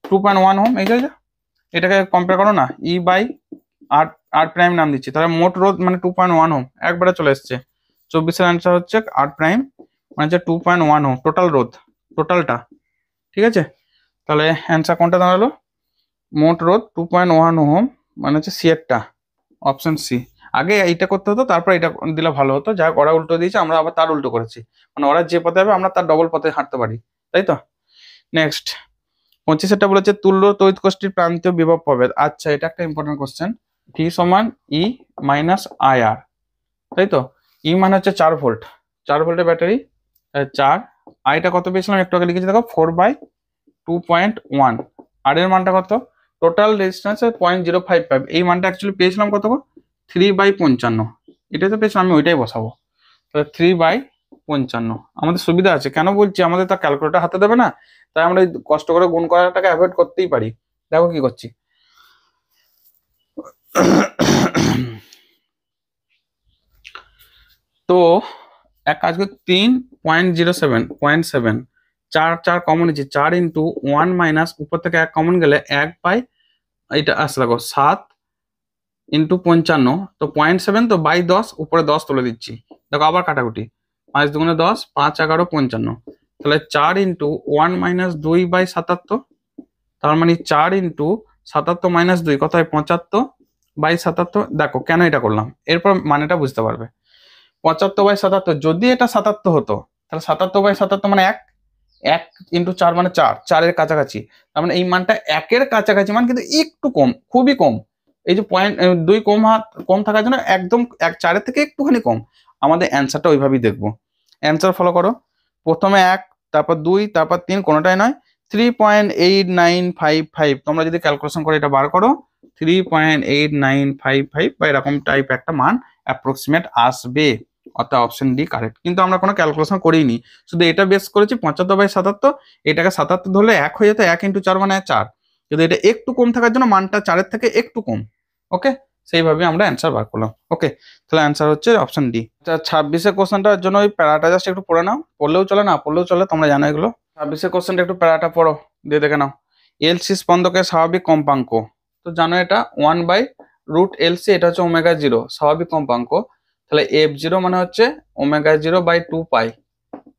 2.1 ওহম। এই যে এটাকে কম্পেয়ার করো না, E by R R prime নাম দিচ্ছি, তাহলে মোট রোধ মানে 2.1 ওহম, একবারে চলে এসছে। 24-এর অ্যান্সার হচ্ছে আর প্রাইম মানে হচ্ছে 2.1 ওহম টোটাল রোধ, টোটালটা। ঠিক আছে, তাহলে অ্যান্সার কোনটা দাঁড়ালো? মোট রোধ 2.1 ওহম মানে হচ্ছে সি এরটা, অপশন সি। আগে এইটা করতে হতো, তারপর এটা দিলে ভালো হতো। যাই হোক, ওরা উল্টো দিয়েছে, আমরা আবার তার উল্টো করেছি, মানে ওরা যে পথে হবে আমরা তার ডবল পথে হাঁটতে পারি, তাই তো। নেক্সট, 25-এরটা বলেছে তুল্য তড়িৎ কোষ্ঠীর প্রান্তীয় বিভব প্রভেদ। আচ্ছা, এটা একটা ইম্পর্টেন্ট কোশ্চেন। ভি সমান ই মাইনাস আই আর, তাই তো। ই মানে হচ্ছে 4 ভোল্ট, 4 ভোল্টের ব্যাটারি, 4। আইটা কত পেয়েছিলাম একটু আগে লিখেছি দেখো, 4/2.1। আর এর মানটা কত? টোটাল রেজিস্ট্যান্স 0.055, এই মানটা অ্যাকচুয়ালি পেয়েছিলাম কত? 3/55। এটাই তো পেয়েছিলাম, আমি ওইটাই বসাবো। তাহলে 3/55 আমাদের সুবিধা আছে। কেন বলছি, আমাদের তা ক্যালকুলেটর হাতে দেবে না, তাই আমরা কষ্ট করে গুণ করাটাকে অ্যাভয়েড করতেই পারি। দেখো কি করছি। তো এক কাজ করে 3.07, 4 কমন নিচ্ছি, 4 ইন্টু 1 মাইনাস উপর থেকে 1 কমন গেলে 1 বাই এটা আসছে দেখো 7 ইন্টু 55, তো 0.7, তো বাই 10, উপরে 10 তুলে দিচ্ছি। দেখো আবার কাটাকুটি, 5 দুগুণে 10, 5 11 55, তাহলে 4 ইন্টু 1 মাইনাস 2/77, তার মানে 4 ইন্টু 77 মাইনাস 2 কত হয়? 75/77। দেখো কেন এটা করলাম, এরপর মানেটা বুঝতে পারবে। 75/77, যদি এটা 77 হতো তাহলে 77/77 মানে 1, 1 ইন্টু 4 মানে 4, 4-এর কাছাকাছি। তার মানে এই মানটা 1-এর কাছাকাছি, মান কিন্তু একটু কম, খুবই কম। এই যে 0.2 কম থাকার জন্য একদম 4-এর থেকে একটুখানি কম। আমাদের অ্যান্সারটা ওইভাবেই দেখবো। অ্যান্সার ফলো করো, প্রথমে 1, তারপর 2, তারপর 3, কোনোটাই নয়, 3.8955। তোমরা যদি ক্যালকুলেশন করে এটা বার করো, 3.8955 বা এরকম টাইপ একটা মান অ্যাপ্রক্সিমেট আসবে, অর্থাৎ অপশন ডি কারেক্ট। কিন্তু আমরা কোনো ক্যালকুলেশন করিনি, শুধু এটা বেস করেছি 75/77, এটাকে 77 ধরলে 1 হয়ে যেত, 1 ইন্টু 4 মানে 4, কিন্তু এটা একটু কম থাকার জন্য মানটা 4-এর থেকে একটু কম। ওকে, সেইভাবে আমরা অ্যান্সার বার করলাম। ওকে, তাহলে অ্যান্সার হচ্ছে অপশন ডি। 26-এর কোশ্চেনটার জন্য ওই প্যারাটা জাস্ট একটু পড়ে নাও, পড়লেও চলে না পড়লেও চলে, তোমরা জানো এগুলো। 26-এর কোশ্চেনটা একটু প্যারাটা পড়ো, দিয়ে দেখে নাও। এলসি স্পন্দকের স্বাভাবিক কম্পাঙ্ক, তো জানো এটা 1/√LC, এটা হচ্ছে ω0 স্বাভাবিক কম্পাঙ্ক। তাহলে f0 মানে হচ্ছে ω0/2π,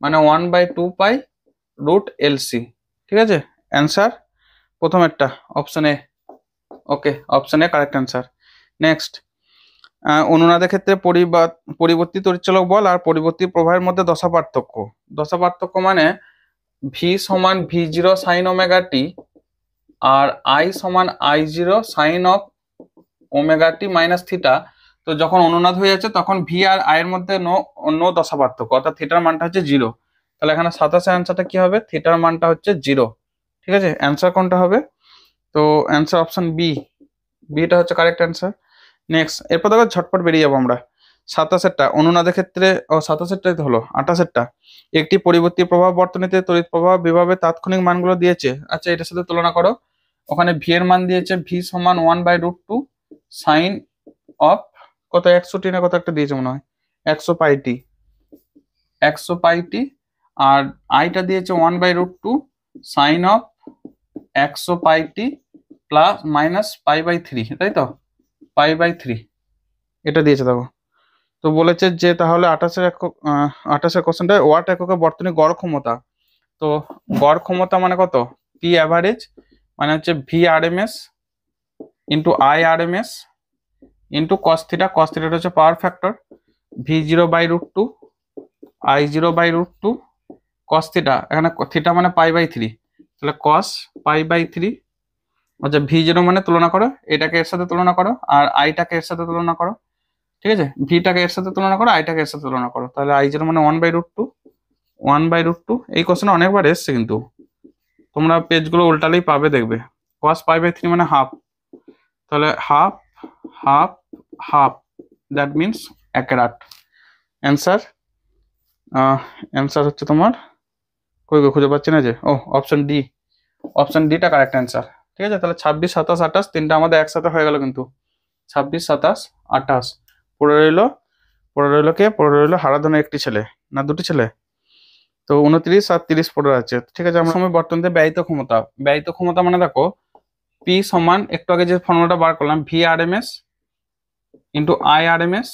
মানে 1/2π√LC। ঠিক আছে, অ্যান্সার প্রথমেরটা option A. Okay, option A correct answer. Next, অনুনাদের ক্ষেত্রে পরিবর্তী তড়িৎচালক বল আর পরিবর্তী প্রবাহের মধ্যে দশা পার্থক্য। দশা পার্থক্য মানে ভি সমান V0 sign ω t R I সমান I0 sine of ω t minus theta. তো যখন অনুনাদ হয়ে যাচ্ছে তখন ভি আর আই এর মধ্যে নো দশা পার্থক্য, অর্থাৎ থিটার মানটা হচ্ছে 0। তাহলে এখানে 27-এর অ্যান্সারটা কি হবে? থিটার মানটা হচ্ছে 0। ঠিক আছে, অ্যান্সার কোনটা হবে? তো অ্যান্সার অপশন বি, বিটা হচ্ছে কারেক্ট অ্যান্সার। নেক্সট, এরপর দেখো ঝটপট বেরিয়ে যাবো আমরা। 27টা অনুনাদের ক্ষেত্রে, 27টাই তো হলো, 28টা একটি পরিবর্তী প্রভাব বর্তনীতে তড়িৎ প্রবাহ বিভবের তাৎক্ষণিক মানগুলো দিয়েছে। আচ্ছা, এটার সাথে তুলনা করো। ওখানে ভি এর মান দিয়েছে ভি সমান 1/√2 সাইন অফ কত 100t না কত একটা দিয়েছে মনে হয়, 100 পাই টি, 100 পাই টি। আর আইটা দিয়েছে 1/√2 sine of 100 pi T plus minus পাই/3, তাই তো, পাই/3 এটা দিয়েছে দেখো। তো বলেছে যে তাহলে 28এর কোশ্চেনটায় ওয়াট এককে বর্তনী গড় ক্ষমতা। তো গড় ক্ষমতা মানে কত, পি অ্যাভারেজ মানে হচ্ছে V R M S into I R M S into cos theta, cos থিটাটা হচ্ছে power factor, v0/√2 i0/√2 cos theta, এখানে থিটা মানে পাই/3, তাহলে কস পাই/3। আচ্ছা, v0 মানে তুলনা করো, এটাকে এর সাথে তুলনা করো আর আইটাকে এর সাথে তুলনা করো, ঠিক আছে, ভিটাকে এর সাথে তুলনা করো, আইটাকে এর সাথে তুলনা করো, তাহলে i0 মানে 1/√2 এই কোশ্চেন অনেকবার এসছে কিন্তু তোমরা পেজগুলো উল্টালেই পাবে দেখবে। cos পাই/3 মানে হাফ, তাহলে half half half, that means 1/8। Answer answer হচ্ছে তোমার, কই গো খুঁজে পাচ্ছি না যে, ও অপশন ডি, অপশন ডিটা কারেক্ট অ্যান্সার। ঠিক আছে, তাহলে 26, 27, 28 তিনটা আমাদের একসাথে হয়ে গেল কিন্তু, 26, 27, 28 পড়ে রইলো, পড়ে রইলো হারাধনের একটি ছেলে না দুটি ছেলে, তো 29 আর 30 পড়ে আছে। ঠিক আছে, আমরা সময় বর্তনীতে ব্যয়িত ক্ষমতা, ব্যয়িত ক্ষমতা মানে দেখো পি সমান একটু আগে যে ফর্মুলাটা বার করলাম V R M S into I R M S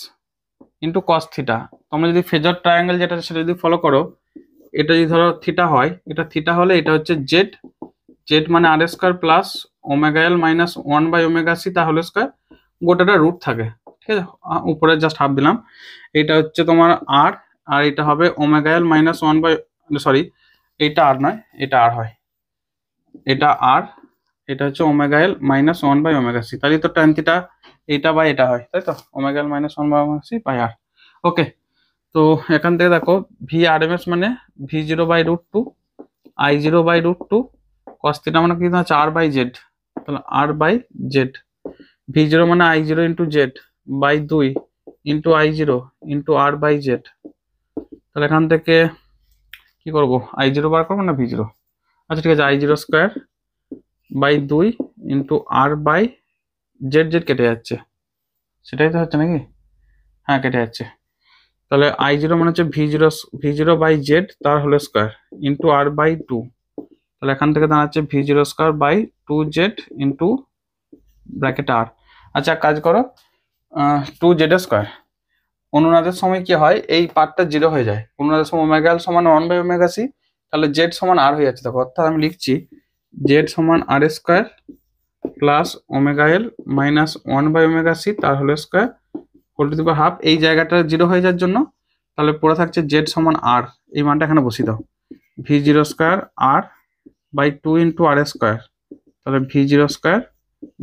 into cos theta. তোমরা যদি ফেজর ট্রায়াঙ্গেল যেটা সেটা যদি ফলো করো, এটা যদি ধরো থিটা হয়, এটা থিটা হলে এটা হচ্ছে জেড, জেড মানে R square plus omega L minus 1/ওমেগা সি তাহলে স্কোয়ার, গোটাটা রুট থাকে। ঠিক আছে, উপরে জাস্ট হাফ দিলাম। এটা হচ্ছে তোমার আর, আর এটা হবে ওমেগা এল মাইনাস 1/, এইটা আর নয়, এটা আর হয়, এটা আর, এটা হচ্ছে ওমেগা এল মাইনাস 1/ওমেগা সি, তাহলে তো ট্যান থিটা এইটা বা এটা হয়, তাই তো, ওমেগা এল মাইনাস 1/ওমেগা সি বাই আর। ওকে, তো এখান থেকে দেখো ভি আর এম এস মানে v0/√2 i0/√2 cos থিটা মানে কি হচ্ছে r/z, তাহলে r/z, v0 মানে i0 into Z by 2 into i0 into r/z। তাহলে এখান থেকে কি করব, i0 বার করবো না v0, আচ্ছা ঠিক আছে, i0 square by 2 into r/z, Z কেটে যাচ্ছে, সেটাই তো হচ্ছে নাকি, হ্যাঁ কেটে যাচ্ছে। তাহলে i0 মানে হচ্ছে v0/z তার হোল স্কোয়ার ইন্টু r/2, তাহলে এখান থেকে দাঁড়াচ্ছে v0 square by 2z into bracket R. আচ্ছা কাজ করো, 2z স্কোয়ার, অনুনাদের সময় কি হয় এই পার্টটা 0 হয়ে যায়, অনুনাদের সময় ওমেগা এল সমান 1/ওমেগা সি, তাহলে z সমান r হয়ে যাচ্ছে। দেখো অর্থাৎ আমি লিখছি z সমান r square plus omega L minus 1/ওমেগা সি তার whole square whole to the power half, এই জায়গাটা 0 হয়ে যাওয়ার জন্য তাহলে পড়ে থাকছে z সমান r, এই মানটা এখানে বসিয়ে দাও, v0 square r by 2 into R square, তাহলে v0 square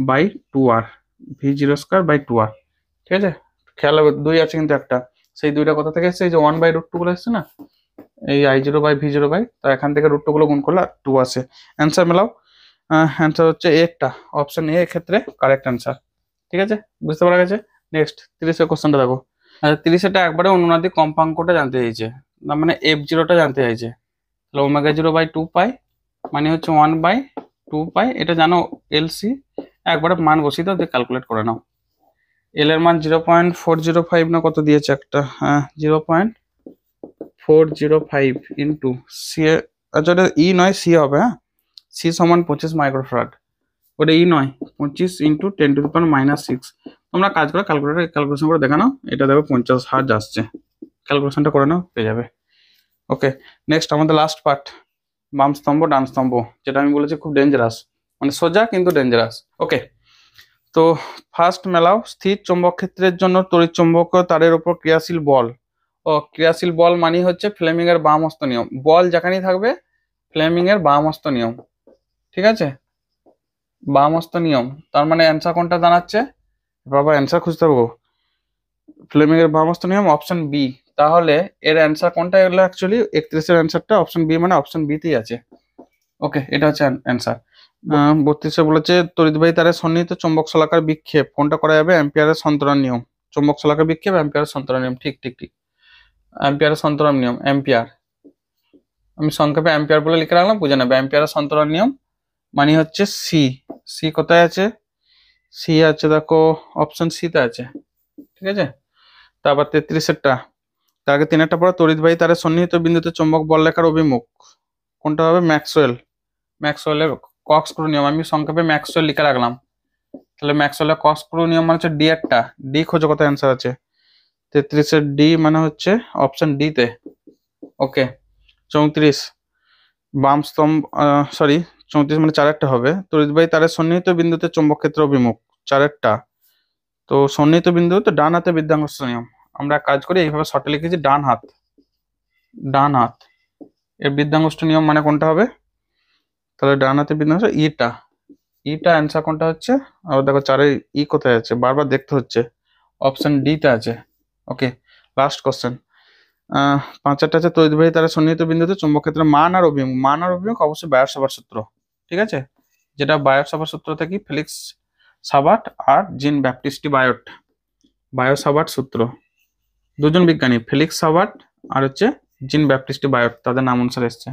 by 2r, v0 square by 2r। ঠিক আছে, খেয়াল হবে 2 আছে কিন্তু একটা, সেই 2টা কোথা থেকে এসছে, এই যে 1/√2 গুলো এসছে না, এই i0 বাই v0 বাই, তো এখান থেকে √2 গুলো গুণ করলে 2 আসে। অ্যান্সার মেলাও, অ্যান্সার হচ্ছে একটা অপশন এ ক্ষেত্রে কারেক্ট অ্যান্সার। ঠিক আছে, বুঝতে পারা গেছে। নেক্সট 30 কোশ্চেনটা দেখো। 30টা একবারে অনুনাদিক কম্পাঙ্কটা জানতে চাইছে, না মানে f0টা জানতে চাইছে, তাহলে ওমেগা 0/2 পাই মানে হচ্ছে 1/2 পাই, এটা জানো এলসি, একবারে মান বসিয়ে দাও দিয়ে ক্যালকুলেট করে নাও। এল এর মান 0.405 না কত দিয়েছে একটা, হ্যাঁ 0.405 ইন্টু সি, আচ্ছা ওটা ই নয় সি হবে, হ্যাঁ সি সমান 25 মাইক্রোফ্যারাড, ওটা ই নয় 25 ইন্টু 10⁻⁻6। তোমরা কাজ করে ক্যালকুলেশন করে দেখে নাও, এটা দেখো 50 হার্জ আসছে, ক্যালকুলেশনটা করে নাও পেয়ে যাবে। ওকে, নেক্সট আমাদের লাস্ট পার্ট, বাম স্তম্ভ ডান স্তম্ভ, যেটা আমি বলেছি খুব ডেঞ্জারাস, মানে সোজা কিন্তু ডেঞ্জারাস। ওকে, তো ফার্স্ট মেলাও স্থির চৌম্বক ক্ষেত্রের জন্য তড়িৎ চৌম্বকীয় তারের উপর ক্রিয়াশীল বল। ও ক্রিয়াশীল বল মানে হচ্ছে ফ্লেমিং এর বামহস্ত নিয়ম, বল যেখানেই থাকবে ফ্লেমিং এর বামহস্ত নিয়ম। ঠিক আছে, বামহস্ত নিয়ম, তার মানে অ্যান্সার কোনটা দাঁড়াচ্ছে, বাবা অ্যান্সার খুঁজতে হবে, ফ্লেমিং এর বামহস্ত নিয়ম অপশন বি। তাহলে এর অ্যান্সার কোনটা এলো, অ্যাকচুয়ালি 31 এর অ্যান্সারটা অপশন বি, মানে অপশন বি তেই আছে। ওকে, এটা হচ্ছে অ্যান্সার। 32-এ বলেছে তড়িৎবাহী তারে সন্নিহিত চৌম্বক শলাকার বিক্ষেপ কোনটা করা যাবে? অ্যাম্পিয়ারের সন্তরণ নিয়ম। চৌম্বক শলাকার বিক্ষেপ অ্যাম্পিয়ারের সন্তরণ নিয়ম, ঠিক ঠিক ঠিক, অ্যাম্পিয়ারের সন্তরণ নিয়ম, অ্যাম্পিয়ার, আমি সংক্ষেপে অ্যাম্পিয়ার বলে লিখে রাখলাম, বুঝে নেবে। অ্যাম্পিয়ারের সন্তরণ নিয়ম মানে হচ্ছে সি। সি কোথায় আছে? সি আছে দেখো অপশন সিতে আছে, ঠিক আছে। তারপর 33-এরটা, তার আগে 3-এরটা পড়া, তড়িৎবাহী তারে সন্নিহিত বিন্দুতে চৌম্বক বলরেখার অভিমুখ কোনটা হবে? ম্যাক্সওয়েলের কক্সক্রু নিয়ম, আমি সংক্ষেপে ম্যাক্সওয়েল লিখে রাখলাম। তাহলে ম্যাক্সওয়েলের কক্সক্রু নিয়ম মানে হচ্ছে ডি এরটা, ডি খোঁজো কত অ্যান্সার আছে। 33-এর ডি মানে হচ্ছে অপশন ডি তে। ওকে। 34 বাম স্তম্ভ, সরি 34 মানে 4-এরটা হবে, তড়িৎবাহী তারের সন্নিহিত বিন্দুতে চৌম্বক ক্ষেত্র অভিমুখ 4-এরটা। তো সন্নিহিত বিন্দু তো ডান হাতে বৃদ্ধাঙ্গুষ্ঠ নিয়ম, আমরা কাজ করি এইভাবে শর্টে লিখেছি ডান হাত, ডান হাত এর বৃদ্ধাঙ্গুষ্ঠ নিয়ম মানে কোনটা হবে? তাহলে ডান হাতে বৃদ্ধাঙ্গুষ্ঠ ইটা, ইটা অ্যান্সার কোনটা হচ্ছে? আবার দেখো 4-এর ই কোথায় আছে, বারবার দেখতে হচ্ছে, অপশন ডি তে আছে। ওকে, লাস্ট কোশ্চেন। 5-এরটা আছে তড়িৎবাহী তারের সন্নিহিত বিন্দুতে চৌম্বক ক্ষেত্রের মান আর অভিমুখ, মান আর অভিমুখ অবশ্যই বায়োট-সাভার্ট সূত্র, ঠিক আছে, যেটা বায়োট-সাভার্ট সূত্র থেকে ফেলিক্স সাভার্ট আর জিন ব্যাপটিস্টি বায়োট-সাভার্ট সূত্র, দুজন বিজ্ঞানী, ফেলিক্স সাভার্ট আর হচ্ছে জিন ব্যাপটিস্টি বায়োট, তাদের নাম অনুসারে এসছে।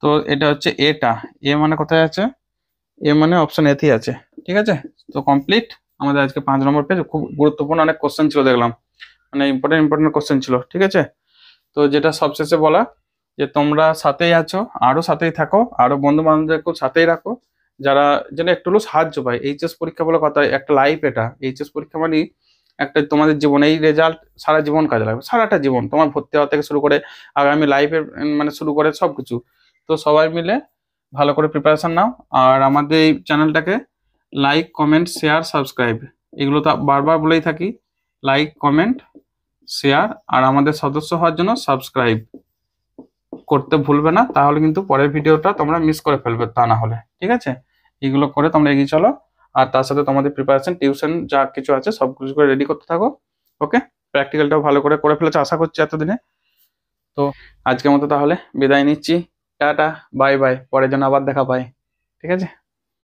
তো এটা হচ্ছে এটা, এ মানে কোথায় আছে? এ মানে অপশন এতেই আছে, ঠিক আছে। তো কমপ্লিট আমাদের আজকে 5 নম্বর পেজ, খুব গুরুত্বপূর্ণ অনেক কোশ্চেন ছিল দেখলাম, মানে ইম্পর্টেন্ট কোশ্চেন ছিল, ঠিক আছে। তো যেটা সবশেষে বলা যে তোমরা সাথেই আছো, আরো সাথেই থাকো, আরো বন্ধু বান্ধবদেরকেও সাথেই রাখো, যারা যেন একটু হলেও সাহায্য পায়। এইচএস পরীক্ষা বলে কথা, একটা লাইফ, এটা এইচএস পরীক্ষা মানে একটা তোমাদের জীবন, এই রেজাল্ট সারা জীবন কাজে লাগবে, সারাটা জীবন, তোমার ভর্তি হওয়া থেকে শুরু করে আগামী লাইফের মানে শুরু করে সবকিছু। তো সবাই মিলে ভালো করে প্রিপারেশন নাও, আর আমাদের এই চ্যানেলটাকে লাইক, কমেন্ট, শেয়ার, সাবস্ক্রাইব, এগুলো তো বারবার বলেই থাকি, লাইক, কমেন্ট, শেয়ার, আর আমাদের সদস্য হওয়ার জন্য সাবস্ক্রাইব করতে ভুলবে না, তাহলে কিন্তু পরের ভিডিওটা তোমরা মিস করে ফেলবে, তা না হলে, ঠিক আছে। এগুলো করে তোমরা এগিয়ে চলো, আর তার সাথে তোমাদের প্রিপারেশন, টিউশন যা কিছু আছে সব কিছু করে রেডি করতে থাকো। ওকে, প্র্যাকটিক্যালটাও ভালো করে ফেলেছো আশা করছি এতদিনে। তো আজকের মতো তাহলে বিদায় নিচ্ছি, টাটা, বাই বাই, পরে যেন আবার দেখা পাই, ঠিক আছে।